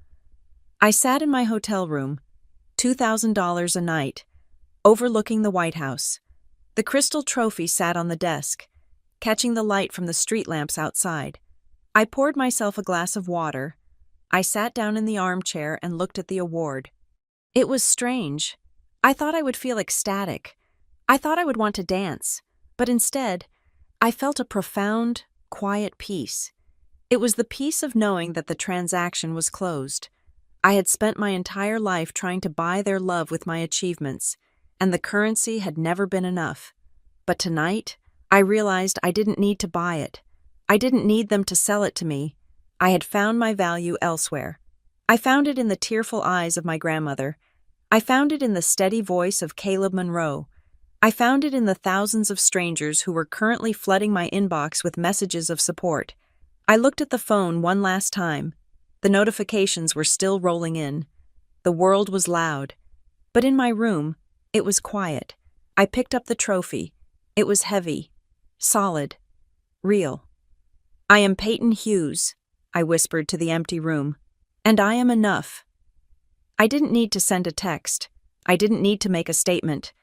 I sat in my hotel room, $2,000 a night, overlooking the White House. The crystal trophy sat on the desk, catching the light from the street lamps outside. I poured myself a glass of water. I sat down in the armchair and looked at the award. It was strange. I thought I would feel ecstatic. I thought I would want to dance. But instead, I felt a profound, quiet peace. It was the peace of knowing that the transaction was closed. I had spent my entire life trying to buy their love with my achievements, and the currency had never been enough. But tonight, I realized I didn't need to buy it. I didn't need them to sell it to me. I had found my value elsewhere. I found it in the tearful eyes of my grandmother. I found it in the steady voice of Caleb Monroe. I found it in the thousands of strangers who were currently flooding my inbox with messages of support. I looked at the phone one last time. The notifications were still rolling in. The world was loud. But in my room, it was quiet. I picked up the trophy. It was heavy, solid, real. I am Peyton Hughes, I whispered to the empty room, and I am enough. I didn't need to send a text. I didn't need to make a statement.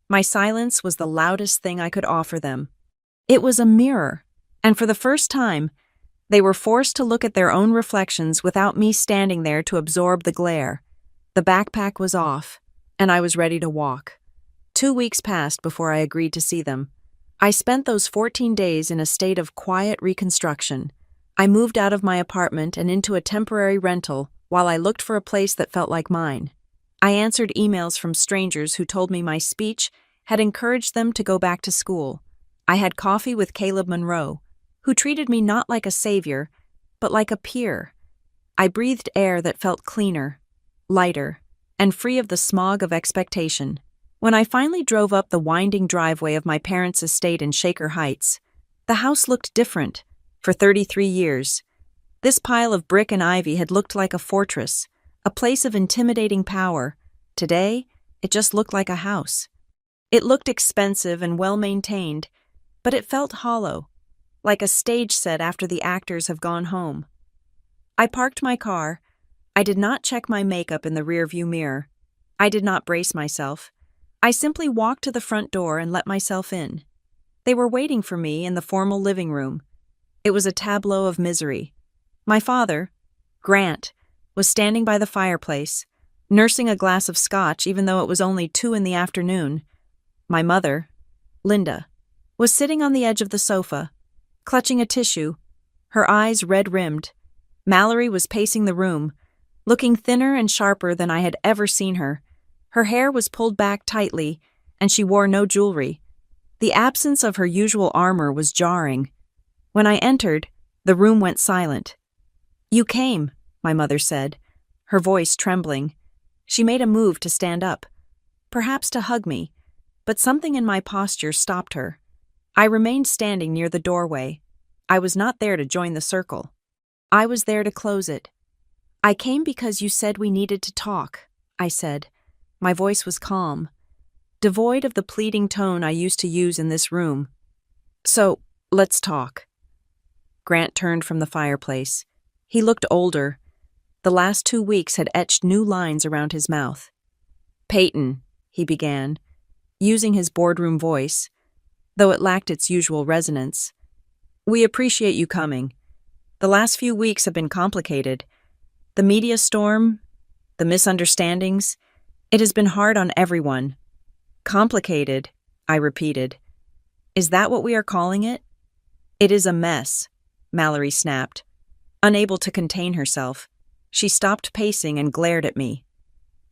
My silence was the loudest thing I could offer them. It was a mirror, and for the first time, they were forced to look at their own reflections without me standing there to absorb the glare. The backpack was off, and I was ready to walk. 2 weeks passed before I agreed to see them. I spent those 14 days in a state of quiet reconstruction. I moved out of my apartment and into a temporary rental while I looked for a place that felt like mine. I answered emails from strangers who told me my speech had encouraged them to go back to school. I had coffee with Caleb Monroe, who treated me not like a savior, but like a peer. I breathed air that felt cleaner, lighter, and free of the smog of expectation. When I finally drove up the winding driveway of my parents' estate in Shaker Heights, the house looked different. For 33 years, this pile of brick and ivy had looked like a fortress, a place of intimidating power. Today, it just looked like a house. It looked expensive and well-maintained, but it felt hollow, like a stage set after the actors have gone home. I parked my car. I did not check my makeup in the rearview mirror. I did not brace myself. I simply walked to the front door and let myself in. They were waiting for me in the formal living room. It was a tableau of misery. My father, Grant, was standing by the fireplace, nursing a glass of scotch even though it was only 2 p.m. My mother, Linda, was sitting on the edge of the sofa, clutching a tissue, her eyes red-rimmed. Mallory was pacing the room, looking thinner and sharper than I had ever seen her. Her hair was pulled back tightly, and she wore no jewelry. The absence of her usual armor was jarring. When I entered, the room went silent. "You came," my mother said, her voice trembling. She made a move to stand up, perhaps to hug me, but something in my posture stopped her. I remained standing near the doorway. I was not there to join the circle. I was there to close it. "I came because you said we needed to talk," I said. My voice was calm, devoid of the pleading tone I used to use in this room. "So, let's talk." Grant turned from the fireplace. He looked older. The last 2 weeks had etched new lines around his mouth. "Peyton," he began, using his boardroom voice, though it lacked its usual resonance. "We appreciate you coming. The last few weeks have been complicated. The media storm, the misunderstandings, it has been hard on everyone." "Complicated," I repeated. "Is that what we are calling it?" "It is a mess," Mallory snapped. Unable to contain herself, she stopped pacing and glared at me.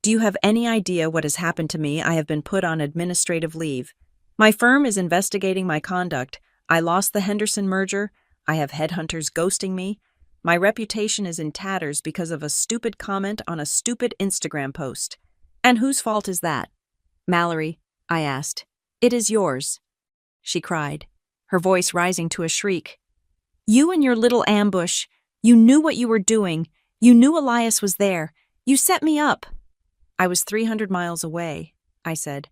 "Do you have any idea what has happened to me? I have been put on administrative leave. My firm is investigating my conduct. I lost the Henderson merger. I have headhunters ghosting me. My reputation is in tatters because of a stupid comment on a stupid Instagram post. And whose fault is that?" "Mallory," I asked. "It is yours," she cried, her voice rising to a shriek. "You and your little ambush. You knew what you were doing. You knew Elias was there. You set me up." "I was 300 miles away," I said.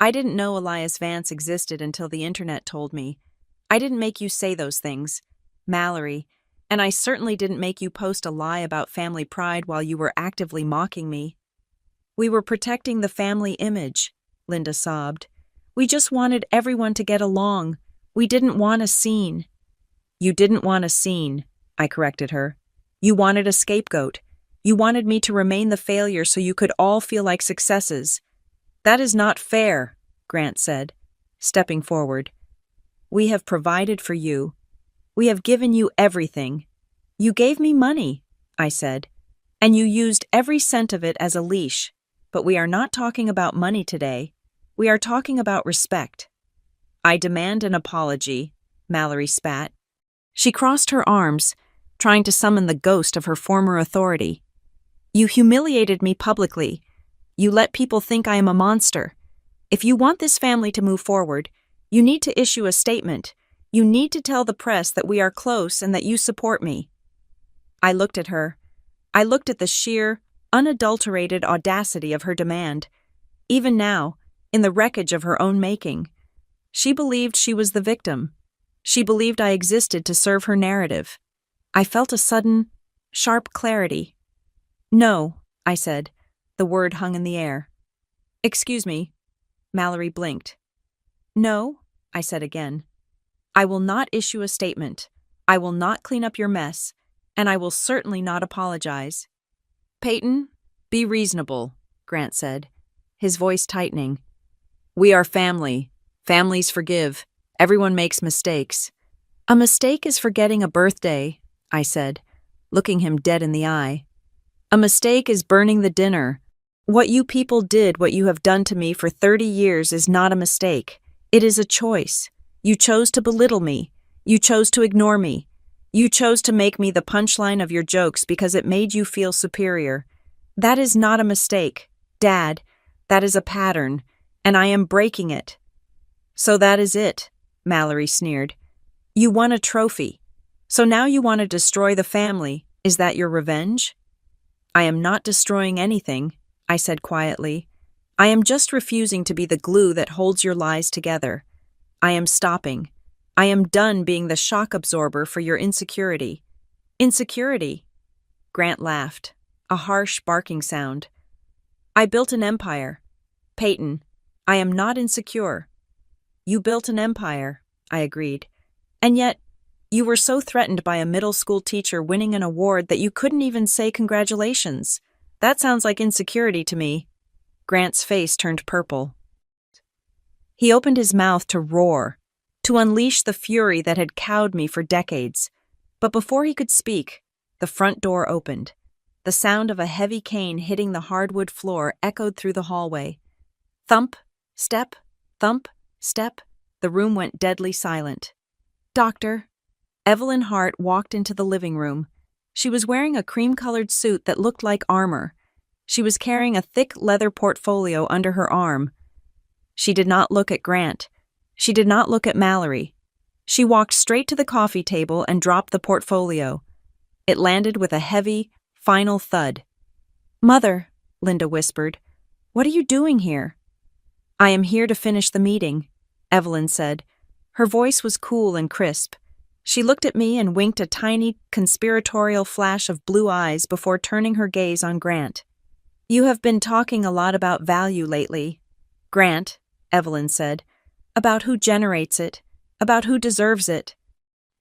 "I didn't know Elias Vance existed until the internet told me. I didn't make you say those things, Mallory, and I certainly didn't make you post a lie about family pride while you were actively mocking me." "We were protecting the family image," Linda sobbed. "We just wanted everyone to get along. We didn't want a scene." "You didn't want a scene," I corrected her. "You wanted a scapegoat. You wanted me to remain the failure so you could all feel like successes." "That is not fair," Grant said, stepping forward. "We have provided for you. We have given you everything. You gave me money," I said, "and you used every cent of it as a leash. But we are not talking about money today. We are talking about respect." "I demand an apology," Mallory spat. She crossed her arms, trying to summon the ghost of her former authority. "You humiliated me publicly. You let people think I am a monster. If you want this family to move forward, you need to issue a statement. You need to tell the press that we are close and that you support me." I looked at her. I looked at the sheer, unadulterated audacity of her demand. Even now, in the wreckage of her own making, she believed she was the victim. She believed I existed to serve her narrative. I felt a sudden, sharp clarity. "No," I said. The word hung in the air. "Excuse me." Mallory blinked. "No," I said again. "I will not issue a statement. I will not clean up your mess, and I will certainly not apologize." "Peyton, be reasonable," Grant said, his voice tightening. "We are family. Families forgive. Everyone makes mistakes." "A mistake is forgetting a birthday," I said, looking him dead in the eye. "A mistake is burning the dinner. What you people did, what you have done to me for 30 years is not a mistake. It is a choice. You chose to belittle me. You chose to ignore me. You chose to make me the punchline of your jokes because it made you feel superior. That is not a mistake, Dad. That is a pattern, and I am breaking it." "So that is it," Mallory sneered. "You won a trophy. So now you want to destroy the family. Is that your revenge?" "I am not destroying anything," I said quietly. "I am just refusing to be the glue that holds your lies together. I am stopping. I am done being the shock absorber for your insecurity." "Insecurity?" Grant laughed, a harsh barking sound. "I built an empire. Peyton, I am not insecure." "You built an empire," I agreed. "And yet, you were so threatened by a middle school teacher winning an award that you couldn't even say congratulations. That sounds like insecurity to me." Grant's face turned purple. He opened his mouth to roar, to unleash the fury that had cowed me for decades. But before he could speak, the front door opened. The sound of a heavy cane hitting the hardwood floor echoed through the hallway. Thump, step, The room went deadly silent. "Doctor." Evelyn Hart walked into the living room. She was wearing a cream-colored suit that looked like armor. She was carrying a thick leather portfolio under her arm. She did not look at Grant. She did not look at Mallory. She walked straight to the coffee table and dropped the portfolio. It landed with a heavy, final thud. "Mother," Linda whispered, "what are you doing here?" "I am here to finish the meeting," Evelyn said. Her voice was cool and crisp. She looked at me and winked a tiny, conspiratorial flash of blue eyes before turning her gaze on Grant. "You have been talking a lot about value lately, Grant," Evelyn said. "About who generates it, about who deserves it."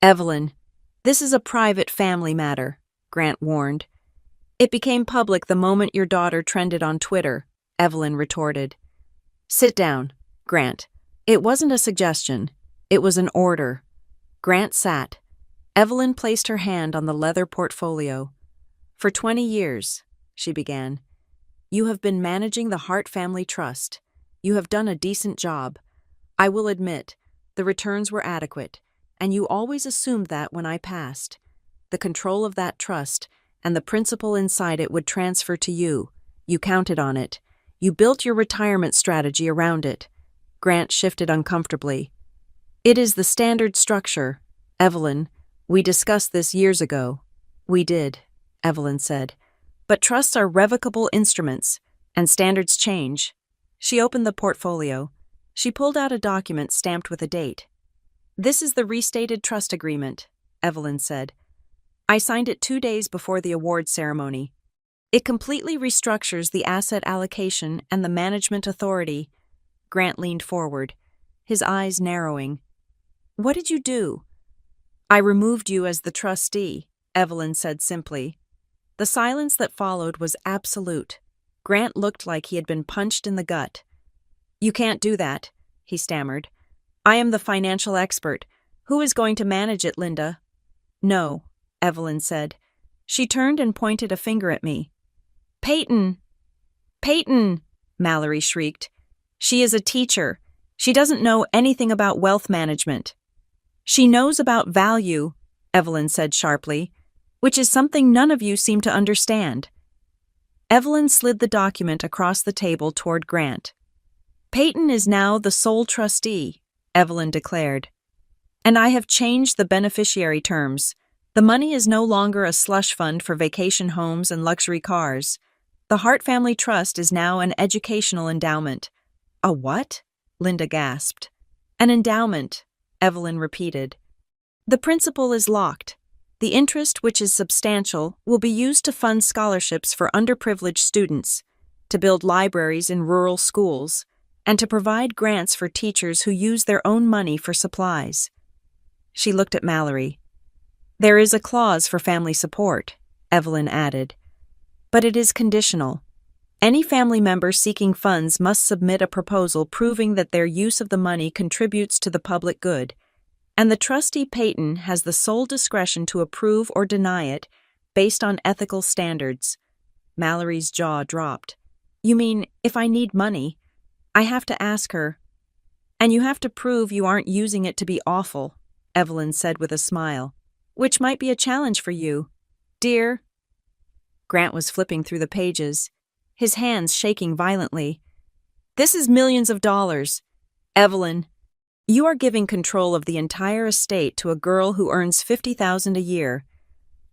"Evelyn, this is a private family matter," Grant warned. "It became public the moment your daughter trended on Twitter," Evelyn retorted. "Sit down, Grant. It wasn't a suggestion. It was an order." Grant sat. Evelyn placed her hand on the leather portfolio. "For 20 years, she began. "You have been managing the Hart Family Trust. You have done a decent job. I will admit, the returns were adequate, and you always assumed that when I passed. The control of that trust and the principal inside it would transfer to you. You counted on it. You built your retirement strategy around it." Grant shifted uncomfortably. "It is the standard structure, Evelyn. We discussed this years ago." "We did," Evelyn said. "But trusts are revocable instruments, and standards change." She opened the portfolio. She pulled out a document stamped with a date. "This is the restated trust agreement," Evelyn said. "I signed it 2 days before the award ceremony. It completely restructures the asset allocation and the management authority." Grant leaned forward, his eyes narrowing. "What did you do?" "I removed you as the trustee," Evelyn said simply. The silence that followed was absolute. Grant looked like he had been punched in the gut. "You can't do that," he stammered. "I am the financial expert. Who is going to manage it, Linda?" "No," Evelyn said. She turned and pointed a finger at me. "Peyton! Peyton!" Mallory shrieked. "She is a teacher. She doesn't know anything about wealth management." "She knows about value," Evelyn said sharply, "which is something none of you seem to understand." Evelyn slid the document across the table toward Grant. "Peyton is now the sole trustee," Evelyn declared. "And I have changed the beneficiary terms. The money is no longer a slush fund for vacation homes and luxury cars. The Hart Family Trust is now an educational endowment." "A what?" Linda gasped. "An endowment," Evelyn repeated. "The principal is locked. The interest, which is substantial, will be used to fund scholarships for underprivileged students, to build libraries in rural schools, and to provide grants for teachers who use their own money for supplies." She looked at Mallory. "There is a clause for family support," Evelyn added. "But it is conditional. Any family member seeking funds must submit a proposal proving that their use of the money contributes to the public good, and the trustee Peyton has the sole discretion to approve or deny it based on ethical standards." Mallory's jaw dropped. "You mean, if I need money, I have to ask her?" "And you have to prove you aren't using it to be awful," Evelyn said with a smile. "Which might be a challenge for you, dear." Grant was flipping through the pages, his hands shaking violently. "This is millions of dollars. Evelyn, you are giving control of the entire estate to a girl who earns $50,000 a year.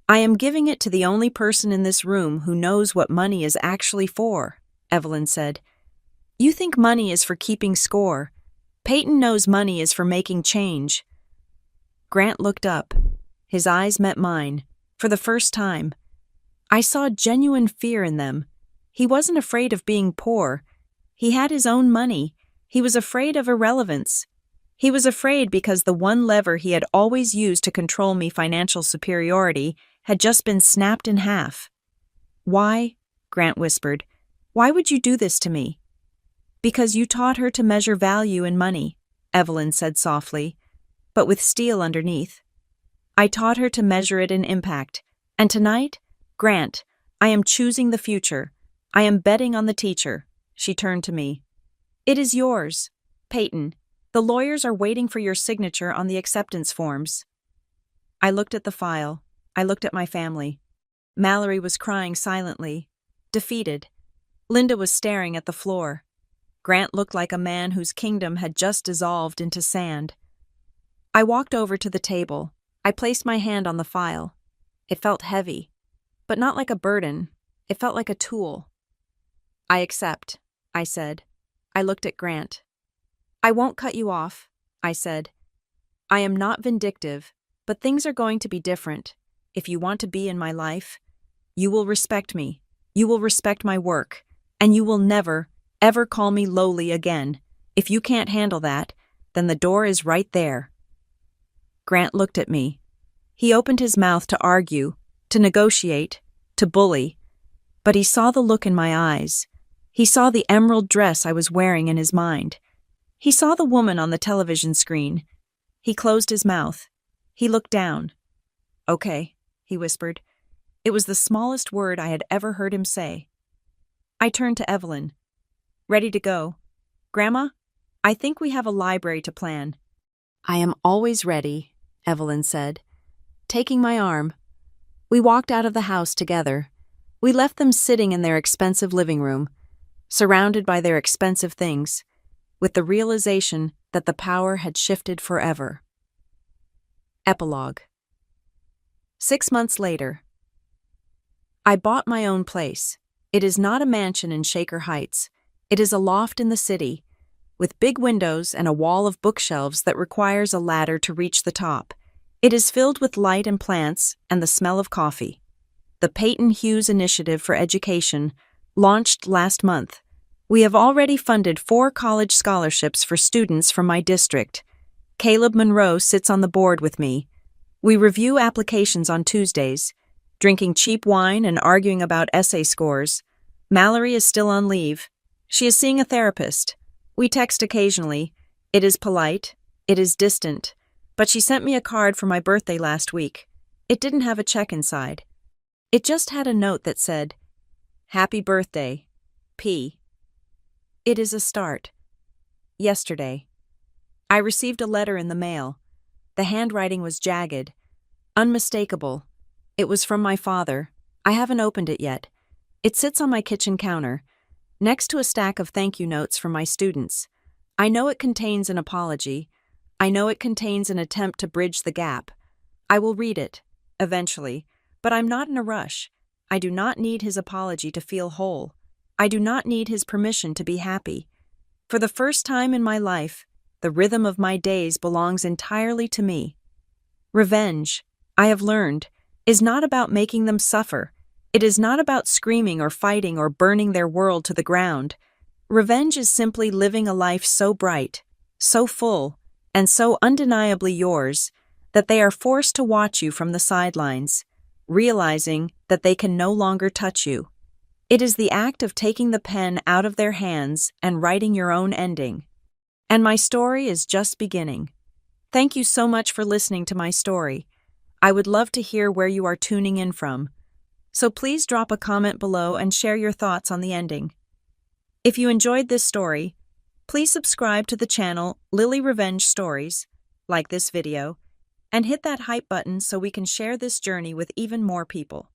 I am giving it to the only person in this room who knows what money is actually for," Evelyn said. "You think money is for keeping score. Peyton knows money is for making change." Grant looked up. His eyes met mine, for the first time. I saw genuine fear in them. He wasn't afraid of being poor. He had his own money. He was afraid of irrelevance. He was afraid because the one lever he had always used to control me, financial superiority, had just been snapped in half. "Why?" Grant whispered. "Why would you do this to me?" "Because you taught her to measure value in money," Evelyn said softly, but with steel underneath. "I taught her to measure it in impact. And tonight, Grant, I am choosing the future. I am betting on the teacher." She turned to me. "It is yours, Peyton. The lawyers are waiting for your signature on the acceptance forms. I looked at the file. I looked at my family. Mallory was crying silently, defeated. Linda was staring at the floor. Grant looked like a man whose kingdom had just dissolved into sand. I walked over to the table. I placed my hand on the file. It felt heavy, but not like a burden. It felt like a tool. I accept, I said. I looked at Grant. I won't cut you off, I said. I am not vindictive, but things are going to be different. If you want to be in my life, you will respect me. You will respect my work, and you will never, ever call me lowly again. If you can't handle that, then the door is right there. Grant looked at me. He opened his mouth to argue, to negotiate, to bully, but he saw the look in my eyes. He saw the emerald dress I was wearing in his mind. He saw the woman on the television screen. He closed his mouth. He looked down. "Okay," he whispered. It was the smallest word I had ever heard him say. I turned to Evelyn. "Ready to go. Grandma, I think we have a library to plan." "I am always ready," Evelyn said, taking my arm. We walked out of the house together. We left them sitting in their expensive living room, surrounded by their expensive things, with the realization that the power had shifted forever. Epilogue. 6 months later. I bought my own place. It is not a mansion in Shaker Heights. It is a loft in the city, with big windows and a wall of bookshelves that requires a ladder to reach the top. It is filled with light and plants and the smell of coffee. The Peyton Hughes Initiative for Education launched last month. We have already funded 4 college scholarships for students from my district. Caleb Monroe sits on the board with me. We review applications on Tuesdays, drinking cheap wine and arguing about essay scores. Mallory is still on leave. She is seeing a therapist. We text occasionally. It is polite. It is distant. But she sent me a card for my birthday last week. It didn't have a check inside. It just had a note that said, "Happy birthday, P." It is a start. Yesterday, I received a letter in the mail. The handwriting was jagged, unmistakable. It was from my father. I haven't opened it yet. It sits on my kitchen counter, next to a stack of thank you notes from my students. I know it contains an apology. I know it contains an attempt to bridge the gap. I will read it, eventually, but I'm not in a rush. I do not need his apology to feel whole. I do not need his permission to be happy. For the first time in my life, the rhythm of my days belongs entirely to me. Revenge, I have learned, is not about making them suffer. It is not about screaming or fighting or burning their world to the ground. Revenge is simply living a life so bright, so full, and so undeniably yours that they are forced to watch you from the sidelines, realizing that they can no longer touch you. It is the act of taking the pen out of their hands and writing your own ending. And my story is just beginning. Thank you so much for listening to my story. I would love to hear where you are tuning in from. So please drop a comment below and share your thoughts on the ending. If you enjoyed this story, please subscribe to the channel Lily Revenge Stories, like this video, and hit that hype button so we can share this journey with even more people.